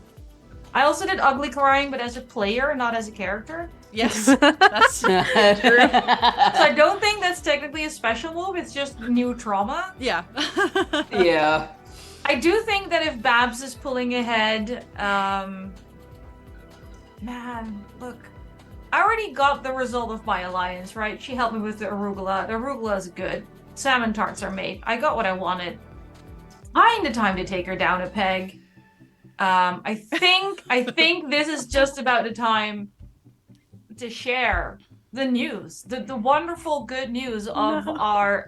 I also did ugly crying, but as a player, not as a character. Yes. That's So I don't think that's technically a special move. It's just new trauma. yeah. Yeah. I do think that if Babs is pulling ahead, man, look, I already got the result of my alliance, right? She helped me with the arugula. The arugula is good. Salmon tarts are made. I got what I wanted. Kinda time to take her down a peg. I think this is just about the time to share the news, the wonderful good news of our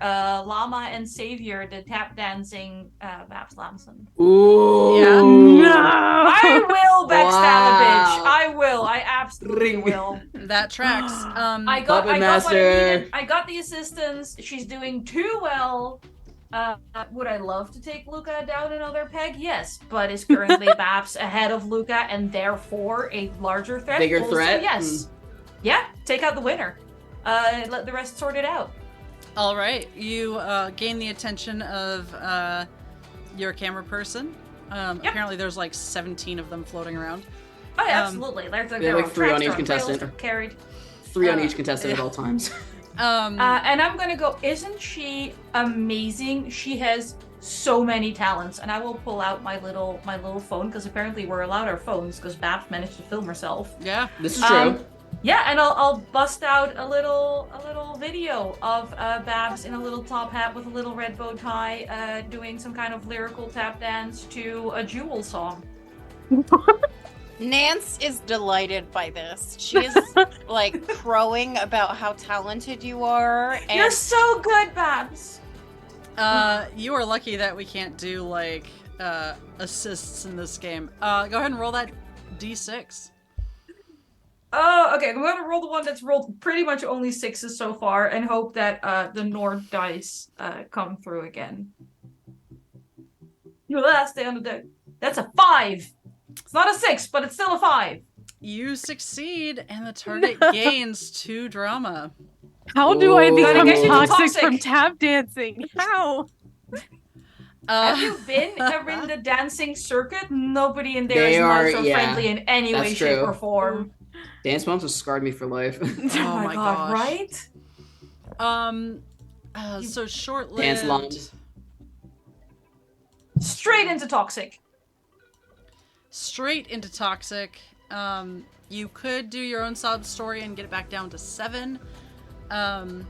llama and savior, the tap dancing Babs Lamson. Ooh. Yeah. No! I will backstab a bitch. Wow. I will. I absolutely Ring. will. That tracks. I got Puppet what I Master. needed. I got the assistance. She's doing too well. Would I love to take Luca down another peg? Yes, but is currently Babs ahead of Luca and therefore a larger threat? Bigger Also, threat? yes. Yeah, take out the winner. Let the rest sort it out. All right. You gain the attention of your camera person. Apparently, there's like 17 of them floating around. Oh, yeah, absolutely. There's They have, like, 3 on each contestant. Carried. 3 on each contestant at all times. And I'm gonna go, isn't she amazing? She has so many talents, and I will pull out my little phone, because apparently we're allowed our phones, because Babs managed to film herself. Yeah. This is true. Yeah, and I'll bust out a little video of Babs in a little top hat with a little red bow tie, doing some kind of lyrical tap dance to a Jewel song. Nance is delighted by this. She is like crowing about how talented you are. And You're so good, Babs. You are lucky that we can't do like assists in this game. Go ahead and roll that d6. Oh, okay. I'm going to roll the one that's rolled pretty much only 6s so far, and hope that the Nord dice come through again. Stay on the deck. That's a 5. It's not a 6, but it's still a 5. You succeed, and the target gains 2 drama. How do I Ooh. become Gotta get you to toxic toxic. from tap dancing? How? Have you been in the dancing circuit? Nobody in there They is nice are- or yeah, friendly in any way, that's shape, true. or form. Dance moms have scarred me for life. Oh my god, gosh. right? So short-lived. Dance moms. Straight into toxic. Straight into toxic. You could do your own sub story and get it back down to 7. But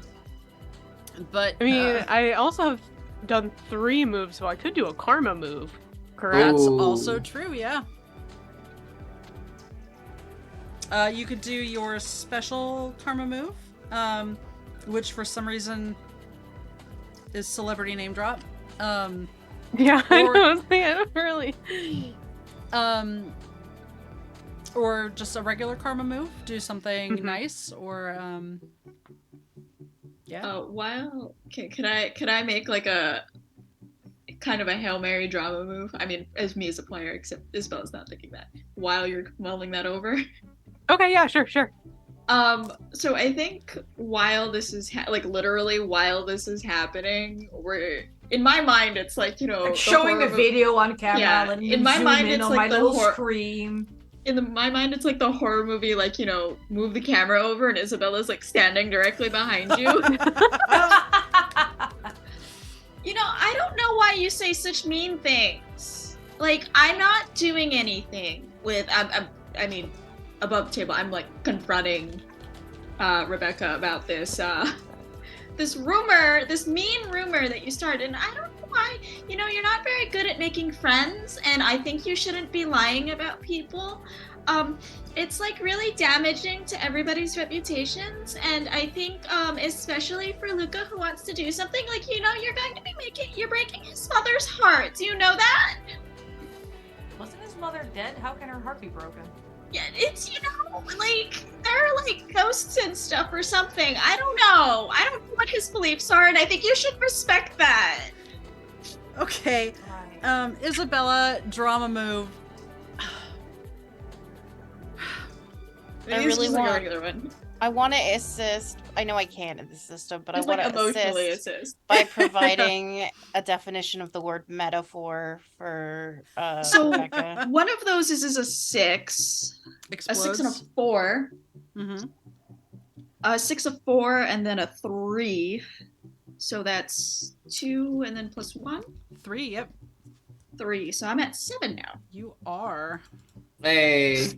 I mean, I also have done 3 moves, so I could do a karma move. Correct? that's Ooh. also true, yeah. You could do your special karma move, which for some reason is celebrity name drop. Yeah, I or- know. I was like, I don't really. Or just a regular karma move. Do something nice, or Yeah. While could I make like a kind of a Hail Mary drama move? I mean, as me as a player, except Isabella's not thinking that. While you're mulling that over. Okay, yeah, sure. So I think while this is literally while this is happening, we're in my mind it's like, you know, Like showing the video on camera, Yeah, and in my zoom mind in it's on like my the little scream. My mind it's like the horror movie, like, you know, move the camera over and Isabella's like standing directly behind you. You know, I don't know why you say such mean things. Like, I'm not doing anything with I mean, above the table, I'm like confronting Rebecca about this this rumor, this mean rumor that you started, and I don't know why. You know, you're not very good at making friends, and I think you shouldn't be lying about people. It's like really damaging to everybody's reputations, and I think especially for Luca, who wants to do something, like, you know, you're breaking his mother's heart. Do you know that? Wasn't his mother dead? How can her heart be broken? Yeah, it's, you know, like, there are like ghosts and stuff or something. I don't know. I don't know what his beliefs are, and I think you should respect that. Okay. Isabella, drama move. I really want a regular one. I want to assist. I know I can't in the system, but It's I want like to emotionally assist by providing a definition of the word metaphor for So Rebecca. one of those is a 6. Explodes. A 6 and a 4. Mm-hmm. A 6, a 4, and then a 3. So that's 2 and then plus 1? 3, yep. 3. So I'm at 7 now. You are. Hey.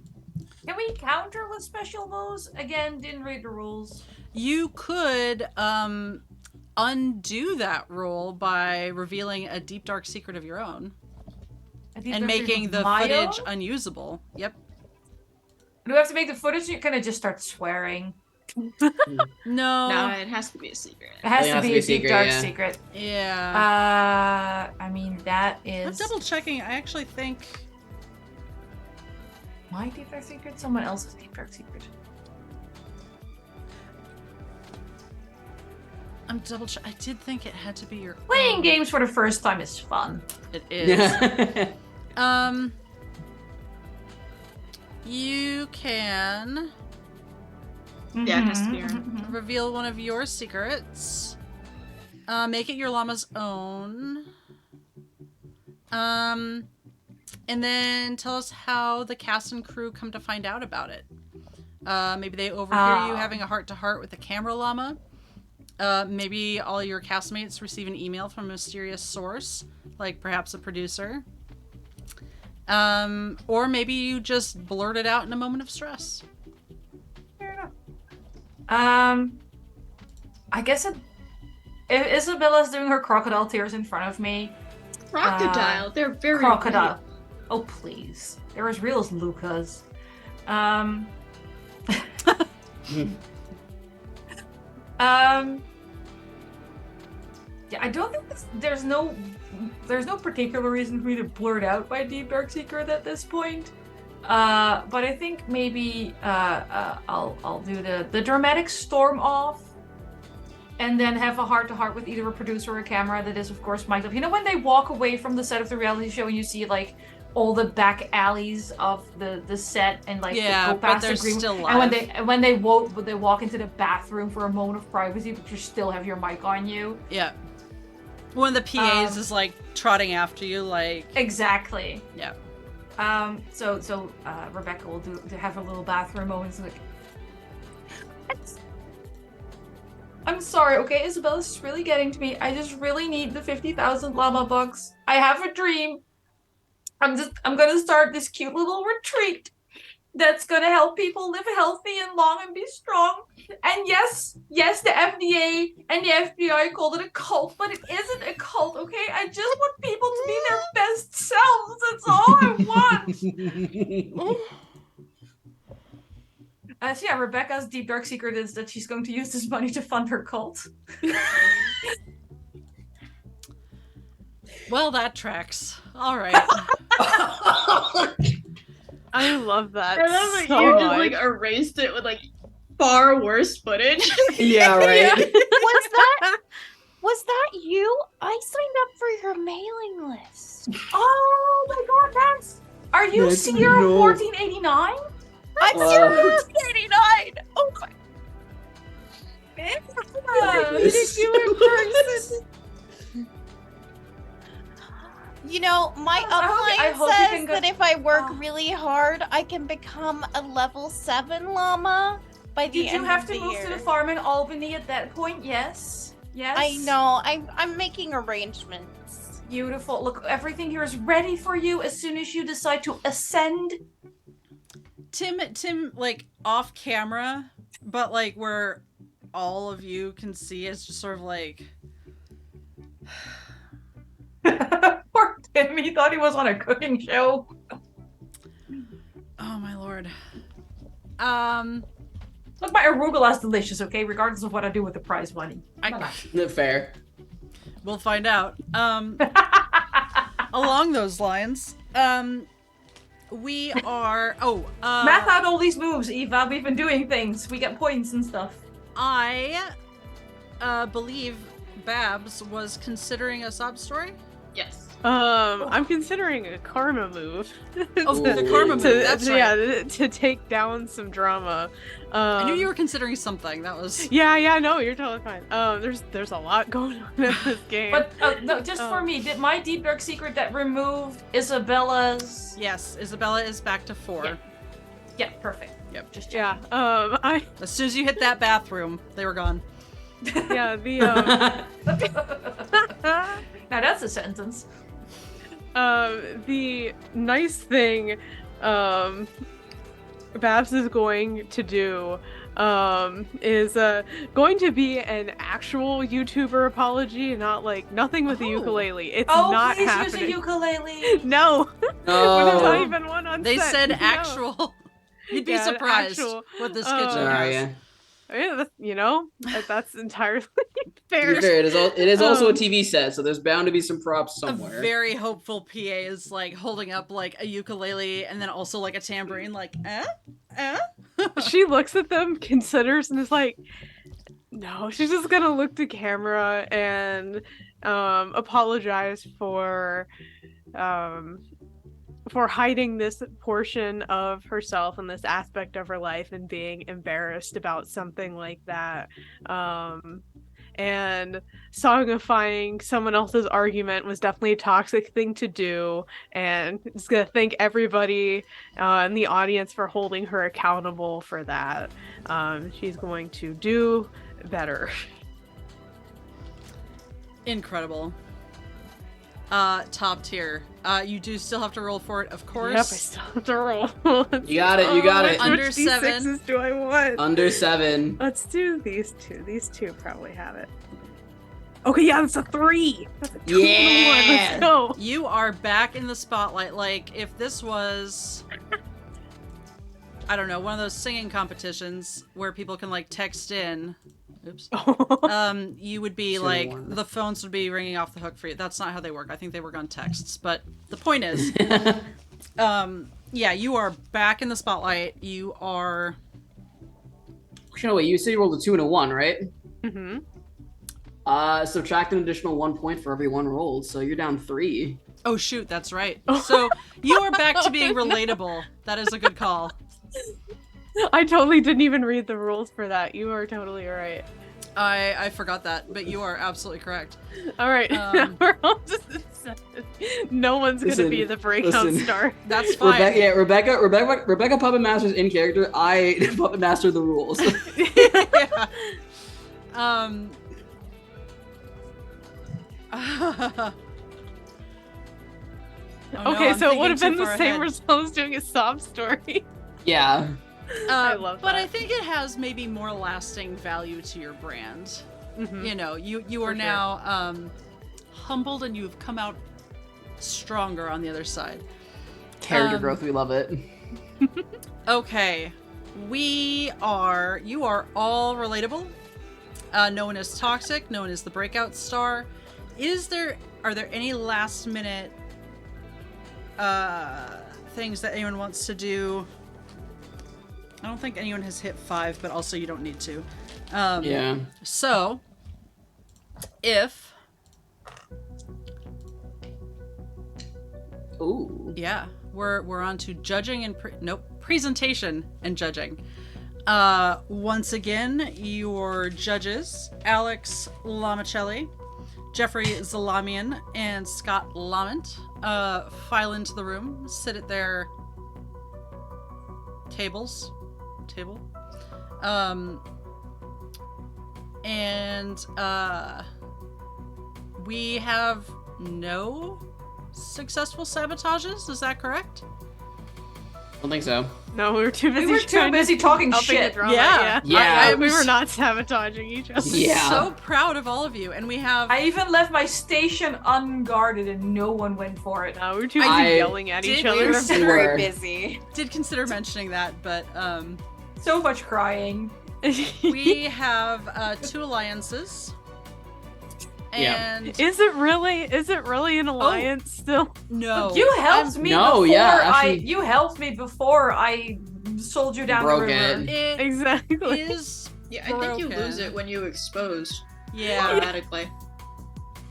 Can we counter with special moves? Again, didn't read the rules. You could undo that rule by revealing a deep dark secret of your own and making the footage unusable. Yep. Do we have to make the footage? You're gonna just start swearing. No, it has to be a secret. It has to be a deep dark yeah. secret. Yeah. I mean, that I'm is double checking. I actually think my deep dark secret. Someone else's deep dark secret. I'm double check. I did think it had to be your Playing games for the first time is fun. It is. You can Yeah, it has to be your reveal one of your secrets. Make it your llama's own. And then tell us how the cast and crew come to find out about it. Maybe they overhear you having a heart-to-heart with the camera llama. Maybe all your castmates receive an email from a mysterious source, like perhaps a producer. Or maybe you just blurt it out in a moment of stress. Fair enough. I guess if Isabella's doing her crocodile tears in front of me. Crocodile? They're very crocodile. Weird. Oh please, they're as real as Luca's. Yeah, I don't think there's no particular reason for me to blurt out my deep dark secret at this point. But I think maybe I'll do the dramatic storm off, and then have a heart-to-heart with either a producer or a camera that is, of course, mic'd up. You know when they walk away from the set of the reality show and you see like all the back alleys of the set and like yeah, go past but they're the green, still live. and when they walk into the bathroom for a moment of privacy, but you still have your mic on you. Yeah. One of the PAs is like trotting after you, like exactly. Yeah. So Rebecca will have a little bathroom moment. Like, I'm sorry, okay, Isabella, this is really getting to me. I just really need the 50,000 llama bucks. I have a dream. I'm gonna start this cute little retreat that's gonna help people live healthy and long and be strong. And yes, the FDA and the FBI called it a cult, but it isn't a cult, okay? I just want people to be their best selves. That's all I want. So yeah, Rebecca's deep dark secret is that she's going to use this money to fund her cult. Well, that tracks. All right. I love that. I love that so you much. just like erased it with like far worse footage. Yeah, right. Was Was that you? I signed up for your mailing list. Oh my god, are you That's Sierra no. 1489? I'm Sierra 89. Oh my. Meeting you in person. You know, my I hope you upline can says go- that if I work really hard, I can become a level 7 llama by the Did end you have of to the move year. to the farm in Albany at that point? Yes. Yes. I know. I'm making arrangements. Beautiful. Look, everything here is ready for you as soon as you decide to ascend. Tim, like off camera, but like where all of you can see is just sort of like. Poor Tim, he thought he was on a cooking show. Oh my lord. Look, my arugula's delicious, okay? Regardless of what I do with the prize money. Fair. We'll find out. Along those lines, we are. Math out all these moves, Eva. We've been doing things. We get points and stuff. I believe Babs was considering a sob story. Yes. I'm considering a karma move. Oh, the karma move. That's right. Yeah, to take down some drama. I knew you were considering something. That was. Yeah, no, you're totally fine. There's a lot going on in this game. But no, just for me, did my deep dark secret that removed Isabella's? Yes, Isabella is back to 4. Yeah, perfect. Yep. Just yeah. As soon as you hit that bathroom, they were gone. Yeah. The now that's a sentence. The nice thing Babs is going to do is going to be an actual YouTuber apology, not like nothing with the ukulele. It's not please happening. use a ukulele. No. There's not even one on They set. said No. actual. You'd be Yeah, an surprised actual, what this kitchen Oh, has. yeah. You know, that's entirely To fair. be fair, it is also a TV set, so there's bound to be some props A somewhere. very hopeful PA is like holding up like a ukulele and then also like a tambourine, like, She looks at them, considers, and is like, no, she's just gonna look to camera and apologize for hiding this portion of herself and this aspect of her life and being embarrassed about something like that. And songifying someone else's argument was definitely a toxic thing to do, and just gonna thank everybody in the audience for holding her accountable for that. She's going to do better. Incredible. Top tier. You do still have to roll for it, of course. Yep, I still have to roll. You got it. You got it. Under Which 7. D6s do I want? Under 7. Let's do these two. These two probably have it. Okay, yeah, that's a 3. That's a 2 and a 1. Let's go. You are back in the spotlight. Like, if this was, I don't know, one of those singing competitions where people can, like, text in. Oops. You would be, like, the phones would be ringing off the hook for you. That's not how they work. I think they work on texts. But the point is, yeah, you are back in the spotlight. You are... No, wait, you said you rolled a 2 and a 1, right? Mm-hmm. Subtract an additional 1 point for every 1 rolled, so you're down 3. Oh, shoot, that's right. So you are back to being relatable. That is a good call. I totally didn't even read the rules for that. You are totally right. I forgot that, but you are absolutely correct. All right. We're all just no one's Listen, gonna be the breakout star. That's fine. Rebecca Puppet Master's in character. I Puppet Master the rules. Yeah. Oh, Okay, no, so it would I'm have thinking been too the far same ahead. result as doing a sob story. Yeah. I love but that. I think it has maybe more lasting value to your brand. Mhm. You know, you are For sure. now humbled and you've come out stronger on the other side. Character growth, we love it. Okay. You are all relatable. No one is toxic, no one is the breakout star. Are there any last minute things that anyone wants to do? I don't think anyone has hit 5, but also you don't need to. Yeah. So, if Ooh. yeah, we're on to judging and presentation and judging. Once again, your judges, Alex Lamicelli, Jeffrey Zalamian, and Scott Lamont, file into the room, sit at their table. And we have no successful sabotages, is that correct? I don't think so. No, we were too busy. We were too busy talking upping the shit. drama, Yeah. Yeah. we were not sabotaging each other. Yeah. So proud of all of you, and we have I even left my station unguarded and no one went for it. No, we were too busy I yelling at each did other. use- We were. Very busy. did consider mentioning that, but So much crying. we have 2 alliances. Yeah. And Is it really an alliance still? no, You helped me No, before yeah, actually- you helped me before I sold you down Broke the river. it. it Exactly. is Yeah, I think you lose broken. it when you expose Yeah. automatically.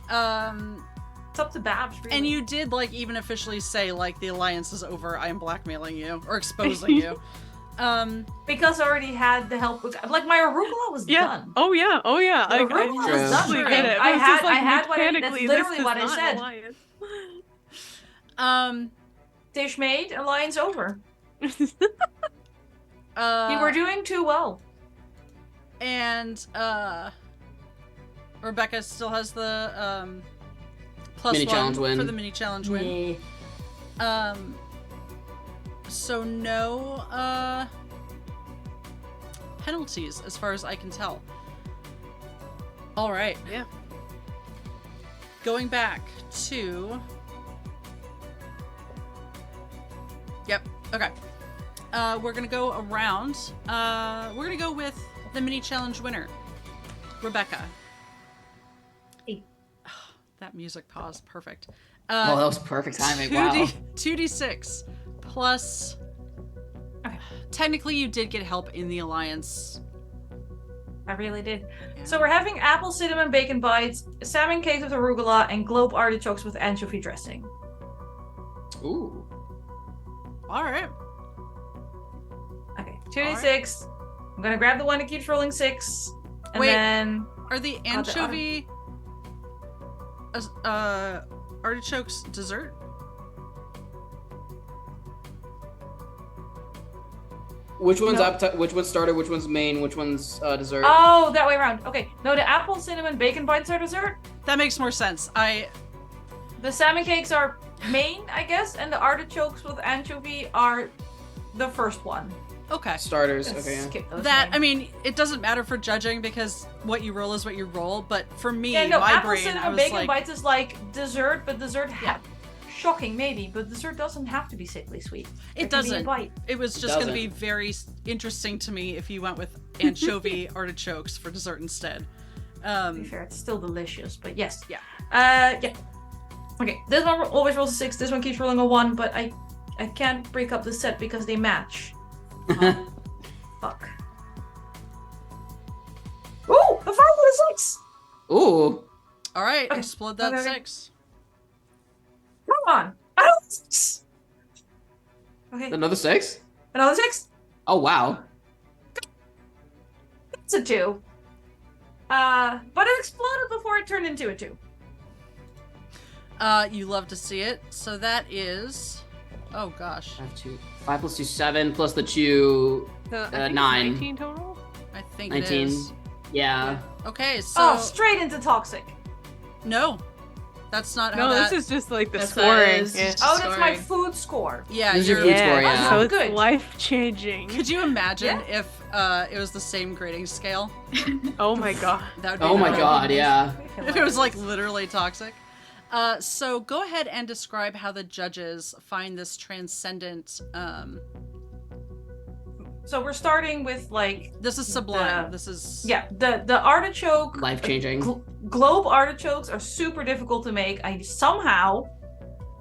It's up to Babs, really. And you did like even officially say like the alliance is over. I am blackmailing you or exposing you. Because I already had the help with like my arugula was Yeah. done. Oh yeah. Oh yeah. The arugula was True. done. totally I, get it. I But it's had just, like, I had what I, that's mechanically, literally this what is I not said. an alliance. Dish made, alliance over. You You were doing too well. and Rebecca still has the plus Mini 1 challenge win. for the mini challenge win. So no penalties as far as I can tell. All right. Yeah. Going back to Yep. Okay. We're gonna go around. We're gonna go with the mini challenge winner, Rebecca. Hey. That music pause, perfect. Oh, that was perfect timing. Wow. 2d6 plus. Okay. Technically, you did get help in the alliance. I really did. Yeah. So we're having apple cinnamon bacon bites, salmon cakes with arugula, and globe artichokes with anchovy dressing. Ooh. All right. Okay, 2d6. I'm gonna grab the one that keeps rolling 6, and Wait. then Are the anchovy artichokes dessert? Which one's No. appetite? Which one's starter? Which one's main? Which one's dessert? oh, that way around. Okay, no, the apple cinnamon bacon bites are dessert. That makes more sense. The salmon cakes are main, I guess, and the artichokes with anchovy are the first one. Okay. Starters. Let's Okay. Yeah. skip those That names. I mean, it doesn't matter for judging because what you roll is what you roll. But for me, Yeah, no, my apple brain, I cinnamon was bacon like, bites is like dessert, but dessert Yeah. shocking maybe, but dessert doesn't have to be sickly sweet. it There can be a doesn't. bite. It was just going to Doesn't. be very interesting to me if you went with anchovy artichokes for dessert instead. To be fair, it's still delicious, but yes. Yeah. Yeah. Okay, this one always rolls a 6, this one keeps rolling a 1, but I can't break up the set because they match. Fuck. Ooh, a 5 and a 6! Ooh. All right, Okay. explode that Okay. 6. Come on! I don't 6! Okay, Another 6? another 6? Oh wow. It's a 2. But it exploded before it turned into a 2. You love to see it. So that is, oh gosh, 5 plus 2, 7 plus the 2, I think it's 9. 19 total? I think 19. it is. Yeah. Okay, so Oh, straight into toxic. no, that's not how No, that. this is just like the That's scoring. what it is. Yeah. Oh, that's my Scoring. food score. Yeah, This is your you're- food score, yeah. So it's Good. life changing. Could you imagine if it was the same grading scale? Oh my god. That would be Oh my incredible. god, yeah. If it was like literally toxic. So go ahead and describe how the judges find this transcendent. So we're starting with like This is sublime. The- This is yeah, the artichoke Life changing. globe artichokes are super difficult to make. I somehow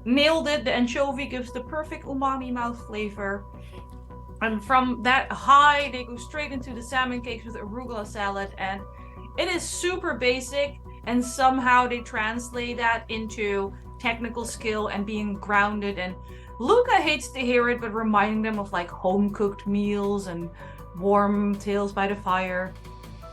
nailed it. The anchovy gives the perfect umami mouth flavor. And from that high, they go straight into the salmon cakes with arugula salad. And it is super basic. and somehow they translate that into technical skill and being grounded. And Luca hates to hear it, but reminding them of like home-cooked meals and warm tales by the fire.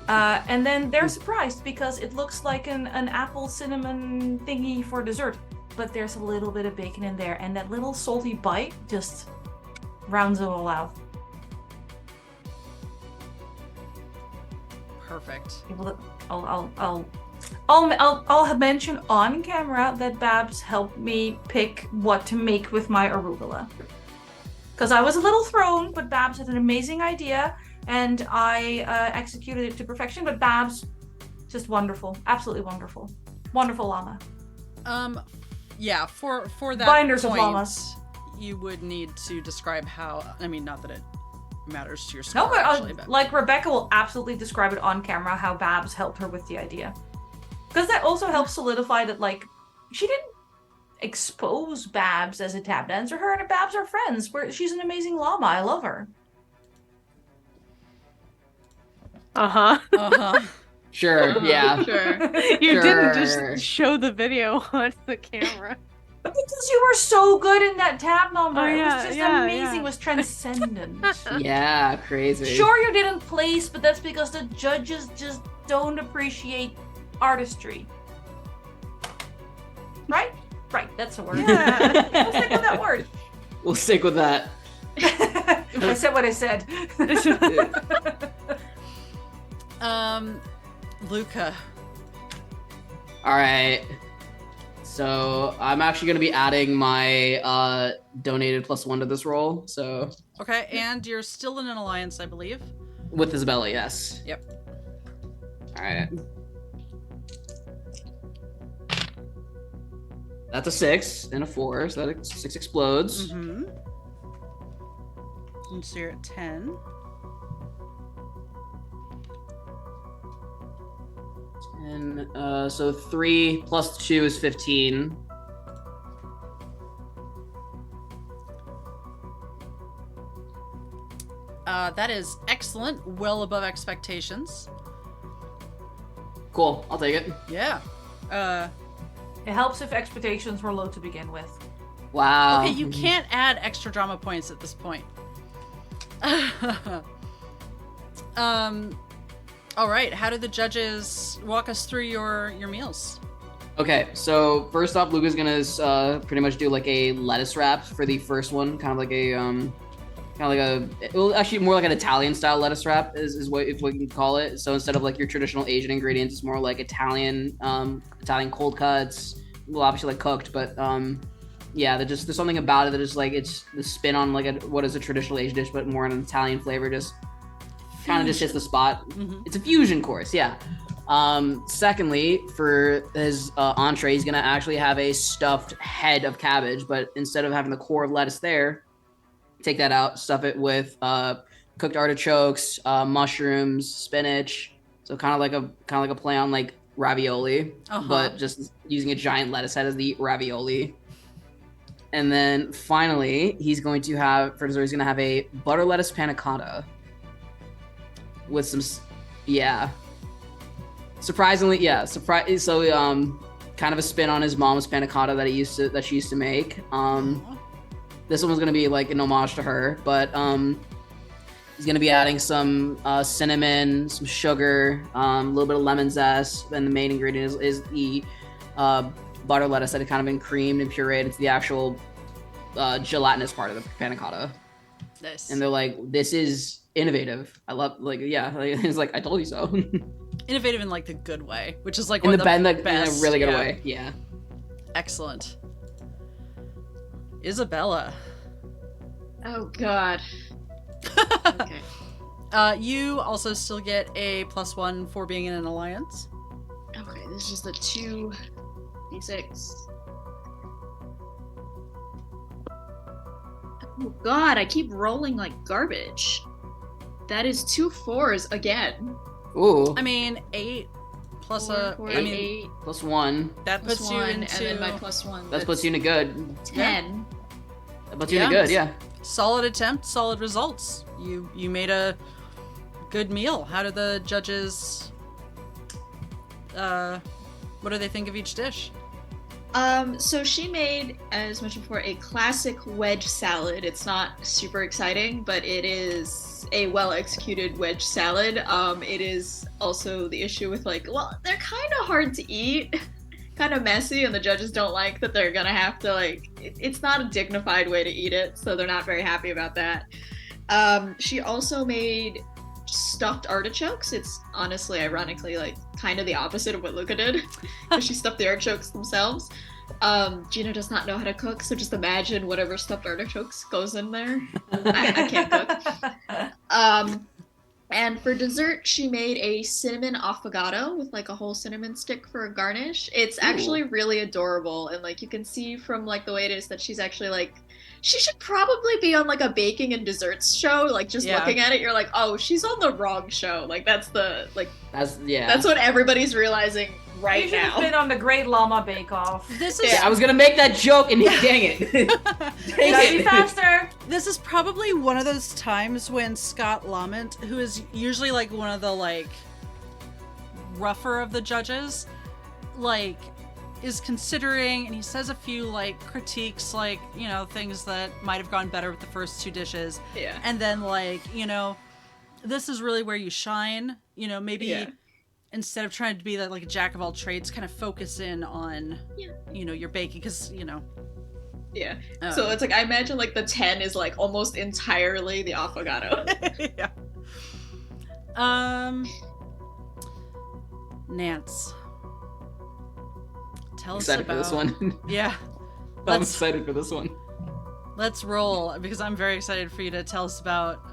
And then they're surprised because it looks like an apple cinnamon thingy for dessert, but there's a little bit of bacon in there, and that little salty bite just rounds it all out. Perfect. I'll mention on camera that Babs helped me pick what to make with my arugula. Because I was a little thrown, but Babs had an amazing idea, and I executed it to perfection. But Babs, just wonderful, absolutely wonderful, wonderful llama. Yeah, for that Binders point, of llamas. You would need to describe how. I mean, not that it matters to your No, score, but actually, but like Rebecca will absolutely describe it on camera how Babs helped her with the idea. Because that also helps solidify that, like, she didn't expose Babs as a tap dancer. Her and Babs are friends. She's an amazing llama. I love her. Sure, yeah. Sure. You didn't Sure. just show the video on the camera. Because you were so good in that tap number. Oh, It yeah, was just yeah, amazing. yeah. It was transcendent. Yeah, crazy. Sure, you didn't place, but that's because the judges just don't appreciate artistry. Right? Right, that's a word. Yeah. We'll stick with that word. We'll stick with that. I said what I said. Luca. Alright. So I'm actually gonna be adding my donated +1 to this roll. So Okay, and you're still in an alliance, I believe. with Isabella, yes. Yep. Alright. That's a 6 and a 4, so that 6 explodes. Mm-hmm. And so you're at 10. And so 3 plus 2 is 15. That is excellent, well above expectations. Cool, I'll take it. Yeah. It helps if expectations were low to begin with. Wow. Okay, you can't add extra drama points at this point. All right, how did the judges walk us through your meals? Okay, so first off, Luca's gonna pretty much do like a lettuce wrap for the first one, kind of like a well, actually more like an Italian style lettuce wrap is what if we can call it. So instead of like your traditional Asian ingredients, it's more like Italian cold cuts. Well, obviously like cooked, but yeah, there's something about it that is like it's the spin on like what is a traditional Asian dish, but more an Italian flavor. Just kind of just hits the spot. Mm-hmm. It's a fusion course, yeah. Secondly, for his entree, he's gonna actually have a stuffed head of cabbage, but instead of having the core of lettuce there, take that out, stuff it with cooked artichokes, mushrooms, spinach. So kind of like a play on like ravioli, but just using a giant lettuce head as the ravioli. And then finally, he's going to have for dessert. He's gonna have a butter lettuce panna cotta with some, yeah. Surprisingly, yeah. So kind of a spin on his mom's panna cotta that she used to make. This one was gonna be like an homage to her, but he's gonna be adding some cinnamon, some sugar, a little bit of lemon zest, and the main ingredient is the butter lettuce that had kind of been creamed and pureed into the actual gelatinous part of the panna cotta. Nice. And they're like, "This is innovative. I love, like, yeah." Like, it's like, I told you so. Innovative in like the good way, which is like in one the of the best, in a really good way. Yeah. Excellent. Isabella. Oh God. Okay. You also still get a +1 for being in an alliance. Okay, this is just a 2d6. Oh God, I keep rolling like garbage. That is 2 4s again. Ooh. I mean, 8 plus Four, I mean, 8 +1. that plus puts you 1, into and then my +1. That puts you in a good. 10. That puts you in a good, yeah. Solid attempt, solid results. You made a good meal. How did the judges What do they think of each dish? So she made, as mentioned before, a classic wedge salad. It's not super exciting, but it is a well-executed wedge salad. It is also the issue with like, well, they're kind of hard to eat, kind of messy, and the judges don't like that they're gonna have to like, it's not a dignified way to eat it, so they're not very happy about that. She also made stuffed artichokes. It's honestly, ironically, like kind of the opposite of what Luca did, because she stuffed the artichokes themselves. Gena does not know how to cook, so just imagine whatever stuffed artichokes goes in there. I can't cook. And for dessert, she made a cinnamon affogato with like a whole cinnamon stick for a garnish. It's actually really adorable, and like you can see from like the way it is that she's actually like, she should probably be on like a baking and desserts show. Like just looking at it, you're like, oh, she's on the wrong show. Like that's what everybody's realizing right You should now. have been on the Great Llama Bake Off. This is Yeah, I was gonna make that joke, and dang it. Gotta be faster. This is probably one of those times when Scott Lamont, who is usually like one of the like rougher of the judges, like is considering, and he says a few like critiques, like, you know, things that might have gone better with the first two dishes. Yeah. And then like, you know, this is really where you shine. You know, maybe instead of trying to be like a jack of all trades, kind of focus in on, you know, your baking, because, you know. Yeah. So it's like, I imagine like the 10 is like almost entirely the affogato. Yeah. Nance. Tell us about... Excited for this one. Yeah. I'm excited for this one. Let's roll, because I'm very excited for you to tell us about,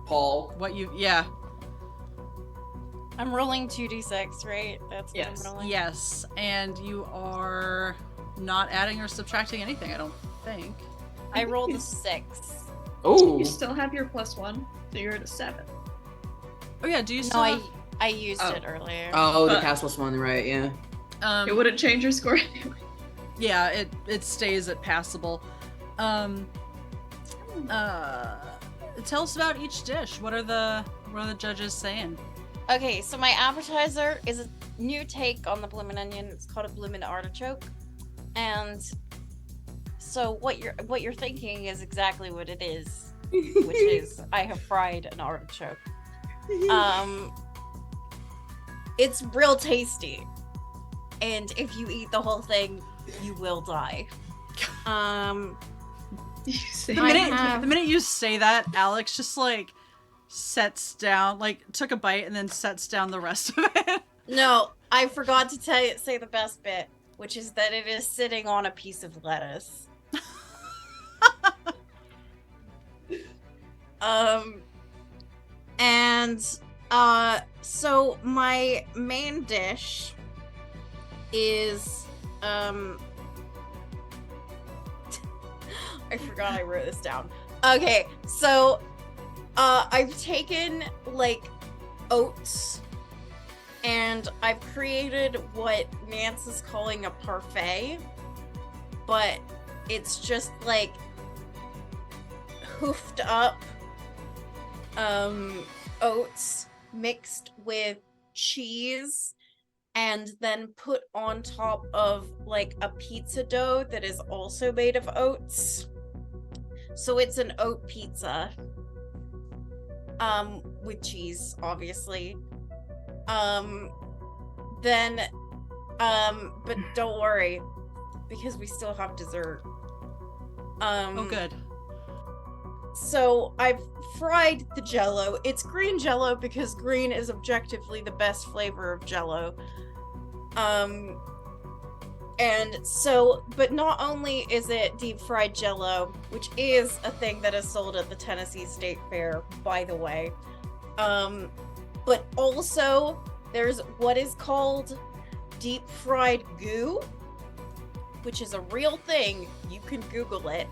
Paul. what you... Yeah. I'm rolling 2d6, right? That's what I'm rolling? Yes, and you are not adding or subtracting anything, I don't think. I rolled a 6. Oh. You still have your +1, so you're at a 7. Oh yeah, do you still No, have... I used it earlier. Oh, the past +1, right, yeah. It wouldn't change your score anyway. Yeah, it stays at passable. Tell us about each dish. What are the judges saying? Okay, so my appetizer is a new take on the bloomin' onion. It's called a bloomin' artichoke. And so what you're thinking is exactly what it is, which is I have fried an artichoke. It's real tasty. And if you eat the whole thing, you will die. The minute you say that, Alex just like sets down, like took a bite and then sets down the rest of it. No, I forgot to say the best bit, which is that it is sitting on a piece of lettuce. So my main dish is I forgot I wrote this down. Okay, so I've taken like oats and I've created what Nance is calling a parfait, but it's just like hoofed up oats mixed with cheese and then put on top of like a pizza dough that is also made of oats. So it's an oat pizza. With cheese, obviously. But don't worry, because we still have dessert. Oh, good. So I've fried the Jell-O. It's green Jell-O because green is objectively the best flavor of Jell-O. And so, but not only is it deep fried Jell-O, which is a thing that is sold at the Tennessee State Fair, by the way, but also there's what is called deep fried goo, which is a real thing. You can Google it.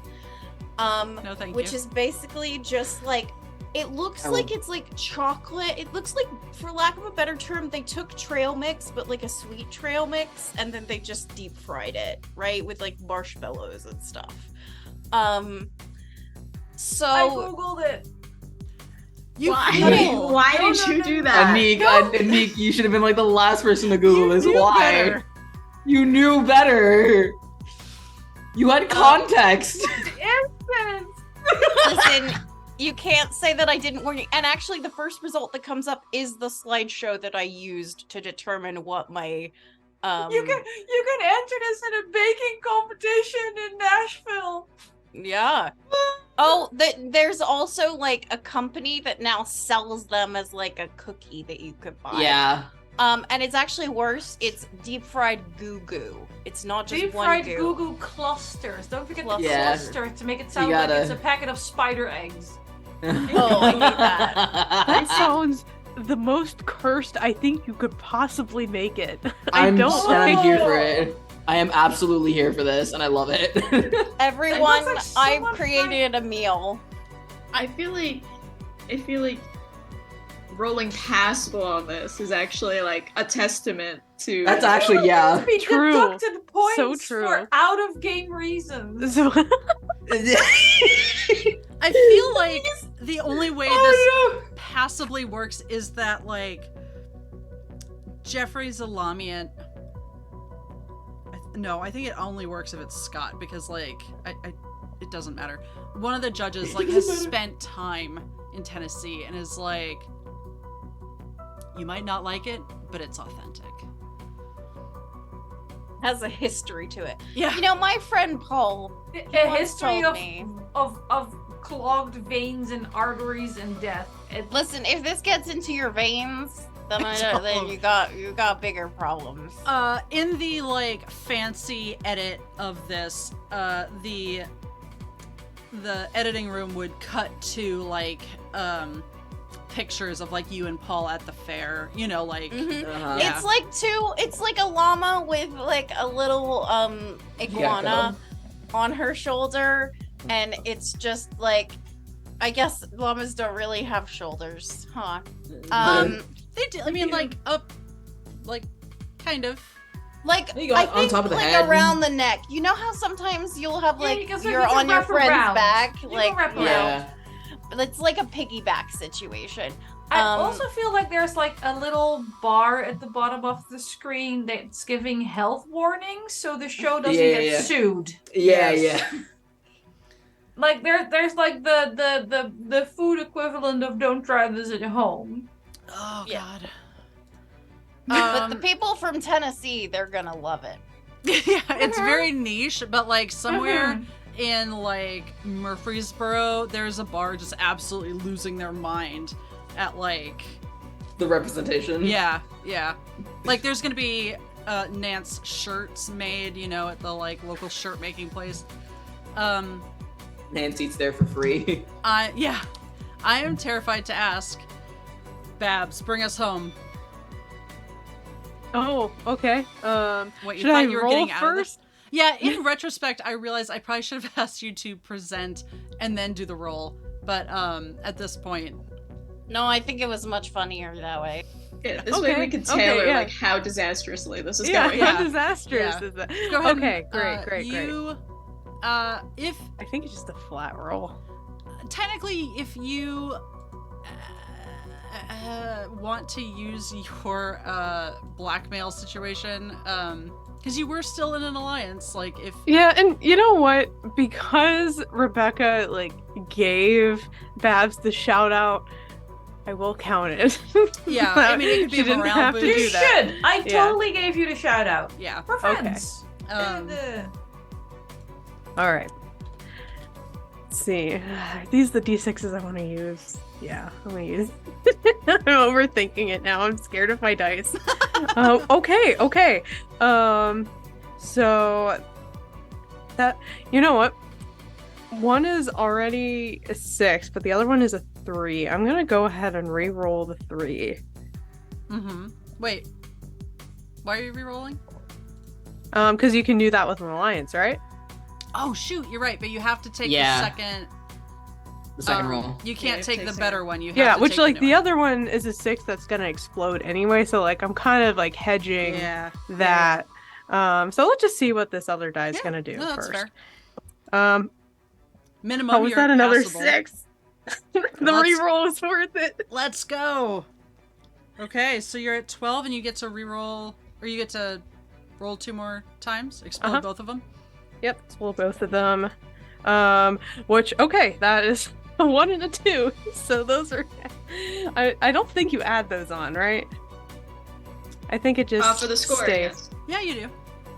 No, thank which you. is basically just like, it looks like it's like chocolate. It looks like, for lack of a better term, they took trail mix, but like a sweet trail mix, and then they just deep fried it, right? With like marshmallows and stuff. So I googled it. You Why did you do that? Anniek, you should have been like the last person to Google this. knew Why? better. You knew better. You had context. Listen, you can't say that I didn't warn you. And actually, the first result that comes up is the slideshow that I used to determine what my You can enter this in a baking competition in Nashville. Yeah. Oh, there's also like a company that now sells them as like a cookie that you could buy. Yeah. And it's actually worse. It's deep fried goo goo. It's not just Deep one fried goo. goo goo clusters. Don't forget the Yeah. cluster to make it sound like it's a packet of spider eggs. Oh, I hate that. That sounds the most cursed I think you could possibly make it. I'm here for Oh. it. I am absolutely here for this, and I love it. Everyone, like so I've much created a meal. I feel like rolling passable on this is actually like a testament to. That's actually, yeah. Be True. deducted points So true. for out of game reasons. So, I feel like the only way this passably works is that, like, Jeffrey Zalamian. No, I think it only works if it's Scott, because, like, it doesn't matter. One of the judges, like, has spent time in Tennessee and is like, you might not like it, but it's authentic. Has a history to it. Yeah. You know, my friend Paul, A once history told me, of clogged veins and arteries and death. listen, if this gets into your veins, then then you got bigger problems. In the, like, fancy edit of this, the editing room would cut to, like, pictures of, like, you and Paul at the fair, you know, like, Uh-huh. Yeah. It's like a llama with like a little iguana on her shoulder, and it's just like, I guess llamas don't really have shoulders, huh? they do, I mean, like, up, like, kind of. Like, There you go, I on think, top of the like, head. around the neck. You know how sometimes you'll have, Yeah, like, because you're you can on your wrap friend's around. back, You like, can wrap you know, Yeah. it's like a piggyback situation. I also feel like there's like a little bar at the bottom of the screen that's giving health warnings, so the show doesn't get sued. Yeah, Yes. yeah. Like there's like the food equivalent of don't try this at home. Oh, Yeah. God. But the people from Tennessee, they're gonna love it. Yeah, it's very niche, but, like, somewhere in, like, Murfreesboro, there's a bar just absolutely losing their mind at, like, The representation. yeah. Like, there's gonna be Nance shirts made, you know, at the, like, local shirt making place. Nancy's there for free. I am terrified to ask. Babs, bring us home. oh, okay. What you Should thought I you were roll getting out of this? first? Yeah, in retrospect, I realized I probably should have asked you to present and then do the roll. But at this point, No, I think it was much funnier that way. Yeah, this way we could tailor like how disastrously this is going. How disastrous is that? go ahead. Okay, and, great. You, if I think it's just a flat roll. technically, if you want to use your blackmail situation, because you were still in an alliance, like if Yeah, and you know what? Because Rebecca like gave Babs the shout out, I will count it. yeah, I mean it could be She a didn't morale have to boost. do You that. should. I totally gave you the shout out. Yeah. We're friends. Um, All right. Let's see. These are the D6s I want to use. Yeah, I'm gonna use. I'm overthinking it now. I'm scared of my dice. Okay. So that, you know what? One is already a 6, but the other one is a 3. I'm gonna go ahead and re-roll the 3. Wait. Why are you re-rolling? Because you can do that with an alliance, right? Oh shoot, you're right, but you have to take Yeah. the second. The second roll. You can't take the better one. You have Yeah, to which take like new the one. other one is a 6 that's gonna explode anyway, so like I'm kind of like hedging Yeah. that. So let's just see what this other die is gonna do No, that's first. fair. Minimum. Oh, was you're that another passable. 6? The reroll was worth it. Let's go. Okay, so you're at 12 and you get to reroll, or you get to roll 2 more times, explode both of them. Yep, explode both of them. Which, okay, that is a 1 and a 2. So those are, I don't think you add those on, right? I think it just for the score, stays. yes. Yeah, you do.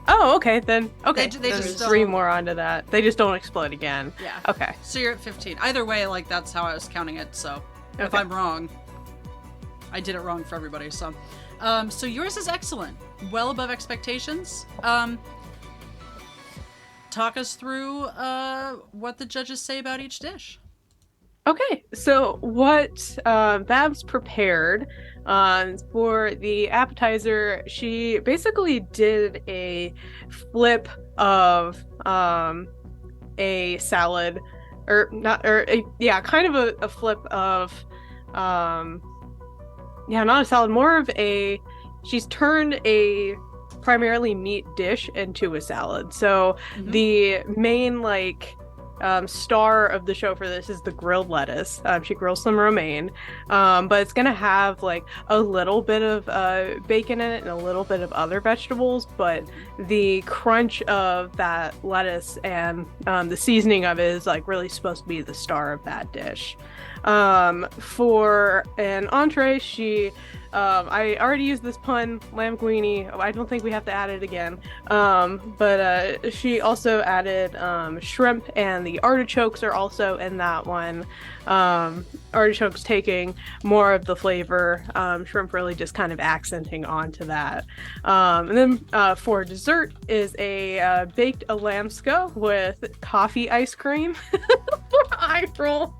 Oh, okay, then. Okay, They then just 3 don't- more onto that. They just don't explode again. Yeah. Okay. So you're at 15. Either way, like, that's how I was counting it, so if Okay. I'm wrong, I did it wrong for everybody, so. So yours is excellent. Well above expectations. Talk us through what the judges say about each dish. Okay, so what Babs prepared for the appetizer, she basically did a flip of a salad, or not, or kind of a flip of, not a salad, more of a. She's turned a primarily meat dish into a salad. So the main star of the show for this is the grilled lettuce. She grills some romaine, but it's gonna have like a little bit of bacon in it and a little bit of other vegetables, but the crunch of that lettuce and the seasoning of it is like really supposed to be the star of that dish. For an entree, she I already used this pun, lamb guini. I don't think we have to add it again. But she also added shrimp, and the artichokes are also in that one. Artichokes taking more of the flavor, shrimp really just kind of accenting onto that. And then for dessert is a baked alamska with coffee ice cream for eye roll.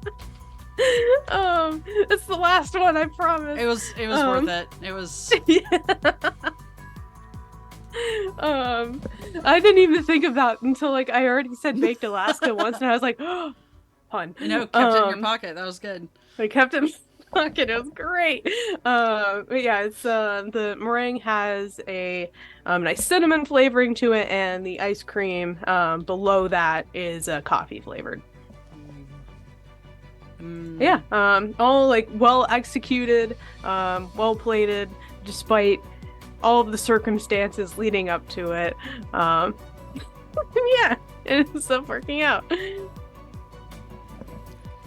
It's the last one, I promise. It was worth it. It was. I didn't even think of that until like I already said baked Alaska once, and I was like, oh, pun. Kept it in your pocket. That was good. I kept it in my pocket. It was great. But yeah, it's the meringue has a nice cinnamon flavoring to it, and the ice cream below that is coffee flavored. Yeah, all like well executed, well plated, despite all of the circumstances leading up to it. Yeah, it ends up working out.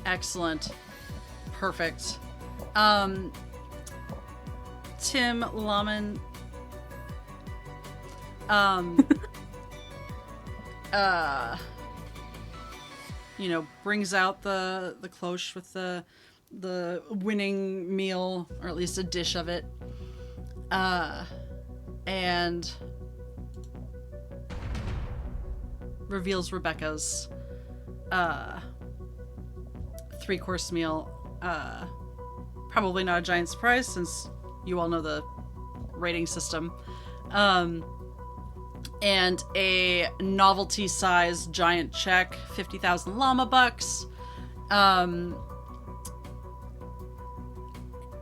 Excellent. Perfect. Tim Laman. Brings out the cloche with the winning meal, or at least a dish of it, and reveals Rebecca's 3-course meal. Probably not a giant surprise since you all know the rating system. And a novelty-sized giant check, 50,000 llama bucks.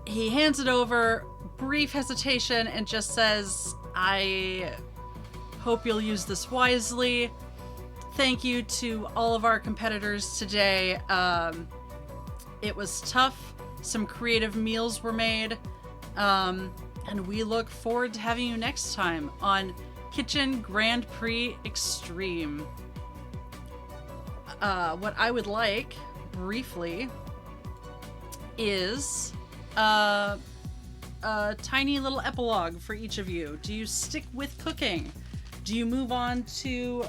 He hands it over, brief hesitation, and just says, I hope you'll use this wisely. Thank you to all of our competitors today. It was tough. Some creative meals were made. And we look forward to having you next time on Kitchen Grand Prix Extreme. What I would like, briefly, is a tiny little epilogue for each of you. Do you stick with cooking? Do you move on to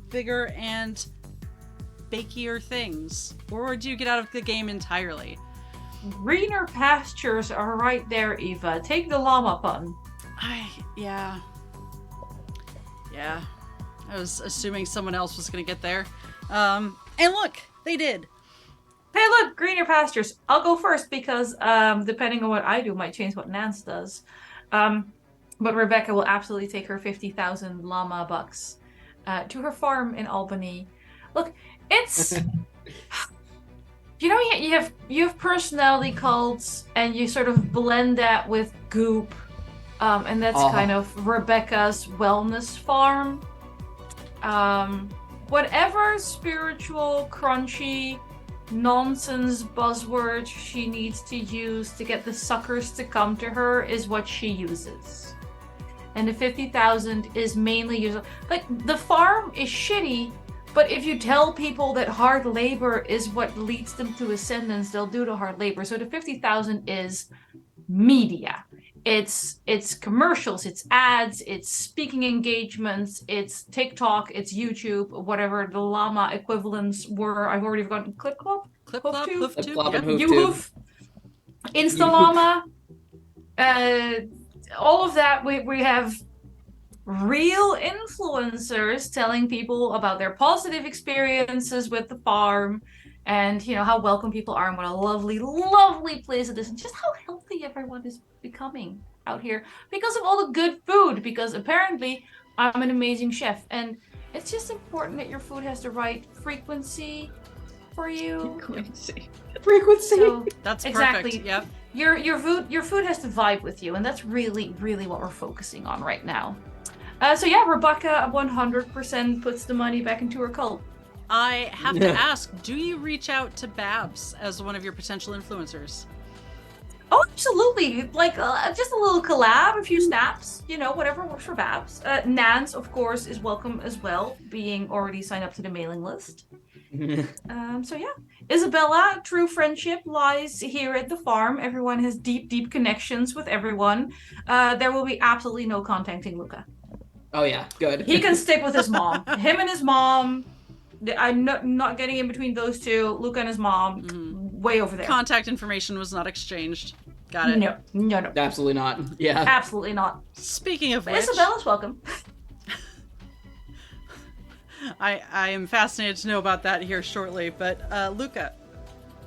bigger and bakier things? Or do you get out of the game entirely? Greener pastures are right there, Eva. Take the llama pun. Yeah. I was assuming someone else was going to get there. And look, they did. Hey, look, greener pastures. I'll go first because depending on what I do might change what Nance does. But Rebecca will absolutely take her 50,000 llama bucks to her farm in Albany. Look, it's you have personality cults, and you sort of blend that with goop, and that's kind of Rebecca's wellness farm. Whatever spiritual, crunchy, nonsense buzzwords she needs to use to get the suckers to come to her is what she uses. And the 50,000 is mainly used. Like, the farm is shitty, but if you tell people that hard labor is what leads them to ascendance, they'll do the hard labor. So the 50,000 is media. It's commercials, it's ads, it's speaking engagements, it's TikTok, it's YouTube, whatever the llama equivalents were. I've already forgotten. Clip Clop? Clip Clop, Hoof Clip Tube, Clop, yeah. and Hoof Tube. Hoof. Insta Llama. All of that. We have real influencers telling people about their positive experiences with the farm, and you know how welcome people are and what a lovely, lovely place it is, and just how healthy everyone is becoming out here because of all the good food, because apparently I'm an amazing chef, and it's just important that your food has the right frequency for you. Frequency. So, That's exactly. perfect. Yep. Your food has to vibe with you, and that's really, really what we're focusing on right now. So yeah, Rebecca 100% puts the money back into her cult. I have to ask, do you reach out to Babs as one of your potential influencers? Oh, absolutely. Like, just a little collab, a few snaps, you know, whatever works for Babs. Nance, of course, is welcome as well, being already signed up to the mailing list. So yeah. Isabella, true friendship lies here at the farm. Everyone has deep, deep connections with everyone. There will be absolutely no contacting Luca. Oh yeah, good. He can stick with his mom. Him and his mom. I'm not getting in between those two. Luca and his mom, way over there. Contact information was not exchanged. Got it. No. Absolutely not. Yeah. Absolutely not. Speaking of But which, Isabella's welcome. I am fascinated to know about that here shortly. But Luca,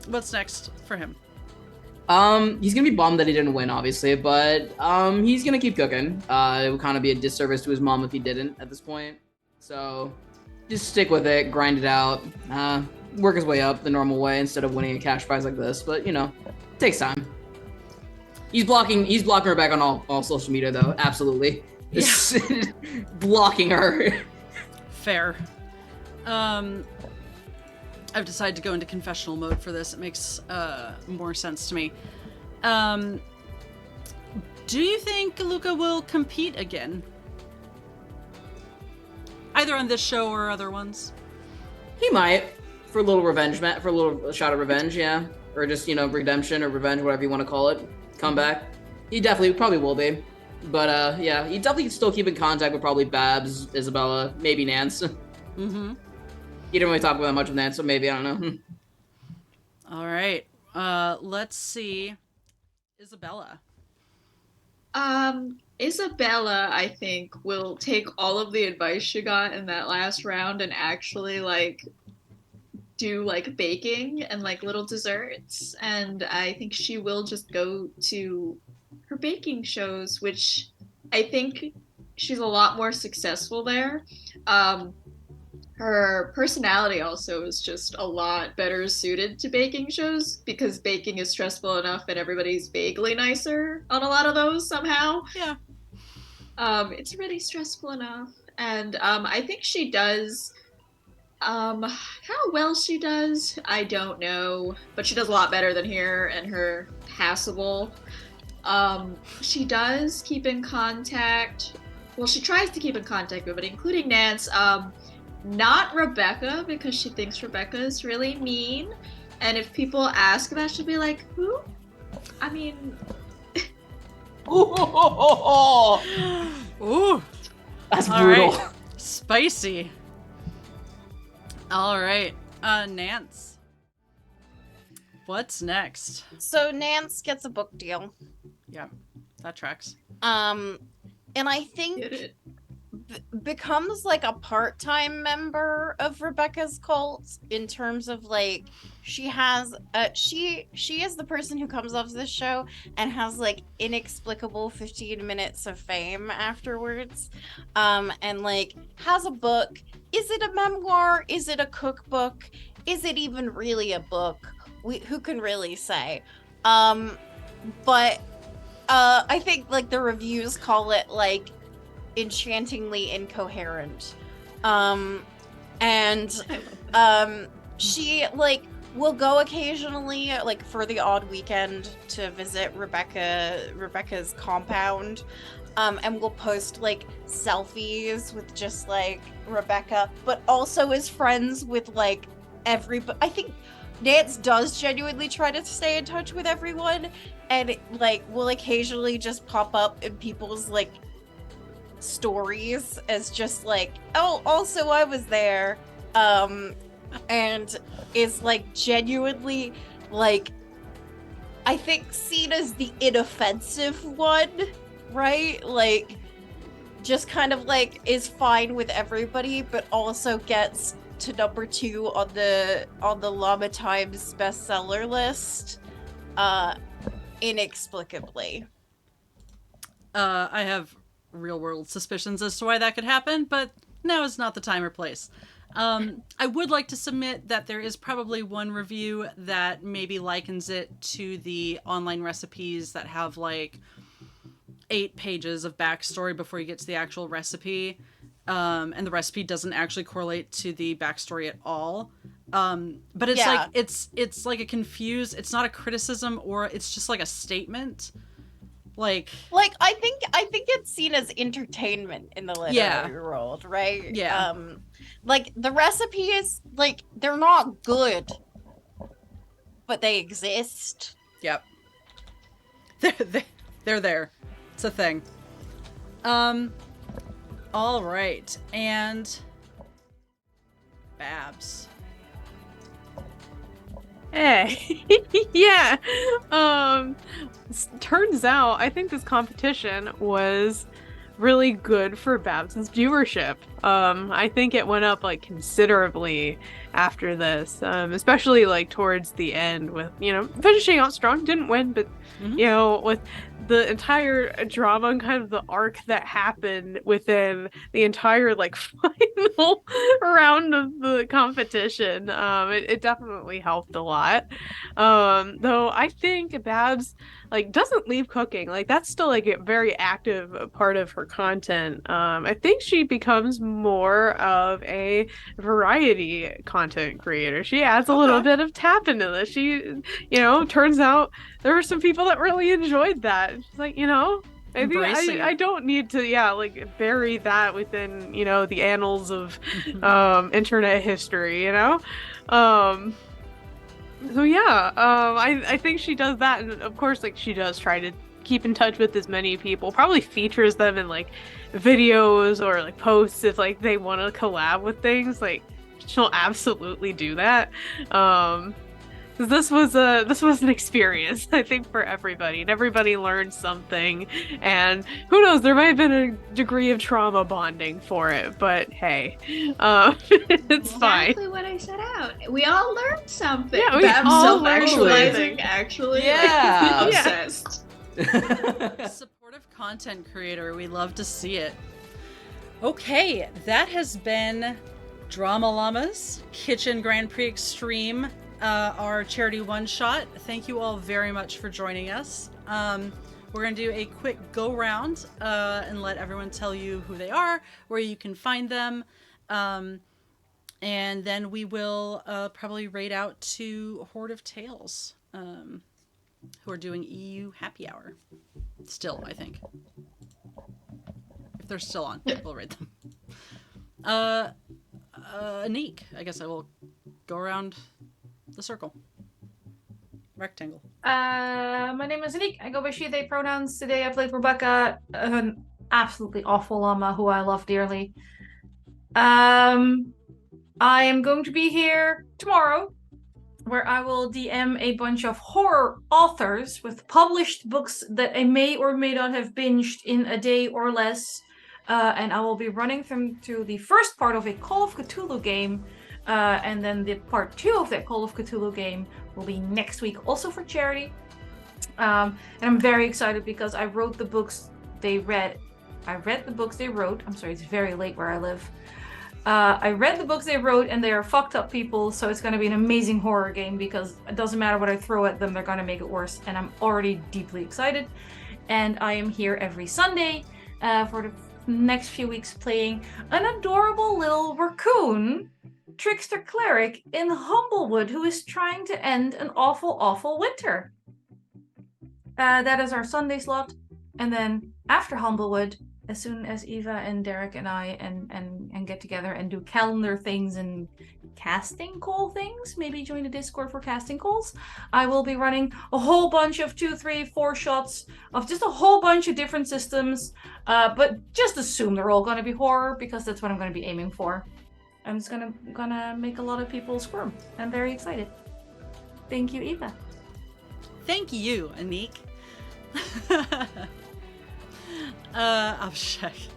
what's next for him? He's gonna be bummed that he didn't win, obviously, but he's gonna keep cooking. It would kind of be a disservice to his mom if he didn't at this point. So just stick with it, grind it out, work his way up the normal way instead of winning a cash prize like this. But you know, it takes time. He's blocking her back on all social media though. Absolutely, yeah. Blocking her. Fair. I've decided to go into confessional mode for this. It makes more sense to me. Do you think Luca will compete again? Either on this show or other ones? He might, for a little revenge, for a little shot of revenge, yeah. Or just, you know, redemption or revenge, whatever you want to call it. Comeback. He definitely probably will be. But yeah, he definitely still keep in contact with probably Babs, Isabella, maybe Nance. Mm-hmm. He didn't really talk about that much with Nance, so maybe, I don't know. All right. Let's see. Isabella. Isabella, I think, will take all of the advice she got in that last round and actually, like, do, like, baking and, like, little desserts. And I think she will just go to her baking shows, which I think she's a lot more successful there. Her personality also is just a lot better suited to baking shows because baking is stressful enough and everybody's vaguely nicer on a lot of those somehow. Yeah. It's really stressful enough. And I think she does. How well she does, I don't know. But she does a lot better than here and her passable. She does keep in contact. Well, she tries to keep in contact with everybody, including Nance. Not Rebecca, because she thinks Rebecca is really mean. And if people ask that, she'll be like, who? I mean... Ooh. That's All brutal. Right. Spicy. All right. Nance. What's next? So Nance gets a book deal. Yeah, that tracks. And I think becomes like a part-time member of Rebecca's cult in terms of like she has she is the person who comes off this show and has like inexplicable 15 minutes of fame afterwards, and like has a book. Is it a memoir? Is it a cookbook? Is it even really a book? Who can really say? But I think like the reviews call it like enchantingly incoherent. And she like we'll go occasionally, like for the odd weekend, to visit Rebecca's compound. And we'll post like selfies with just like Rebecca, but also as friends with like everybody. I think Nance does genuinely try to stay in touch with everyone, and like will occasionally just pop up in people's like stories as just like, oh, also I was there, and is like genuinely like, I think seen as the inoffensive one, right? Like just kind of like is fine with everybody, but also gets to number 2 on the Llama Times bestseller list inexplicably. I have real world suspicions as to why that could happen, but now is not the time or place. I would like to submit that there is probably one review that maybe likens it to the online recipes that have like 8 pages of backstory before you get to the actual recipe. And the recipe doesn't actually correlate to the backstory at all. But it's like, it's like a confused, it's not a criticism, or it's just like a statement. Like I think it's seen as entertainment in the literary world, right? Yeah. Like the recipes, like they're not good, but they exist. Yep. They're there. It's a thing. All right, and Babs. Hey, yeah. Turns out I think this competition was really good for Babs's viewership. I think it went up like considerably after this, especially like towards the end with, you know, finishing out strong. Didn't win, but you know, with the entire drama and kind of the arc that happened within the entire like final round of the competition, it definitely helped a lot. Though I think Babs like doesn't leave cooking. Like that's still like a very active part of her content. I think she becomes more of a variety content creator. She adds a little bit of tap into this. She, you know, turns out there were some people that really enjoyed that. She's like, you know, I think I don't need to, like bury that within, you know, the annals of internet history, you know? So yeah, I think she does that, and of course, like she does try to keep in touch with as many people. Probably features them in like videos or like posts if like they want to collab with things. Like she'll absolutely do that. This was an experience, I think, for everybody, and everybody learned something. And who knows, there might have been a degree of trauma bonding for it, but hey, it's fine. Exactly what I set out. We all learned something. Yeah, we all learned self-actualizing, actually. Yeah. Like, obsessed. Supportive content creator, we love to see it. Okay, that has been Drama Llamas Kitchen Grand Prix Extreme, our charity one-shot. Thank you all very much for joining us. We're going to do a quick go-round and let everyone tell you who they are, where you can find them, and then we will probably raid out to Horde of Tales, who are doing EU Happy Hour. Still, I think. If they're still on, we'll raid them. Anniek, I guess I will go around the circle. Rectangle. My name is Anniek. I go by she, they pronouns. Today I played Rebecca, an absolutely awful llama who I love dearly. I am going to be here tomorrow, where I will DM a bunch of horror authors with published books that I may or may not have binged in a day or less. And I will be running them through the first part of a Call of Cthulhu game. And then the part 2 of that Call of Cthulhu game will be next week, also for charity. And I'm very excited because I wrote the books they read. I read the books they wrote. I'm sorry, it's very late where I live. I read the books they wrote, and they are fucked up people, so it's going to be an amazing horror game because it doesn't matter what I throw at them, they're going to make it worse. And I'm already deeply excited. And I am here every Sunday for the next few weeks playing an adorable little raccoon trickster cleric in Humblewood who is trying to end an awful, awful winter. That is our Sunday slot. And then after Humblewood, as soon as Eva and Derek and I and get together and do calendar things and casting call things, maybe join the Discord for casting calls, I will be running a whole bunch of 2, 3, 4 shots of just a whole bunch of different systems. But just assume they're all going to be horror, because that's what I'm going to be aiming for. I'm just gonna make a lot of people squirm. I'm very excited. Thank you, Eva. Thank you, Anniek. Abhishek.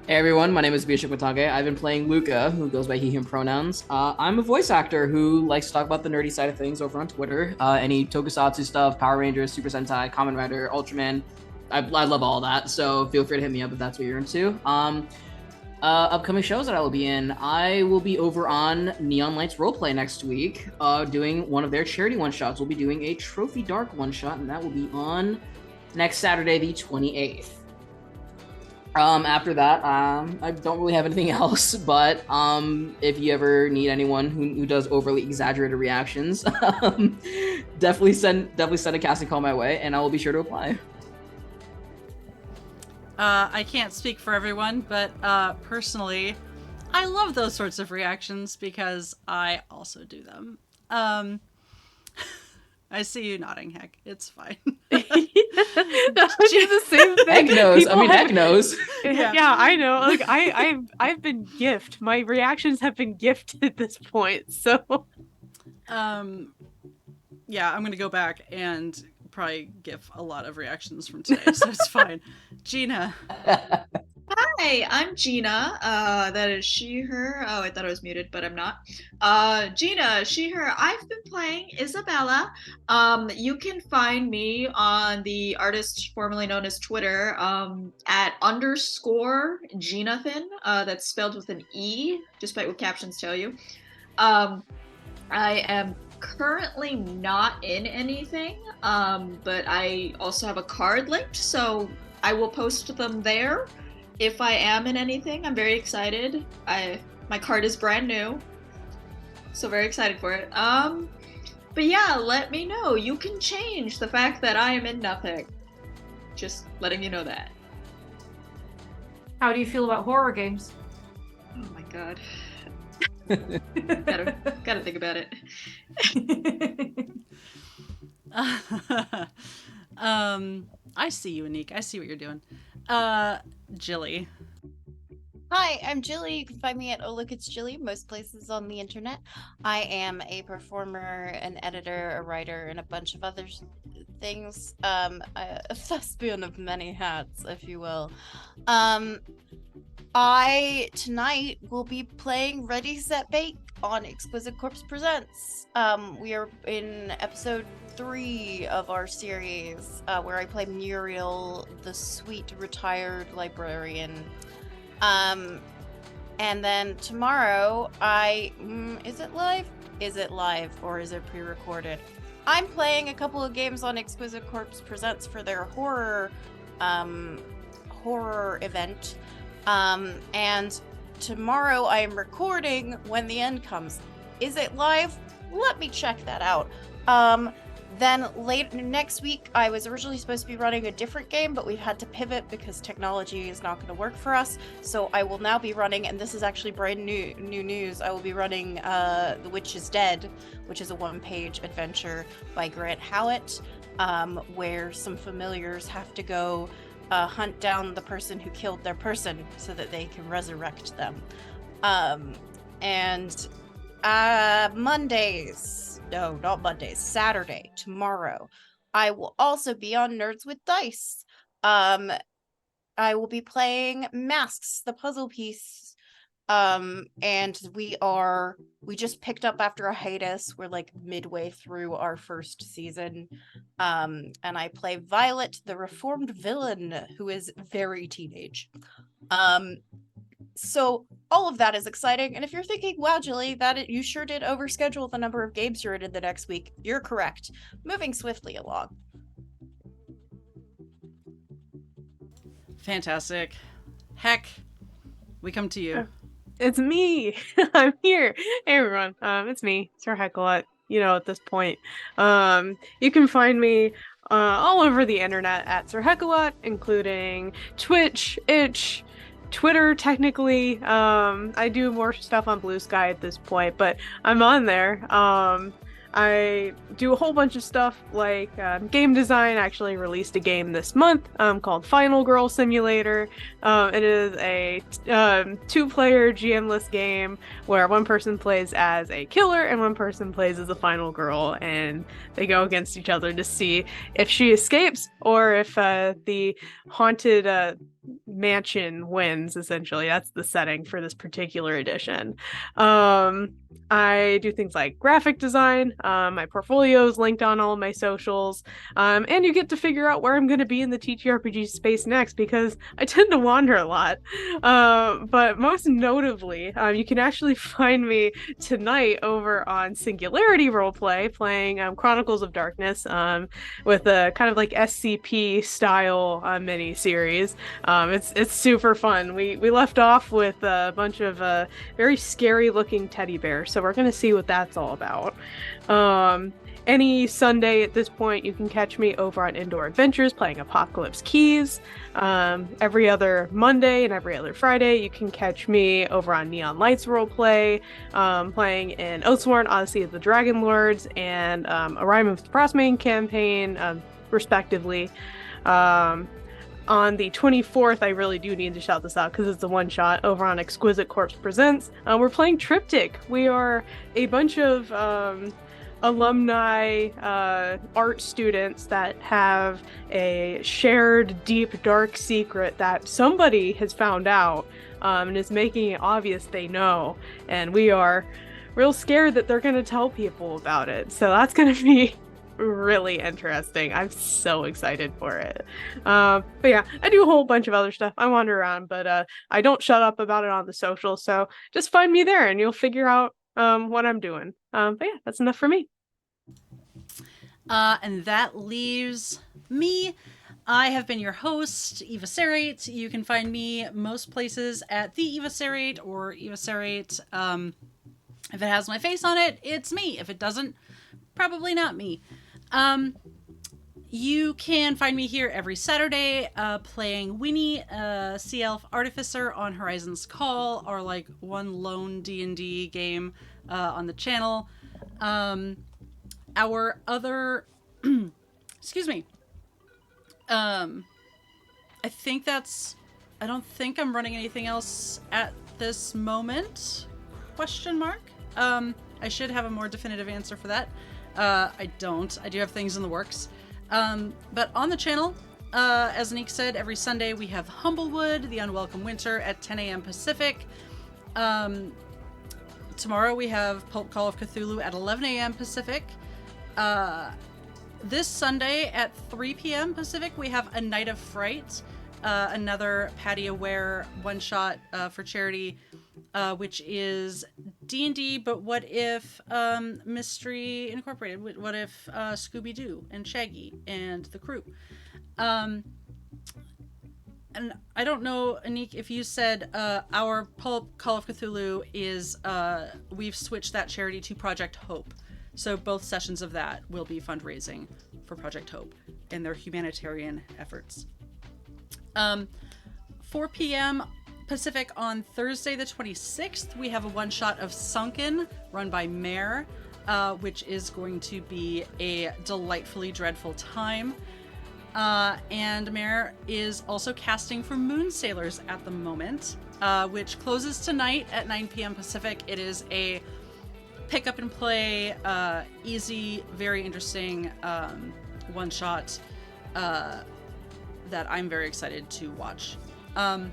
Hey everyone, my name is Abhishek Matage. I've been playing Luca, who goes by he, him pronouns. I'm a voice actor who likes to talk about the nerdy side of things over on Twitter. Any tokusatsu stuff, Power Rangers, Super Sentai, Kamen Rider, Ultraman. I love all that, so feel free to hit me up if that's what you're into. Upcoming shows that I will be in. I will be over on Neon Lights Roleplay next week, doing one of their charity one-shots. We'll be doing a Trophy Dark one-shot, and that will be on next Saturday, the 28th. After that, I don't really have anything else, but if you ever need anyone who does overly exaggerated reactions, definitely send a casting call my way, and I will be sure to apply. I can't speak for everyone, but personally, I love those sorts of reactions because I also do them. I see you nodding, Heck. It's fine. I do the same thing. Heck knows. Heck knows. Yeah, I know. Like I've been gift. My reactions have been gifted at this point. So, yeah, I'm gonna go back and probably give a lot of reactions from today, so it's fine. Gena. Hi, I'm Gena. That is she, her. Oh, I thought I was muted, but I'm not. Gena, she, her. I've been playing Isabella. You can find me on the artist formerly known as Twitter, at _Genathan. That's spelled with an E, despite what captions tell you. I am currently not in anything, but I also have a card linked, so I will post them there. If I am in anything, I'm very excited. My card is brand new, so very excited for it. But yeah, let me know. You can change the fact that I am in nothing. Just letting you know that. How do you feel about horror games? Oh my god. gotta think about it. I see you, Anniek. I see what you're doing. Gilly. Hi, I'm Gilly. You can find me at Oh Look It's Gilly, most places on the internet. I am a performer, an editor, a writer, and a bunch of other things. A thespian of many hats, if you will. I tonight will be playing Ready Set Bake on Exquisite Corpse Presents. We are in episode 3 of our series, where I play Muriel, the sweet retired librarian. And then tomorrow is it live? Is it live or is it pre-recorded? I'm playing a couple of games on Exquisite Corpse Presents for their horror event. And tomorrow I am recording When the End Comes. Is it live? Let me check that out. Then next week, I was originally supposed to be running a different game, but we've had to pivot because technology is not going to work for us. So I will now be running, and this is actually brand new news, I will be running The Witch is Dead, which is a one-page adventure by Grant Howitt, where some familiars have to go hunt down the person who killed their person so that they can resurrect them. Saturday, tomorrow, I will also be on Nerds with Dice. I will be playing Masks, the puzzle piece. And we just picked up after a hiatus. We're like midway through our first season. And I play Violet, the reformed villain who is very teenage. So all of that is exciting. And if you're thinking, wow, Gilly, you sure did overschedule the number of games you're in the next week, you're correct. Moving swiftly along. Fantastic. Heck, we come to you. It's me. I'm here. Hey everyone. It's me, Sir Heckelot. At this point. You can find me all over the internet at Sir Heckelot, including Twitch, Itch, Twitter, technically. I do more stuff on Blue Sky at this point, but I'm on there. I do a whole bunch of stuff like game design. I actually released a game this month called Final Girl Simulator. It is a two-player GM-less game where one person plays as a killer and one person plays as a final girl, and they go against each other to see if she escapes or if the haunted mansion wins. Essentially, that's the setting for this particular edition. I do things like graphic design. My portfolio is linked on all of my socials, and you get to figure out where I'm going to be in the TTRPG space next, because I tend to wander a lot. But most notably, you can actually find me tonight over on Singularity Roleplay playing Chronicles of Darkness with a kind of like SCP style mini series. It's super fun. We left off with a bunch of very scary looking teddy bears, so we're gonna see what that's all about. Any Sunday at this point, you can catch me over on Indoor Adventures playing Apocalypse Keys. Every other Monday and every other Friday, you can catch me over on Neon Lights Roleplay, playing in Oathsworn, Odyssey of the Dragon Lords, and A Rime of the Frostmane campaign, respectively. On the 24th, I really do need to shout this out because it's a one-shot over on Exquisite Corpse Presents. We're playing Triptych. We are a bunch of alumni art students that have a shared, deep, dark secret that somebody has found out and is making it obvious they know. And we are real scared that they're going to tell people about it. So that's going to be really interesting. I'm so excited for it. But yeah, I do a whole bunch of other stuff. I wander around, but I don't shut up about it on the social. So just find me there and you'll figure out what I'm doing. But yeah, that's enough for me. And that leaves me. I have been your host, Eva Serrate. You can find me most places at the Eva Serrate or Eva Serrate. If it has my face on it, it's me. If it doesn't, probably not me. You can find me here every Saturday playing Winnie, Sea Elf Artificer on Horizon's Call, our like one lone D&D game on the channel. Our other excuse me. I don't think I'm running anything else at this moment. Question mark. I should have a more definitive answer for that. I don't. I do have things in the works. But on the channel, as Anniek said, every Sunday we have Humblewood, The Unwelcome Winter at 10 a.m. Pacific. Tomorrow we have Pulp Call of Cthulhu at 11 a.m. Pacific. This Sunday at 3 p.m. Pacific, we have A Night of Fright, another Patty Aware one-shot for charity, which is D&D, but what if Mystery Incorporated? What if Scooby-Doo and Shaggy and the crew? And I don't know, Anniek, if you said our Pulp Call of Cthulhu is, we've switched that charity to Project Hope. So both sessions of that will be fundraising for Project Hope and their humanitarian efforts. 4 p.m. Pacific on Thursday the 26th, we have a one-shot of Sunken, run by Mare, which is going to be a delightfully dreadful time. And Mare is also casting for Moon Sailors at the moment, which closes tonight at 9 p.m. Pacific. It is a pick up and play, easy, very interesting one-shot that I'm very excited to watch. I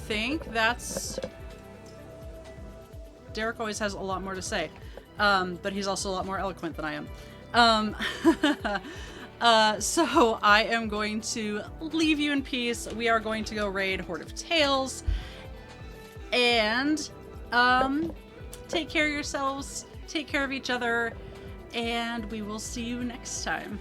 think that's... Derek always has a lot more to say, but he's also a lot more eloquent than I am. So I am going to leave you in peace. We are going to go raid Horde of Tales, and take care of yourselves, take care of each other, and we will see you next time.